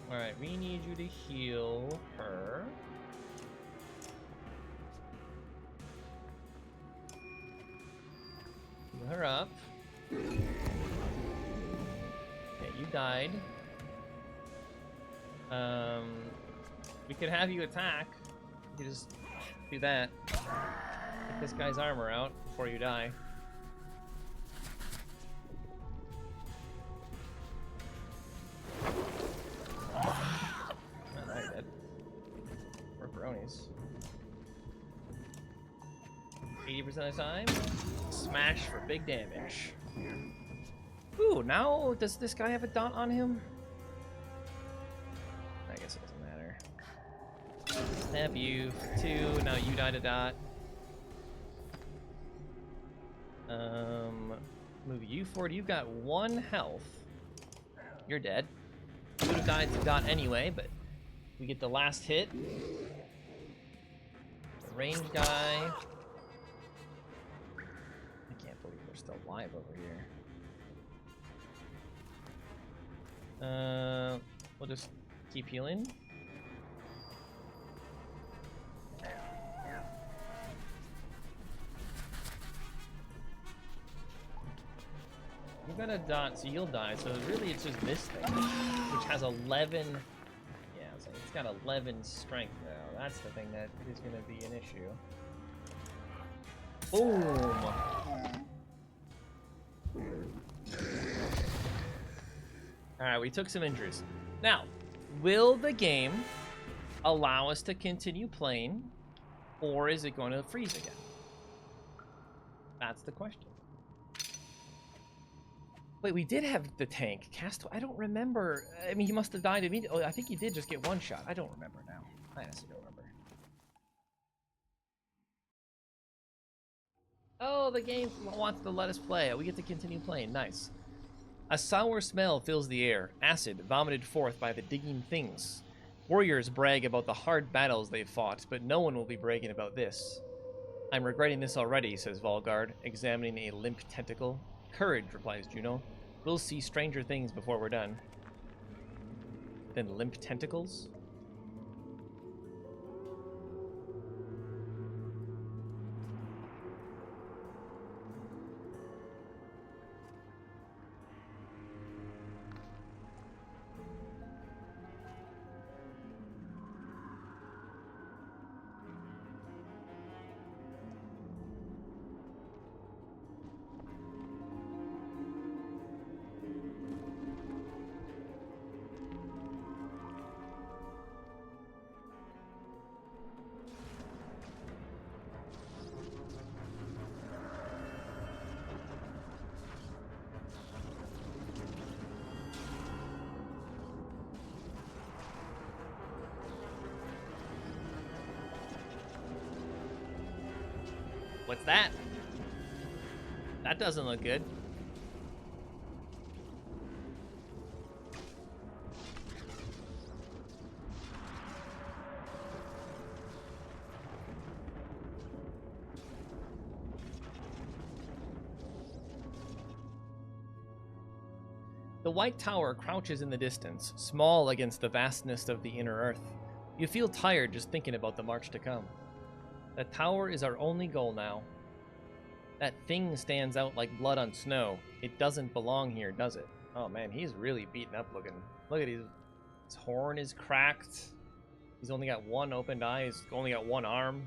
Alright, we need you to heal her. Heal her up. Okay, you died. We could have you attack. You could just do that. Get this guy's armor out before you die. Alright, dead. We're bronies. 80% of the time, smash for big damage. Ooh, now does this guy have a dot on him? I guess it doesn't matter. Stab you for 2, now you died a dot. Move you forward, you've got 1 health. You're dead. You would have died to dot anyway, but we get the last hit. The ranged guy. I can't believe we're still alive over here. We'll just keep healing. You got a dot, so you'll die. So really, it's just this thing, which has 11. Yeah, it's got 11 strength now. That's the thing that is going to be an issue. Boom. All right, we took some injuries. Now, will the game allow us to continue playing, or is it going to freeze again? That's the question. Wait, we did have the tank. Cast. I don't remember. I mean, he must have died immediately. Oh, I think he did just get 1 shot. I don't remember now. I honestly don't remember. Oh, the game wants to let us play. We get to continue playing. Nice. A sour smell fills the air. Acid vomited forth by the digging things. Warriors brag about the hard battles they've fought, but no one will be bragging about this. I'm regretting this already, says Volgard, examining a limp tentacle. Courage, replies Juno. We'll see stranger things before we're done. Then limp tentacles? What's that? That doesn't look good. The White Tower crouches in the distance, small against the vastness of the inner earth. You feel tired just thinking about the march to come. The tower is our only goal now. That thing stands out like blood on snow. It doesn't belong here, does it? Oh man, he's really beaten up looking. Look at his horn is cracked. He's only got 1 opened eye. He's only got 1 arm.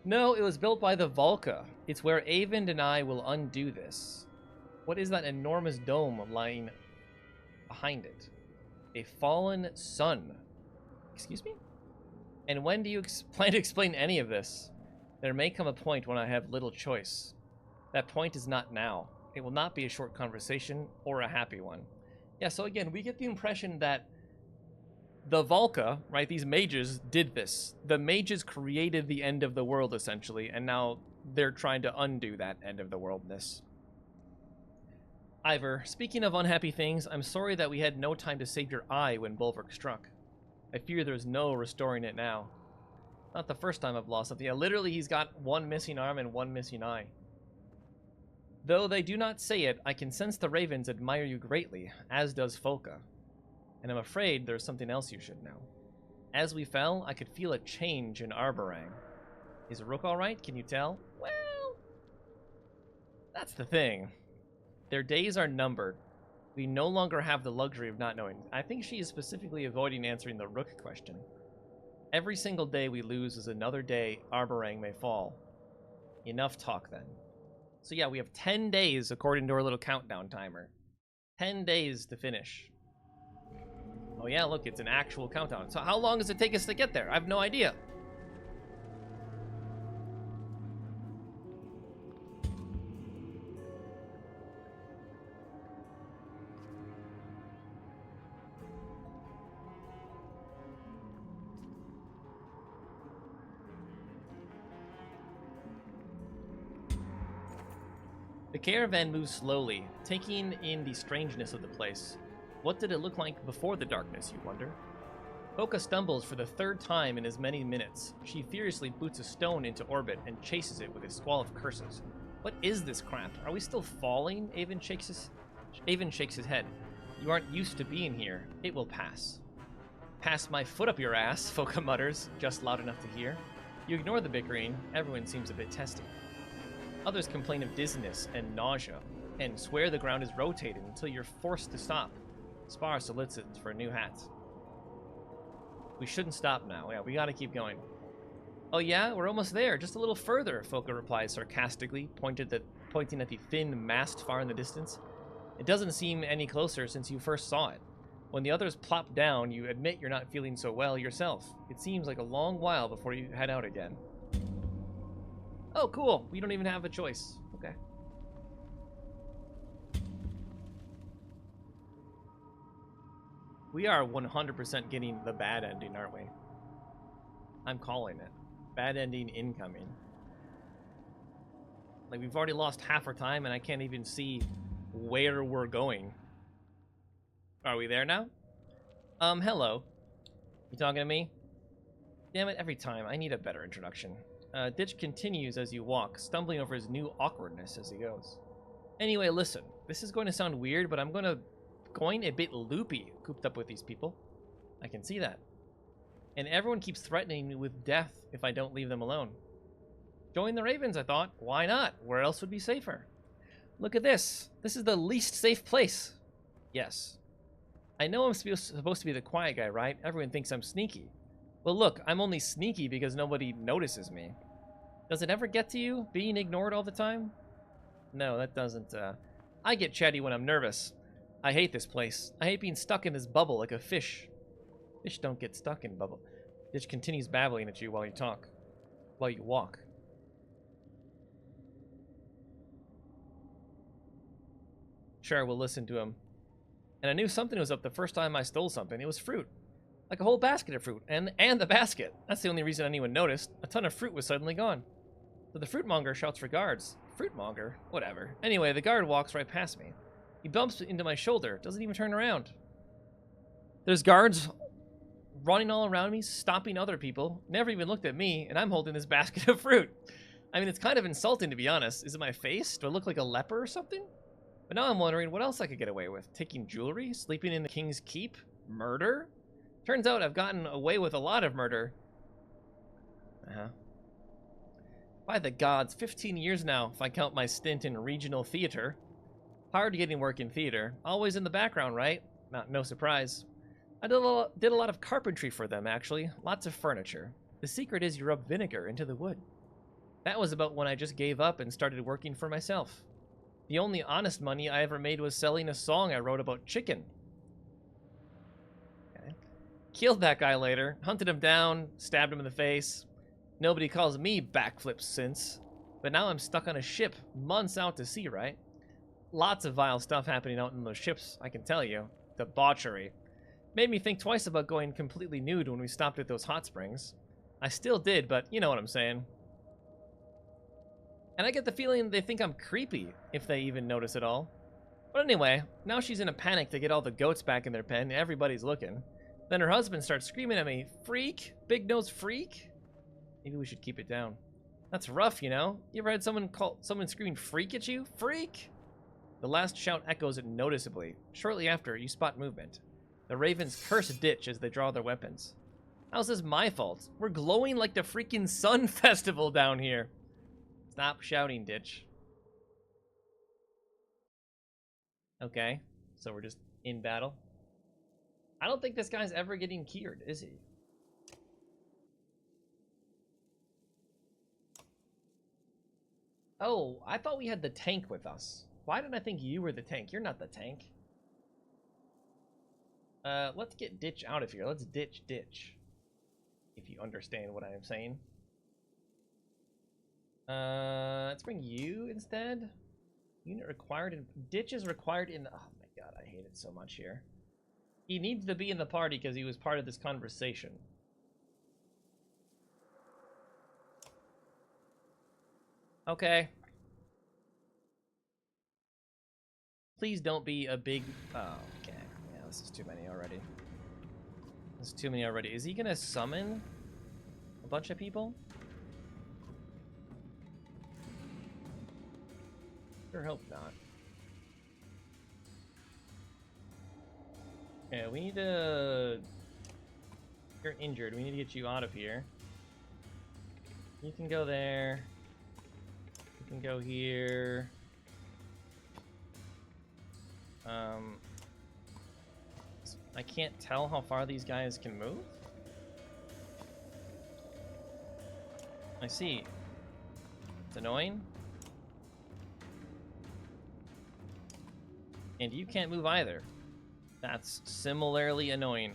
No, it was built by the Valka. It's where Eyvind and I will undo this. What is that enormous dome lying behind it? A fallen sun. Excuse me? And when do you plan to explain any of this? There may come a point when I have little choice. That point is not now. It will not be a short conversation or a happy one. Yeah, so again, we get the impression that the Valka, right, these mages did this. The mages created the end of the world, essentially, and now they're trying to undo that end of the worldness. Iver, speaking of unhappy things, I'm sorry that we had no time to save your eye when Bulwark struck. I fear there's no restoring it now. Not the first time I've lost something. Yeah, literally, he's got 1 missing arm and 1 missing eye. Though they do not say it, I can sense the ravens admire you greatly, as does Folka. And I'm afraid there's something else you should know. As we fell, I could feel a change in Arborang. Is Rook alright? Can you tell? Well, that's the thing. Their days are numbered. We no longer have the luxury of not knowing. I think she is specifically avoiding answering the Rook question. Every single day we lose is another day Arborang may fall. Enough talk then. So yeah, we have 10 days according to our little countdown timer. 10 days to finish. Oh yeah, look, it's an actual countdown. So how long does it take us to get there? I have no idea. The caravan moves slowly, taking in the strangeness of the place. What did it look like before the darkness, you wonder? Hoka stumbles for the third time in as many minutes. She furiously boots a stone into orbit and chases it with a squall of curses. What is this crap? Are we still falling? Avon shakes his head. You aren't used to being here. It will pass. Pass my foot up your ass, Foka mutters, just loud enough to hear. You ignore the bickering. Everyone seems a bit testy. Others complain of dizziness and nausea, and swear the ground is rotated until you're forced to stop. Spar solicits for a new hat. We shouldn't stop now. Yeah, we gotta keep going. Oh yeah? We're almost there. Just a little further, Foka replies sarcastically, pointing at the thin mast far in the distance. It doesn't seem any closer since you first saw it. When the others plop down, you admit you're not feeling so well yourself. It seems like a long while before you head out again. Oh, cool. We don't even have a choice. Okay. We are 100% getting the bad ending, aren't we? I'm calling it. Bad ending incoming. Like, we've already lost half our time, and I can't even see where we're going. Are we there now? Hello. You talking to me? Damn it, every time. I need a better introduction. Ditch continues as you walk, stumbling over his new awkwardness as he goes. Anyway, listen. This is going to sound weird, but I'm going a bit loopy cooped up with these people. I can see that. And everyone keeps threatening me with death if I don't leave them alone. Join the Ravens, I thought. Why not? Where else would be safer? Look at this. This is the least safe place. Yes. I know I'm supposed to be the quiet guy, right? Everyone thinks I'm sneaky. Well, look, I'm only sneaky because nobody notices me. Does it ever get to you, being ignored all the time? No, that doesn't, I get chatty when I'm nervous. I hate this place. I hate being stuck in this bubble like a fish. Fish don't get stuck in bubble. Ditch continues babbling at you while you walk. Sure, we'll listen to him. And I knew something was up the first time I stole something. It was fruit. Like a whole basket of fruit. And the basket. That's the only reason anyone noticed. A ton of fruit was suddenly gone. So the fruitmonger shouts for guards. Fruitmonger? Whatever. Anyway, the guard walks right past me. He bumps into my shoulder. Doesn't even turn around. There's guards running all around me, stopping other people. Never even looked at me, and I'm holding this basket of fruit. I mean, it's kind of insulting, to be honest. Is it my face? Do I look like a leper or something? But now I'm wondering what else I could get away with. Taking jewelry? Sleeping in the King's Keep? Murder? Turns out I've gotten away with a lot of murder. By the gods, 15 years now, if I count my stint in regional theater. Hard getting work in theater. Always in the background, right? No surprise. I did a lot of carpentry for them, actually. Lots of furniture. The secret is you rub vinegar into the wood. That was about when I just gave up and started working for myself. The only honest money I ever made was selling a song I wrote about chicken. Okay. Killed that guy later. Hunted him down. Stabbed him in the face. Nobody calls me backflips since. But now I'm stuck on a ship, months out to sea, right? Lots of vile stuff happening out in those ships, I can tell you. Debauchery. Made me think twice about going completely nude when we stopped at those hot springs. I still did, but you know what I'm saying. And I get the feeling they think I'm creepy, if they even notice at all. But anyway, now she's in a panic to get all the goats back in their pen. Everybody's looking. Then her husband starts screaming at me, "Freak! Big nose freak!" Maybe we should keep it down. That's rough, you know? You ever had someone screaming freak at you? Freak! The last shout echoes it noticeably. Shortly after, you spot movement. The ravens curse Ditch as they draw their weapons. How's this my fault? We're glowing like the freaking sun festival down here. Stop shouting, Ditch. Okay, so we're just in battle. I don't think this guy's ever getting keyed, is he? Oh, I thought we had the tank with us. Why did I think you were the tank? You're not the tank. Let's get Ditch out of here. Let's ditch Ditch. If you understand what I am saying. Let's bring you instead. Unit required in... Ditch is required in... Oh my god, I hate it so much here. He needs to be in the party because he was part of this conversation. Okay. Please don't be a big... Oh, okay. Yeah, this is too many already. This is too many already. Is he gonna summon a bunch of people? Sure hope not. Yeah, we need to... You're injured. We need to get you out of here. You can go there. You can go here. I can't tell how far these guys can move. I see. It's annoying. And you can't move either. That's similarly annoying.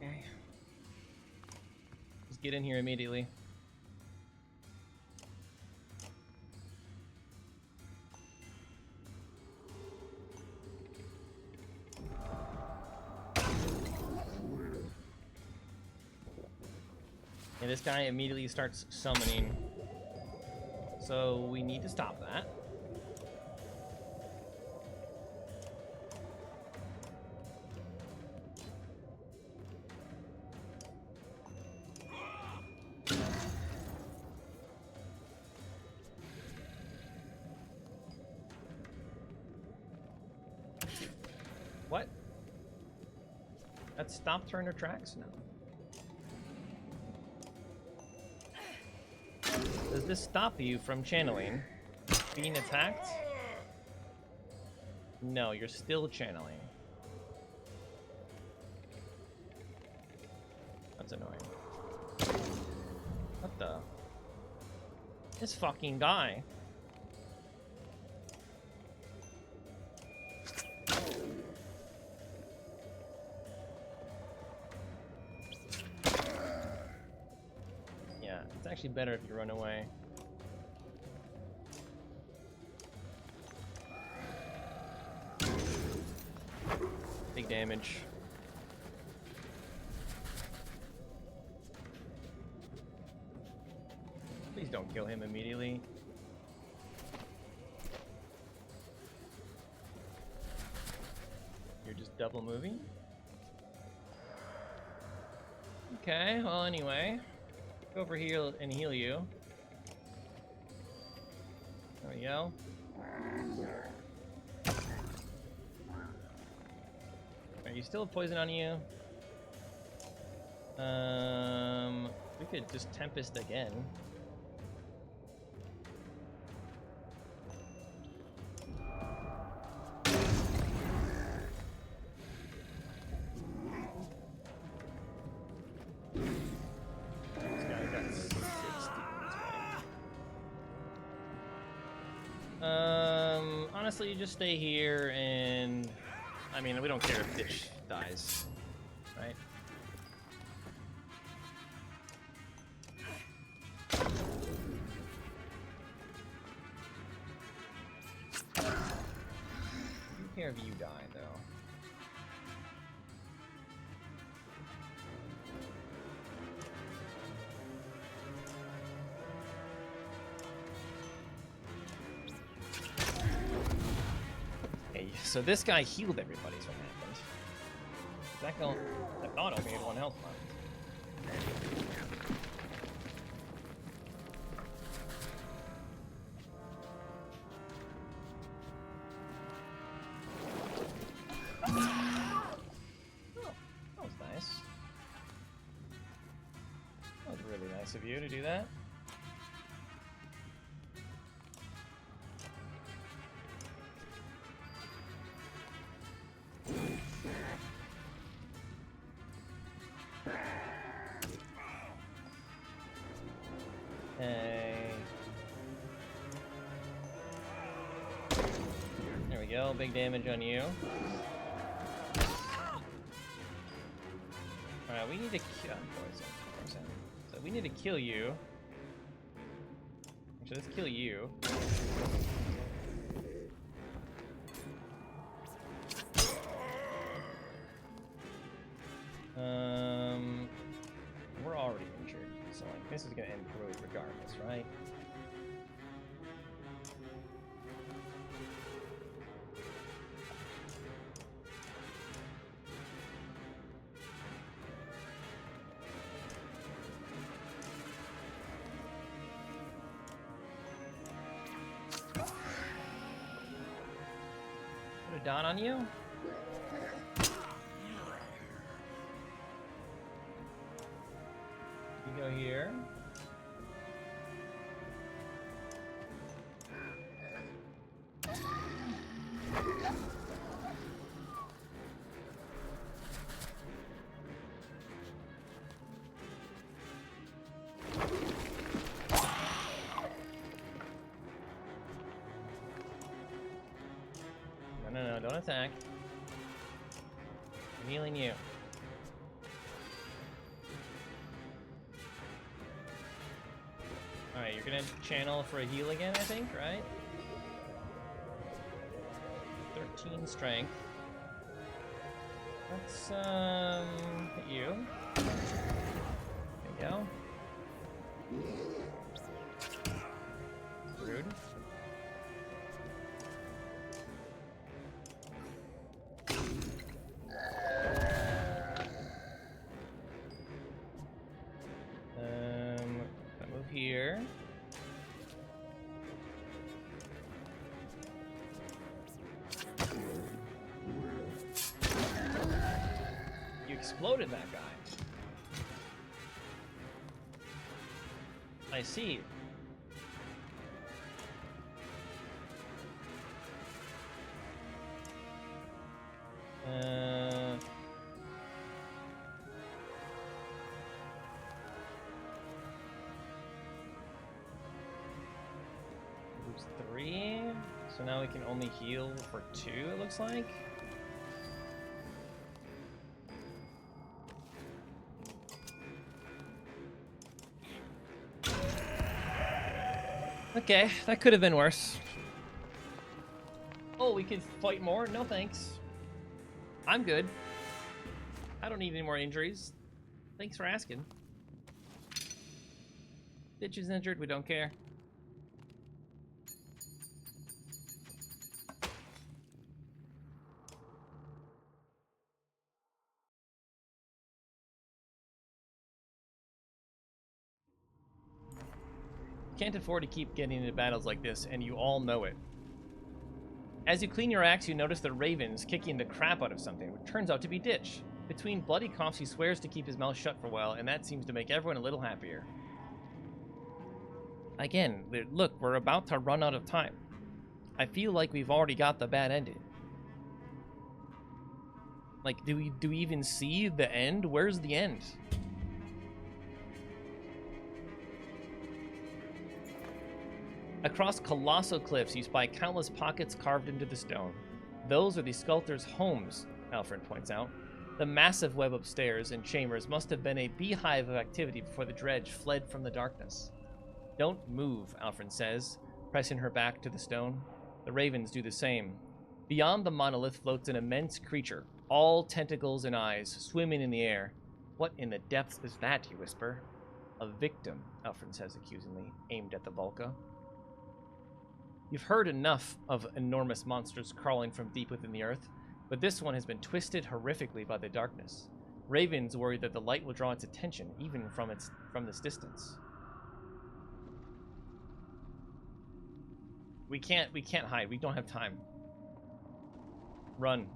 Okay. Just get in here immediately. And this guy immediately starts summoning. So we need to stop that. What? That stopped Turner tracks? No. Does this stop you from channeling? Being attacked? No, you're still channeling. That's annoying. What the? This fucking guy. It's actually better if you run away. Big damage. Please don't kill him immediately. You're just double moving? Okay, well anyway. Go over here and heal you. There we go. Are you still poison on you? We could just Tempest again. Honestly, you just stay here and... I mean, we don't care if Ditch dies, right? I don't care if you die, though. So this guy healed everybody, is what happened. That auto made 1 health left. Nice of you to do that. Hey. There we go, big damage on you. Alright, we need to kill poison. So we need to kill you. Actually, let's kill you. We're already injured, so like this is gonna improve regardless, right? Put a dot on you. You go here. No, don't attack. I'm healing you. Alright, you're gonna channel for a heal again, I think, right? 13 strength. Let's, hit you. There you go. Rude. Move here. You exploded that guy. I see. Lose 3. So now we can only heal for 2, it looks like. Okay, that could have been worse. Oh, we could fight more? No thanks. I'm good. I don't need any more injuries. Thanks for asking. Bitch is injured, we don't care. Can't afford to keep getting into battles like this, and you all know it. As you clean your axe, you notice the Raven's kicking the crap out of something, which turns out to be Ditch. Between bloody coughs, he swears to keep his mouth shut for a while, and that seems to make everyone a little happier. Again, look, we're about to run out of time. I feel like we've already got the bad ending. Like, do we even see the end? Where's the end? Across colossal cliffs, you spy countless pockets carved into the stone. Those are the sculptor's homes, Alfred points out. The massive web upstairs and chambers must have been a beehive of activity before the dredge fled from the darkness. Don't move, Alfred says, pressing her back to the stone. The ravens do the same. Beyond the monolith floats an immense creature, all tentacles and eyes, swimming in the air. What in the depths is that, you whisper? A victim, Alfred says accusingly, aimed at the Vulca. You've heard enough of enormous monsters crawling from deep within the earth, but this one has been twisted horrifically by the darkness. Ravens worry that the light will draw its attention, even from this distance. We can't hide. We don't have time. Run.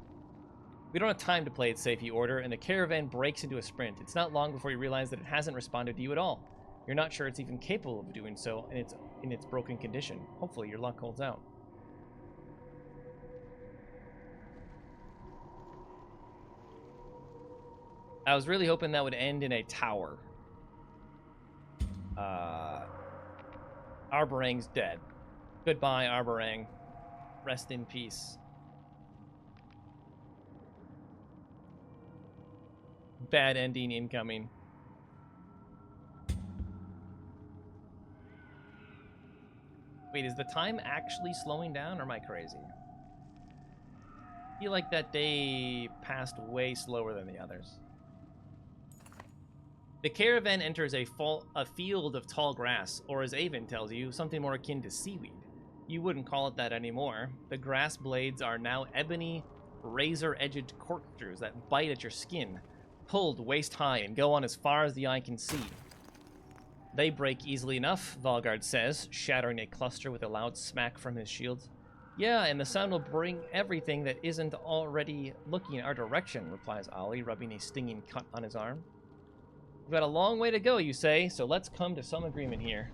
We don't have time to play it safe, you order, and the caravan breaks into a sprint. It's not long before you realize that it hasn't responded to you at all. You're not sure it's even capable of doing so in its broken condition. Hopefully your luck holds out. I was really hoping that would end in a tower. Arborang's dead. Goodbye, Arborang. Rest in peace. Bad ending incoming. Wait, is the time actually slowing down, or am I crazy? I feel like that day passed way slower than the others. The caravan enters a field of tall grass, or as Avon tells you, something more akin to seaweed. You wouldn't call it that anymore. The grass blades are now ebony, razor-edged corkscrews that bite at your skin, pulled waist-high and go on as far as the eye can see. They break easily enough, Valgard says, shattering a cluster with a loud smack from his shield. Yeah, and the sound will bring everything that isn't already looking our direction, replies Ollie, rubbing a stinging cut on his arm. We've got a long way to go, you say, so let's come to some agreement here.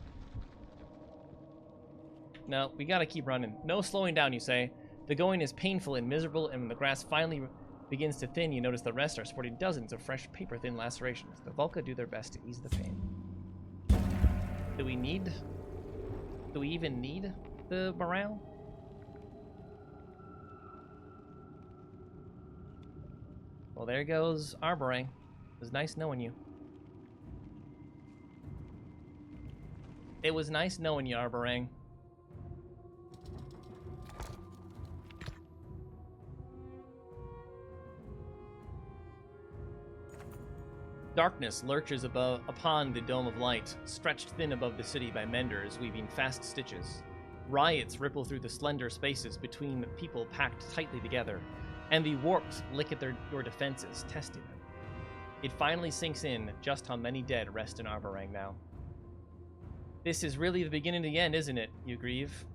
No, we gotta keep running. No slowing down, you say. The going is painful and miserable, and when the grass finally begins to thin, you notice the rest are sporting dozens of fresh, paper-thin lacerations. The Vulca do their best to ease the pain. Do we even need the morale? Well, there goes Arborang. It was nice knowing you. It was nice knowing you, Arborang. Darkness lurches upon the dome of light, stretched thin above the city by menders weaving fast stitches. Riots ripple through the slender spaces between people packed tightly together, and the warped lick at your defenses, testing them. It finally sinks in just how many dead rest in Arborang now. This is really the beginning of the end, isn't it, you grieve?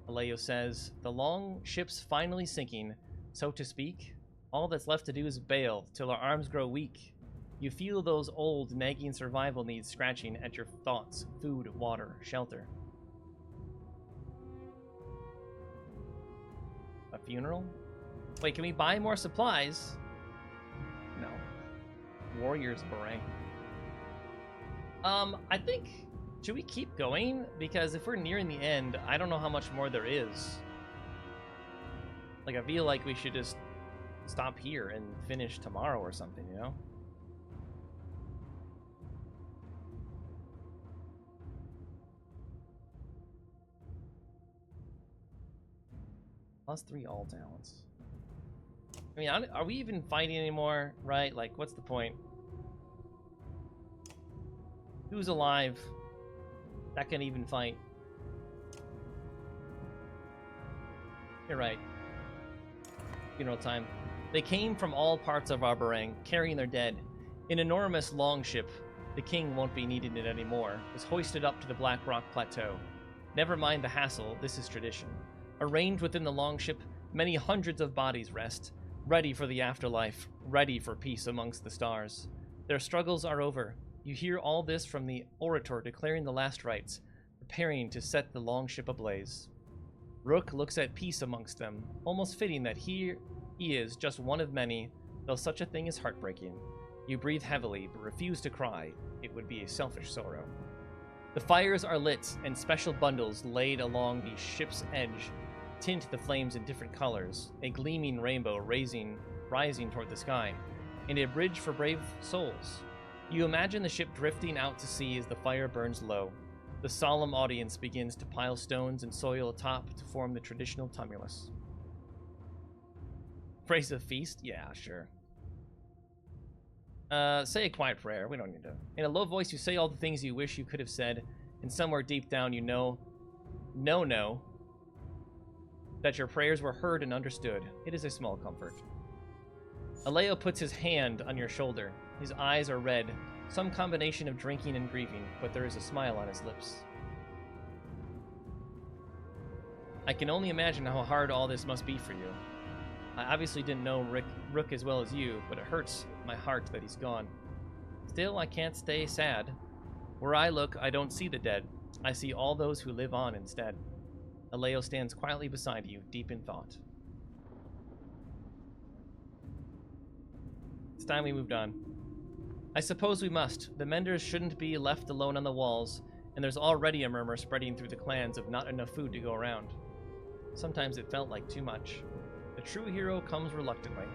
Aleio says, the long ship's finally sinking, so to speak. All that's left to do is bail, till our arms grow weak. You feel those old, nagging survival needs scratching at your thoughts. Food, water, shelter. A funeral? Wait, can we buy more supplies? No. Warriors Beret. I think... Should we keep going? Because if we're nearing the end, I don't know how much more there is. Like, I feel like we should just stop here and finish tomorrow or something, you know? +3 all talents. I mean, are we even fighting anymore, right? Like, what's the point? Who's alive that can even fight? You're right. Funeral time. They came from all parts of Arborang, carrying their dead. An enormous longship, the king won't be needing it anymore, was hoisted up to the Black Rock Plateau. Never mind the hassle, this is tradition. Arranged within the longship, many hundreds of bodies rest, ready for the afterlife, ready for peace amongst the stars. Their struggles are over. You hear all this from the orator declaring the last rites, preparing to set the longship ablaze. Rook looks at peace amongst them, almost fitting that he is just one of many, though such a thing is heartbreaking. You breathe heavily, but refuse to cry. It would be a selfish sorrow. The fires are lit, and special bundles laid along the ship's edge tint the flames in different colors, a gleaming rainbow rising toward the sky, and a bridge for brave souls. You imagine the ship drifting out to sea as the fire burns low. The solemn audience begins to pile stones and soil atop to form the traditional tumulus. Praise a feast? Yeah, sure. Say a quiet prayer. We don't need to. In a low voice, you say all the things you wish you could have said, and somewhere deep down you know that your prayers were heard and understood. It is a small comfort. Aleio puts his hand on your shoulder. His eyes are red, some combination of drinking and grieving, but there is a smile on his lips. I can only imagine how hard all this must be for you. I obviously didn't know Rook as well as you, but it hurts my heart that he's gone. Still, I can't stay sad. Where I look, I don't see the dead. I see all those who live on instead. Aleo stands quietly beside you, deep in thought. It's time we moved on. I suppose we must. The Menders shouldn't be left alone on the walls, and there's already a murmur spreading through the clans of not enough food to go around. Sometimes it felt like too much. The true hero comes reluctantly.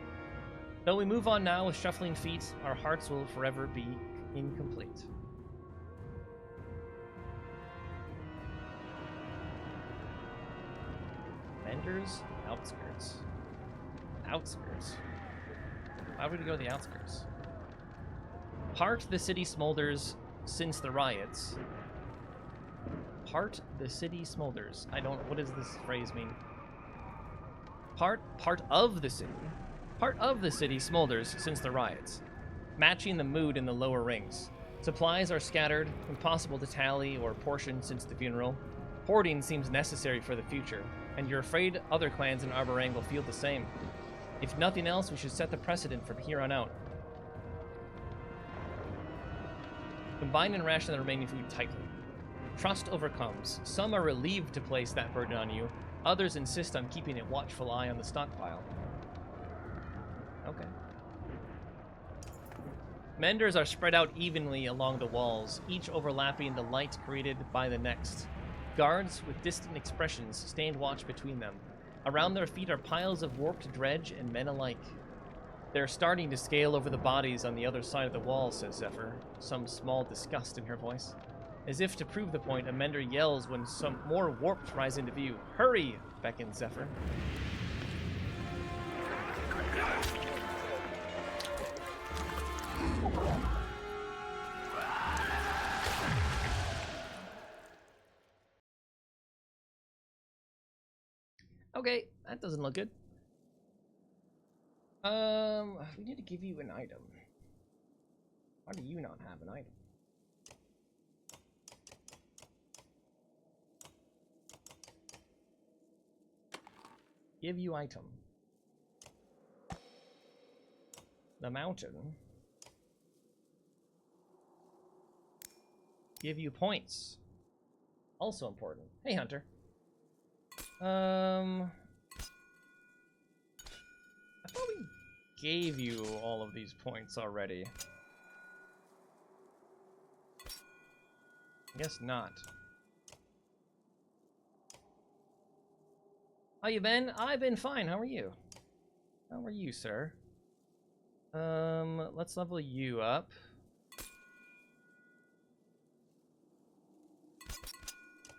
Though we move on now with shuffling feet, our hearts will forever be incomplete. Menders, outskirts. Outskirts. Why would we go to the outskirts? Part the city smolders since the riots. Part the city smolders. What does this phrase mean? Part of the city. Part of the city smolders since the riots, matching the mood in the lower rings. Supplies are scattered, impossible to tally or portion since the funeral. Hoarding seems necessary for the future, and you're afraid other clans in Arborang will feel the same. If nothing else, we should set the precedent from here on out. Combine and ration the remaining food tightly. Trust overcomes. Some are relieved to place that burden on you. Others insist on keeping a watchful eye on the stockpile. Okay. Menders are spread out evenly along the walls, each overlapping the light created by the next. Guards with distant expressions stand watch between them. Around their feet are piles of warped dredge and men alike. They're starting to scale over the bodies on the other side of the wall, says Zephyr, some small disgust in her voice. As if to prove the point, a Mender yells when some more warped rise into view. Hurry! Beckons Zephyr. Okay, that doesn't look good. We need to give you an item. Why do you not have an item? Give you item. The mountain. Give you points. Also important. Hey, Hunter. I thought we gave you all of these points already. I guess not. How you been? I've been fine. How are you? How are you, sir? Let's level you up.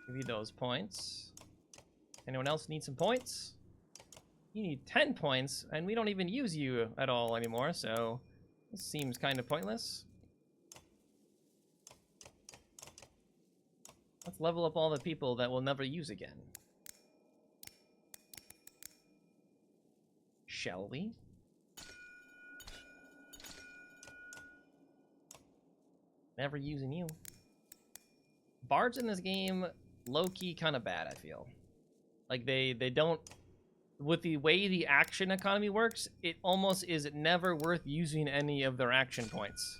Give you those points. Anyone else need some points? You need 10 points, and we don't even use you at all anymore, so this seems kind of pointless. Let's level up all the people that we'll never use again. Shall we? Never using you. Bards in this game, low-key kind of bad, I feel. Like, they don't... With the way the action economy works, it almost is never worth using any of their action points.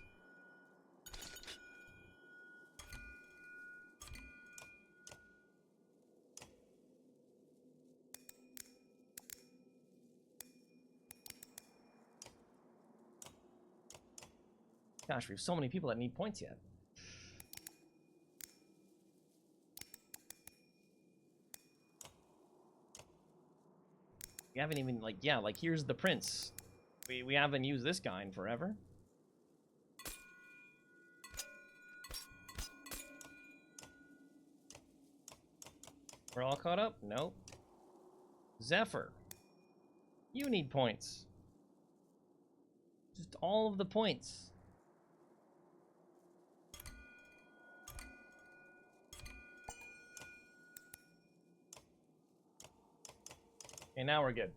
Gosh, we have so many people that need points yet. We haven't even, like, yeah, like, here's the prince. We haven't used this guy in forever. We're all caught up? Nope. Zephyr. You need points. Just all of the points. Okay, now we're good.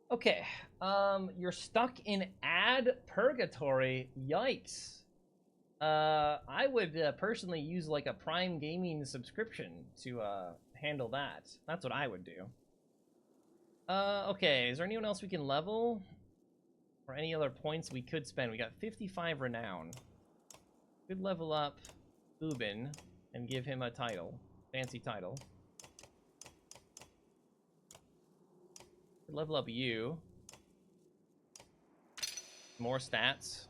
Okay, you're stuck in ad purgatory. Yikes. I would personally use like a Prime Gaming subscription to handle that. That's what I would do. Okay, is there anyone else we can level? Or any other points we could spend? We got 55 renown. Could level up Ubin and give him a title. Fancy title. Level up you. More stats.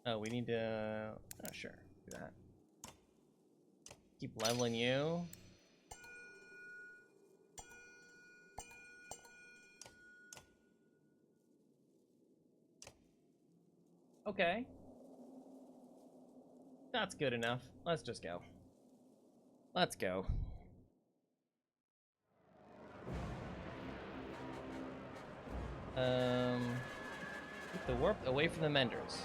Oh, we need to... Oh, sure. Do that. Keep leveling you. Okay. That's good enough. Let's just go. Let's go. Keep the warp away from the menders.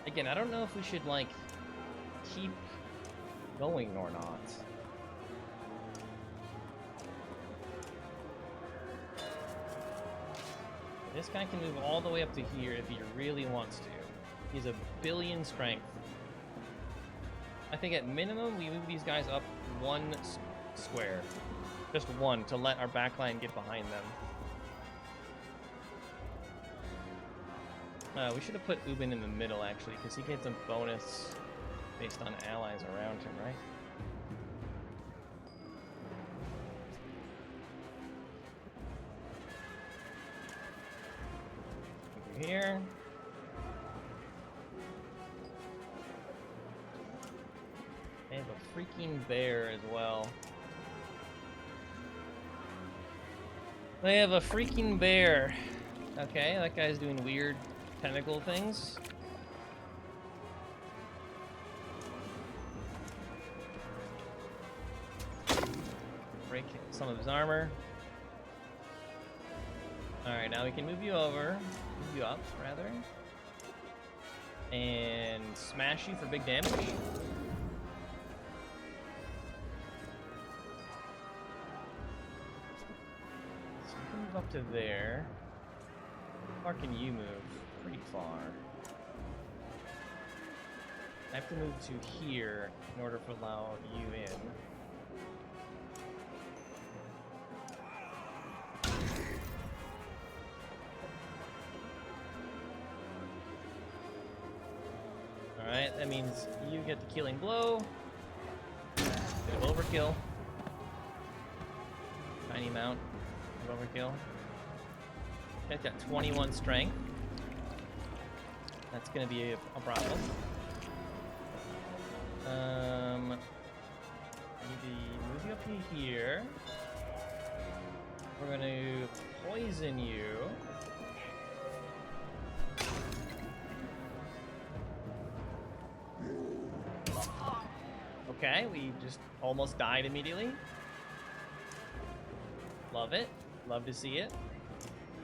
Again, I don't know if we should, like, keep going or not. This guy can move all the way up to here if he really wants to. He's a billion strength. I think at minimum, we move these guys up one square. Just one, to let our backline get behind them. We should have put Ubin in the middle, actually, because he gets a bonus based on allies around him, right? Over here. They have a freaking bear as well. They have a freaking bear. Okay, that guy's doing weird tentacle things. Break some of his armor. Alright, now we can move you over. Move you up, rather. And smash you for big damage. So you can move up to there. How far can you move? Pretty far. I have to move to here in order to allow you in. Alright, that means you get the killing blow. Bit of overkill. Tiny amount of overkill. It's got 21 strength. That's gonna be a problem. I need to move you up to here. We're gonna poison you. Okay, we just almost died immediately. Love it. Love to see it.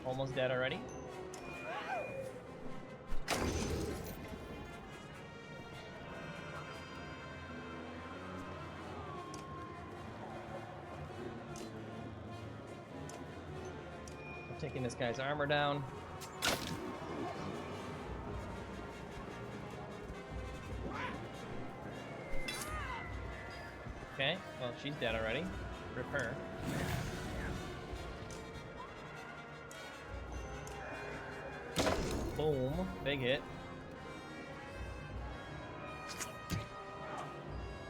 Almost dead already. I'm taking this guy's armor down. Okay, well, she's dead already. Rip her. Boom. Big hit.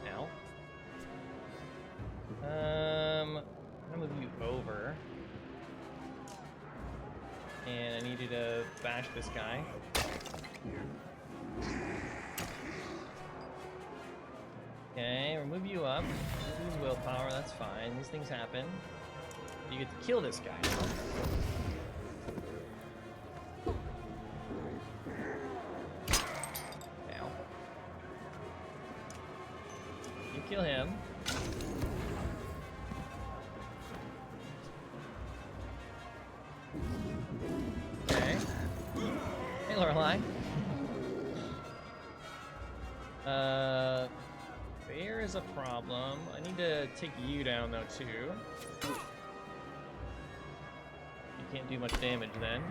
Now. I'm gonna move you over. And I need you to bash this guy. Okay, we'll move you up. Lose willpower, that's fine. These things happen. You get to kill this guy. Now. You kill him. Okay. Hey, Lorelei. Bear is a problem. I need to take you down, though, too. You can't do much damage, then.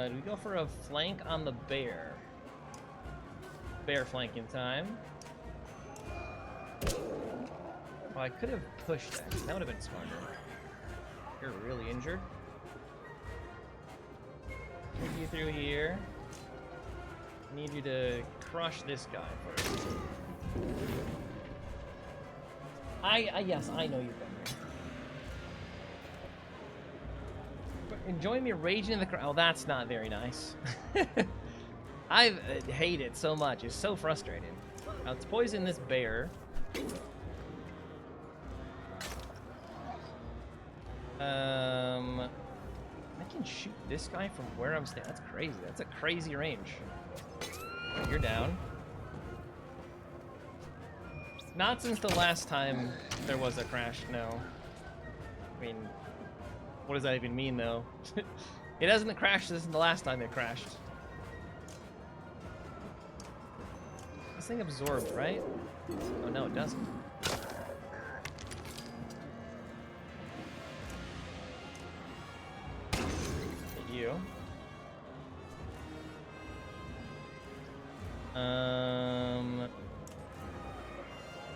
Do we go for a flank on the bear? Bear flanking time. Oh, I could have pushed that. That would have been smarter. You're really injured. Take you through here. Need you to crush this guy first. Yes, I know you've been here. But enjoy me raging in the crowd. Oh, that's not very nice. I hate it so much. It's so frustrating. Now, let's poison this bear. I can shoot this guy from where I'm standing. That's crazy. That's a crazy range. Right, you're down. Not since the last time there was a crash, no. I mean, what does that even mean, though? It hasn't crashed since the last time it crashed. This thing absorbed, right? Oh, no, it doesn't. You.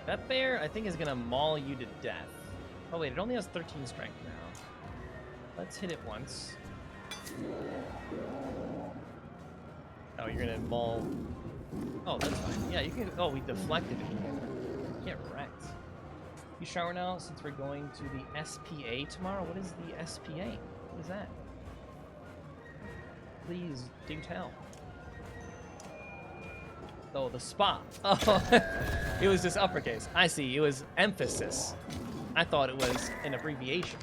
That bear, I think, is gonna maul you to death. Oh wait, it only has 13 strength now. Let's hit it once. Oh, you're gonna maul. Oh, that's fine. Yeah, you can. Oh, we deflected it. Get wrecked. You shower now, since we're going to the SPA tomorrow. What is the SPA? What is that? Please do tell. Oh, the spa. Oh, it was just uppercase. I see. It was emphasis. I thought it was an abbreviation.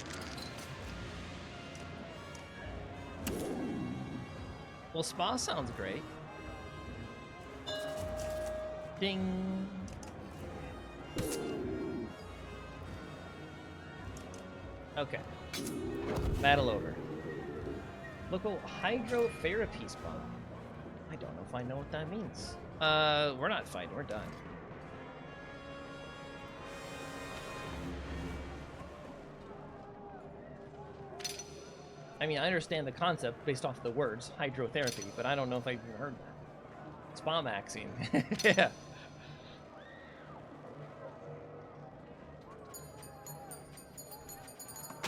Well, spa sounds great. Ding. Okay. Battle over. Local hydrotherapy spa. I don't know if I know what that means. We're not fighting, we're done. I mean, I understand the concept based off the words, hydrotherapy, but I don't know if I've even heard that. Spa maxing. Yeah.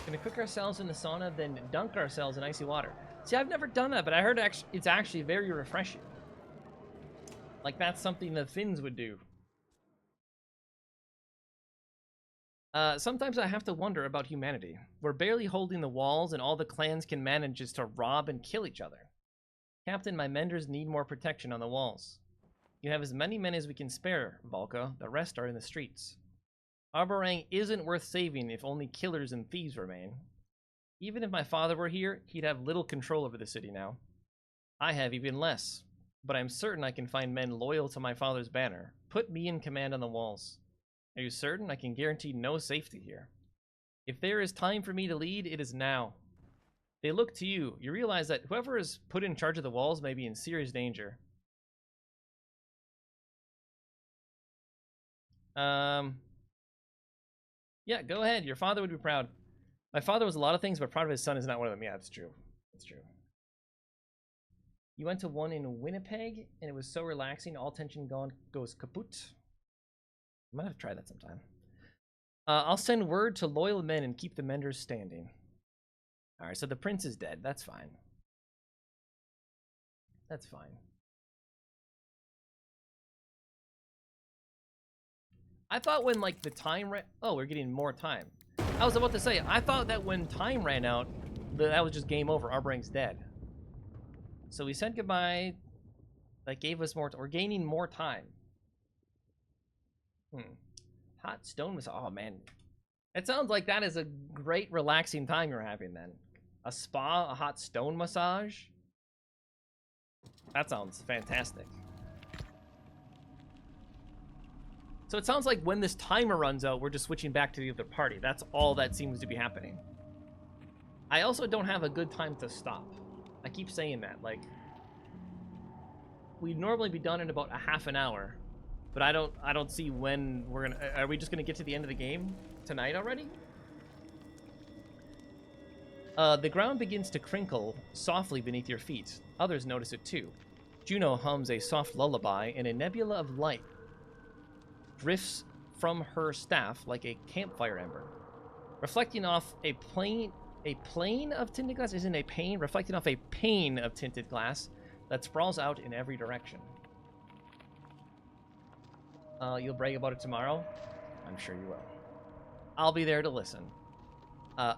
Gonna cook ourselves in the sauna, then dunk ourselves in icy water. See, I've never done that, but I heard it's actually very refreshing. Like, that's something the Finns would do. Sometimes I have to wonder about humanity. We're barely holding the walls, and all the clans can manage is to rob and kill each other. Captain, my menders need more protection on the walls. You have as many men as we can spare, Valka. The rest are in the streets. Arborang isn't worth saving if only killers and thieves remain. Even if my father were here, he'd have little control over the city now. I have even less, but I'm certain I can find men loyal to my father's banner. Put me in command on the walls. Are you certain? I can guarantee no safety here. If there is time for me to lead, it is now. They look to you. You realize that whoever is put in charge of the walls may be in serious danger. Yeah, go ahead. Your father would be proud. My father was a lot of things, but proud of his son is not one of them. Yeah, that's true. That's true. You went to one in Winnipeg, and it was so relaxing. All tension gone goes kaput. I might have to try that sometime. I'll send word to loyal men and keep the menders standing. All right, so the prince is dead. That's fine. That's fine. I thought when, like, the time ran... Oh, we're getting more time. I was about to say, I thought that when time ran out, that was just game over. Arborang's dead. So we said goodbye. That gave us more... We're gaining more time. Hot stone massage. Oh, man. It sounds like that is a great, relaxing time you're having, then. A spa, a hot stone massage. That sounds fantastic. So it sounds like when this timer runs out, we're just switching back to the other party. That's all that seems to be happening. I also don't have a good time to stop. I keep saying that. Like, we'd normally be done in about a half an hour, but I don't see when we're gonna. Are we just gonna get to the end of the game tonight already? The ground begins to crinkle softly beneath your feet. Others notice it too. Juno hums a soft lullaby, and a nebula of light drifts from her staff like a campfire ember. Reflecting off a plane of tinted glass isn't a pane, reflecting off a pane of tinted glass that sprawls out in every direction. You'll brag about it tomorrow? I'm sure you will. I'll be there to listen.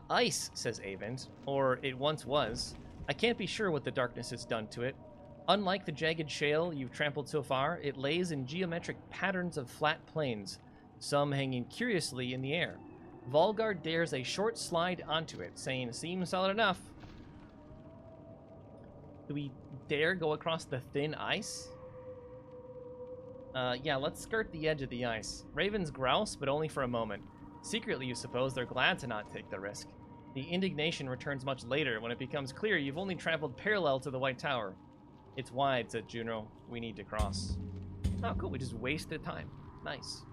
Ice, says Avent, or it once was. I can't be sure what the darkness has done to it. Unlike the jagged shale you've trampled so far, it lays in geometric patterns of flat plains, some hanging curiously in the air. Volgar dares a short slide onto it, saying, "Seems solid enough." Do we dare go across the thin ice? Yeah, let's skirt the edge of the ice. Ravens grouse, but only for a moment. Secretly, you suppose, they're glad to not take the risk. The indignation returns much later, when it becomes clear you've only traveled parallel to the White Tower. It's wide, said Juno. We need to cross. Oh, cool. We just wasted time. Nice.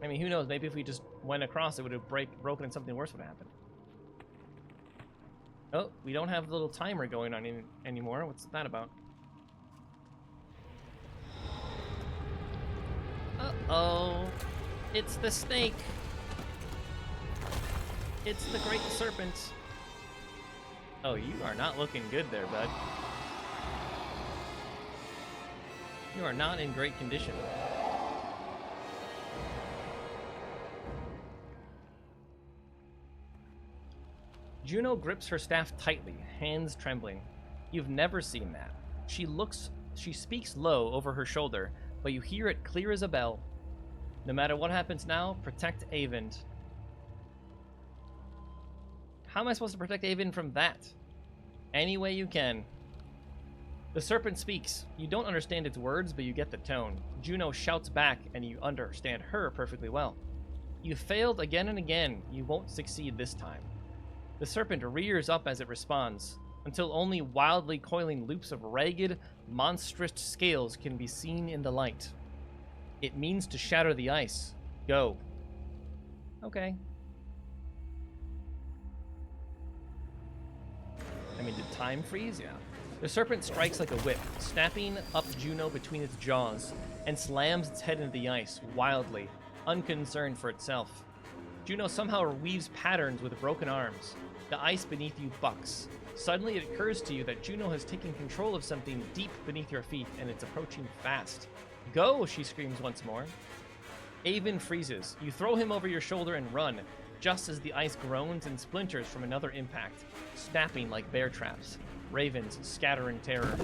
I mean, who knows? Maybe if we just went across, it would have broken and something worse would have happened. Oh, we don't have the little timer going on anymore. What's that about? Uh-oh. It's the snake. It's the great serpent. Oh, you are not looking good there, bud. You are not in great condition. Juno grips her staff tightly, hands trembling. You've never seen that. She speaks low over her shoulder, but you hear it clear as a bell. No matter what happens now, protect Avent. How am I supposed to protect Avent from that? Any way you can. The serpent speaks. You don't understand its words, but you get the tone. Juno shouts back, and you understand her perfectly well. You failed again and again. You won't succeed this time. The serpent rears up as it responds, until only wildly coiling loops of ragged, monstrous scales can be seen in the light. It means to shatter the ice. Go. Okay. I mean, did time freeze? Yeah. The serpent strikes like a whip, snapping up Juno between its jaws, and slams its head into the ice, wildly, unconcerned for itself. Juno somehow weaves patterns with broken arms. The ice beneath you bucks. Suddenly it occurs to you that Juno has taken control of something deep beneath your feet, and it's approaching fast. Go, she screams once more. Avent freezes. You throw him over your shoulder and run, just as the ice groans and splinters from another impact, snapping like bear traps. Ravens scatter in terror.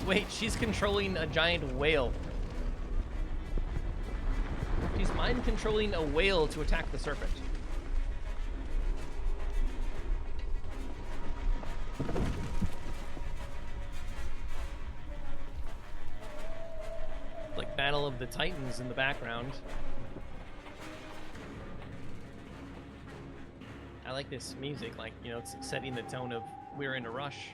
Wait, she's controlling a giant whale. She's mind-controlling a whale to attack the serpent. Like Battle of the Titans in the background. I like this music, like, you know, it's setting the tone of we're in a rush.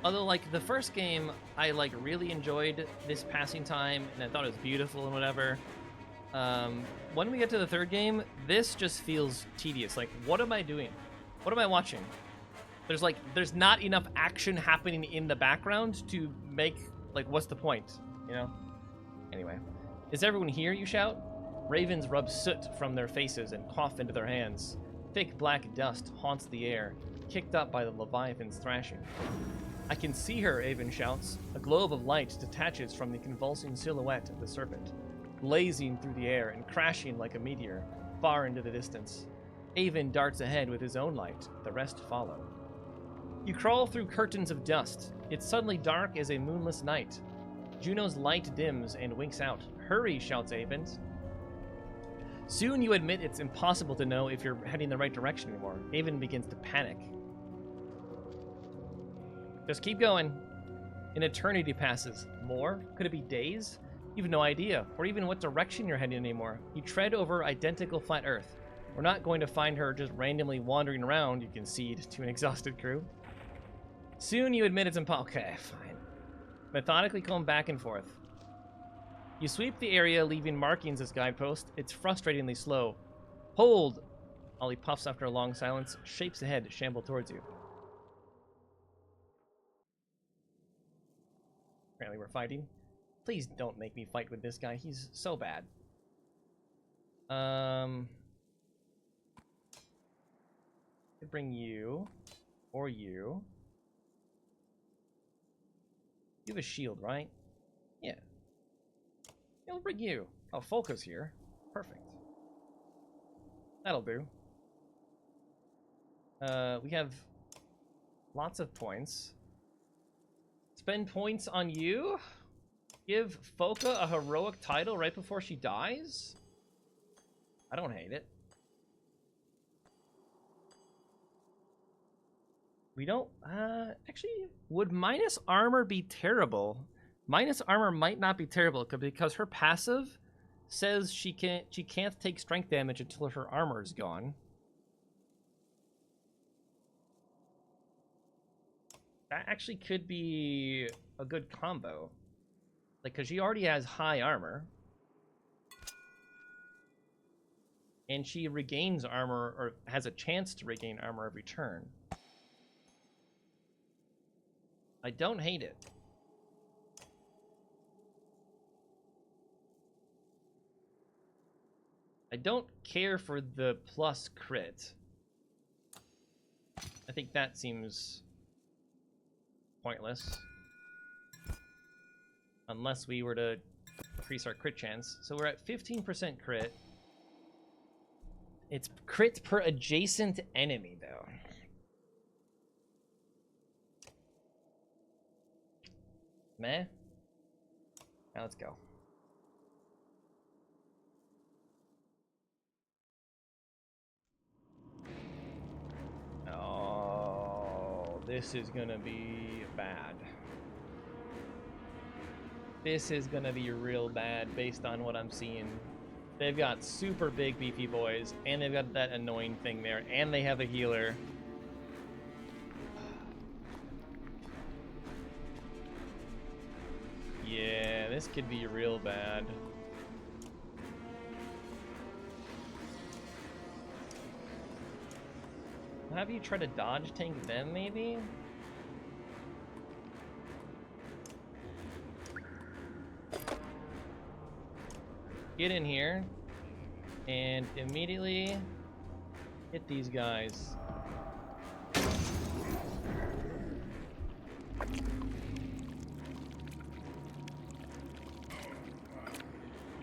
Although, like, the first game, I, like, really enjoyed this passing time, and I thought it was beautiful and whatever. When we get to the third game, this just feels tedious. Like, what am I doing? What am I watching? There's not enough action happening in the background to make, like, what's the point, you know? Anyway. Is everyone here, you shout? Ravens rub soot from their faces and cough into their hands. Thick black dust haunts the air, kicked up by the Leviathan's thrashing. I can see her, Avent shouts. A globe of light detaches from the convulsing silhouette of the serpent, blazing through the air and crashing like a meteor, far into the distance. Avent darts ahead with his own light. The rest follow. You crawl through curtains of dust. It's suddenly dark as a moonless night. Juno's light dims and winks out. Hurry, shouts Avent. Soon you admit it's impossible to know if you're heading the right direction anymore. Avent begins to panic. Just keep going. An eternity passes. More? Could it be days? You've no idea, or even what direction you're heading anymore. You tread over identical flat Earth. We're not going to find her just randomly wandering around, you concede to an exhausted crew. Soon you admit it's impossible. Okay, fine. methodically going back and forth. You sweep the area, leaving markings as guidepost. It's frustratingly slow. Hold! Ollie puffs after a long silence, shapes ahead, shamble towards you. Apparently we're fighting. Please don't make me fight with this guy. He's so bad. Could bring you. Or you. You have a shield, right? Yeah. Yeah, I'll bring you. Oh, Folka's here. Perfect. That'll do. We have lots of points. Spend points on you? Give Folka a heroic title right before she dies? I don't hate it. We don't, actually, would minus armor be terrible? Minus armor might not be terrible because her passive says she can't take strength damage until her armor is gone. That actually could be a good combo. Like, because she already has high armor. And she regains armor, or has a chance to regain armor every turn. I don't hate it. I don't care for the plus crit. I think that seems pointless. Unless we were to increase our crit chance. So we're at 15% crit. It's crit per adjacent enemy, though. Meh. Now let's go. Oh, this is gonna be bad. This is gonna be real bad based on what I'm seeing. They've got super big beefy boys, and they've got that annoying thing there, and they have a healer. Yeah, this could be real bad. I'll have you try to dodge tank them, maybe? Get in here and immediately hit these guys.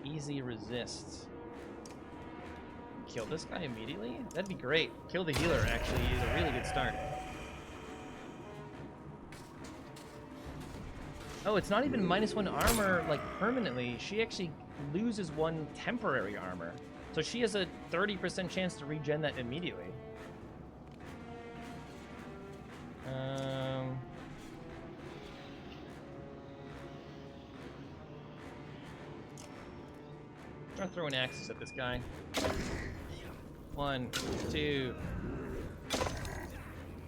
Easy resist. Kill this guy immediately? That'd be great. Kill the healer actually is a really good start. Oh, it's not even -1 armor like permanently. She actually loses 1 temporary armor. So she has a 30% chance to regen that immediately. Start throwing axes at this guy. 1, 2,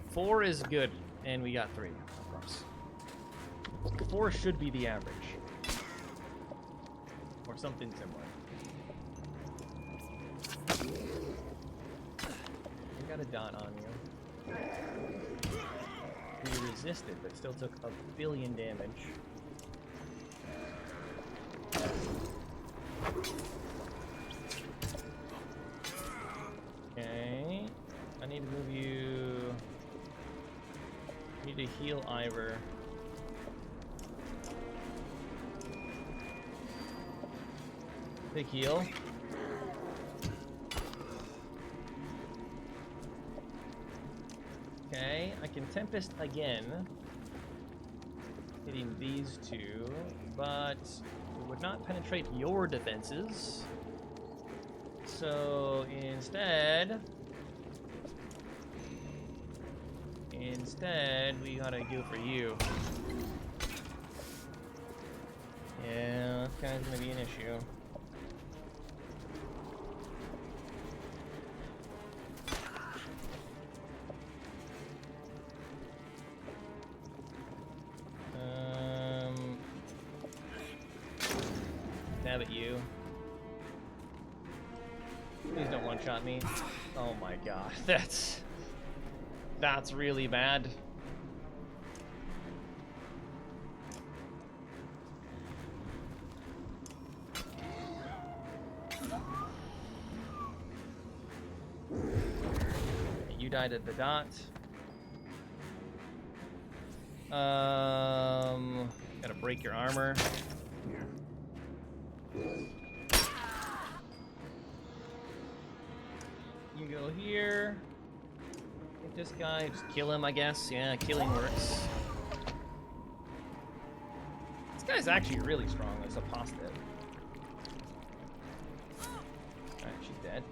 4 is good, and we got 3, of course. 4 should be the average. Or something similar. I got a dot on you. We resisted, but still took 1 billion damage. Okay. I need to move you. I need to heal Ivor. Big heal. Okay, I can Tempest again. Hitting these 2, but it would not penetrate your defenses. So instead, we gotta go for you. Yeah, that's kind of gonna be an issue. stab at you. Please don't one-shot me. Oh my god, that's really bad. You died at the dot. Gotta break your armor. You can go here. Get this guy, just kill him, I guess. Yeah, killing works. This guy's actually really strong, as a pasta. Alright, she's dead.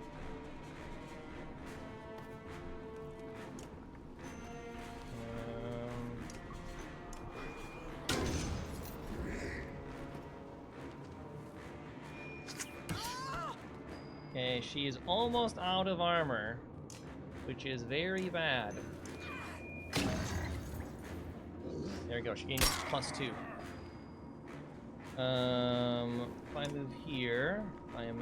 Okay, she is almost out of armor, which is very bad. There we go, she gains +2. If I move here, I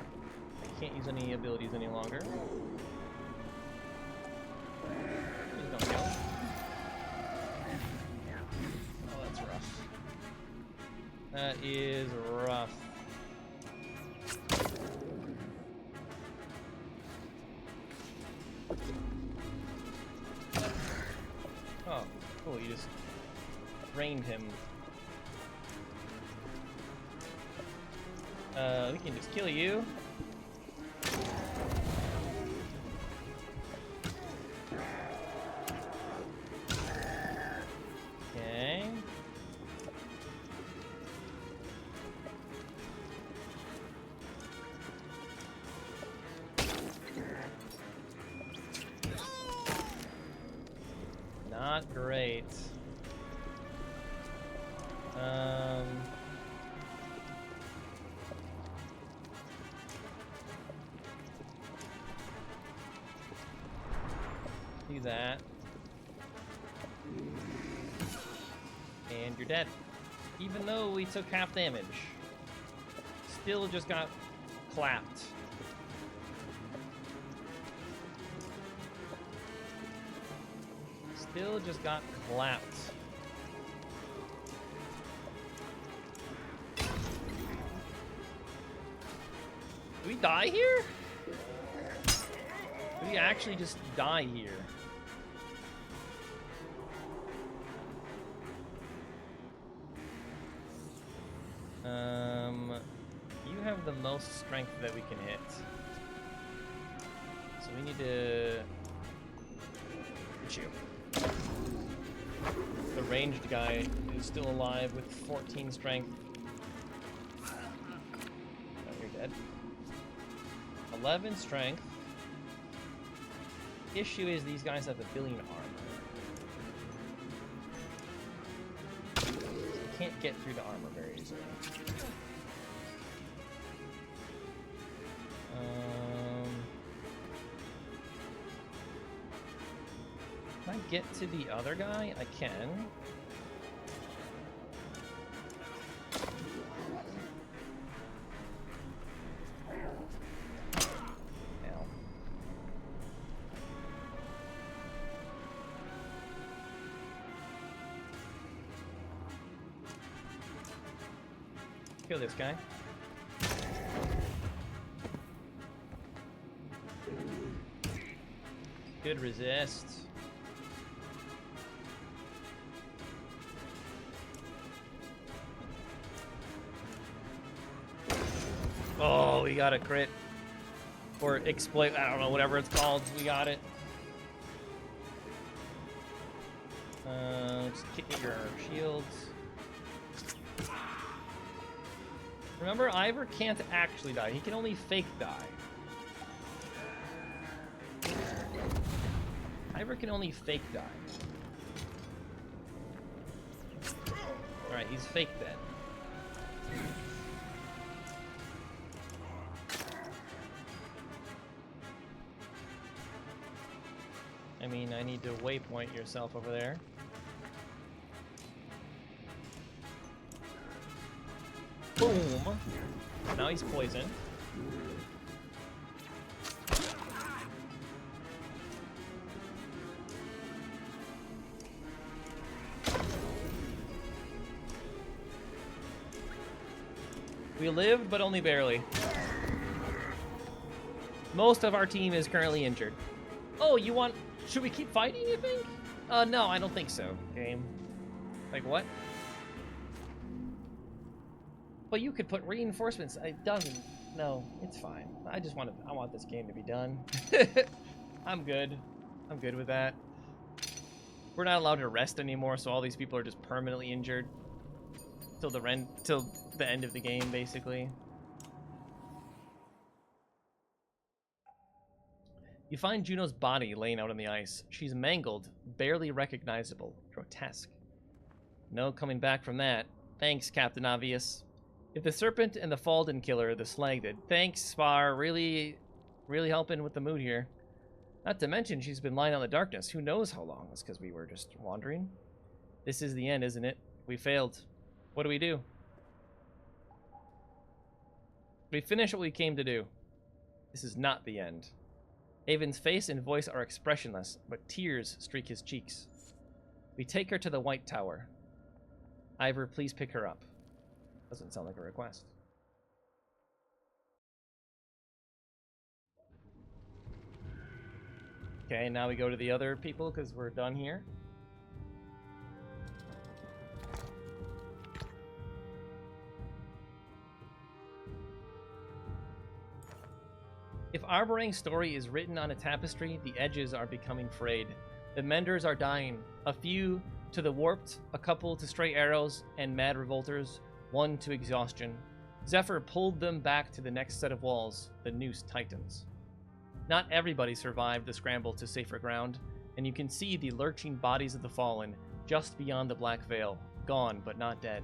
can't use any abilities any longer. Please don't kill. Oh, that's rough. That is rough. Oh, cool, you just drained him. We can just kill you. Okay. Not great. Do that. And you're dead. Even though we took half damage. Still just got clapped. Still just got clapped. Do we die here? Do we actually just die here? You have the most strength that we can hit. So we need to hit you. The ranged guy is still alive with 14 strength. Oh, you're dead. 11 strength. Issue is these guys have 1 billion armor. You can't get through the armor very easily. Can I get to the other guy? I can. Ow. Kill this guy. Good resist. Oh, we got a crit. Or exploit, I don't know, whatever it's called. We got it. Just kick at your shields. Remember, Ivor can't actually die. He can only fake die. Ivor can only fake die. Alright, he's fake dead. I mean, I need to waypoint yourself over there. Boom! Now he's poisoned. We lived, but only barely. Most of our team is currently injured. Oh, you want... Should we keep fighting, you think? No, I don't think so, game. Like, what? But you could put reinforcements. It doesn't. No, it's fine. I want this game to be done. I'm good. I'm good with that. We're not allowed to rest anymore, so all these people are just permanently injured. Till the end of the game, basically. You find Juno's body laying out on the ice. She's mangled, barely recognizable, grotesque. No coming back from that. Thanks, Captain Obvious. If the Serpent and the Fall didn't kill her, the Slag did. Thanks, Spar. Really helping with the mood here. Not to mention, she's been lying out in the darkness. Who knows how long? It's because we were just wandering. This is the end, isn't it? We failed. What do we do? We finish what we came to do. This is not the end. Haven's face and voice are expressionless, but tears streak his cheeks. We take her to the White Tower. Ivor, please pick her up. Doesn't sound like a request. Okay, now we go to the other people because we're done here. If Arborang's story is written on a tapestry, the edges are becoming frayed. The menders are dying. A few to the warped, a couple to stray arrows and mad revolters, one to exhaustion. Zephyr pulled them back to the next set of walls, the Noose Titans. Not everybody survived the scramble to safer ground, and you can see the lurching bodies of the fallen just beyond the Black Veil, gone but not dead.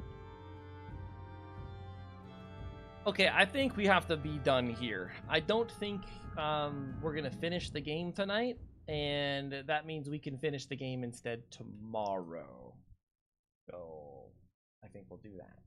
Okay, I think we have to be done here. I don't think we're going to finish the game tonight, and that means we can finish the game instead tomorrow. So I think we'll do that.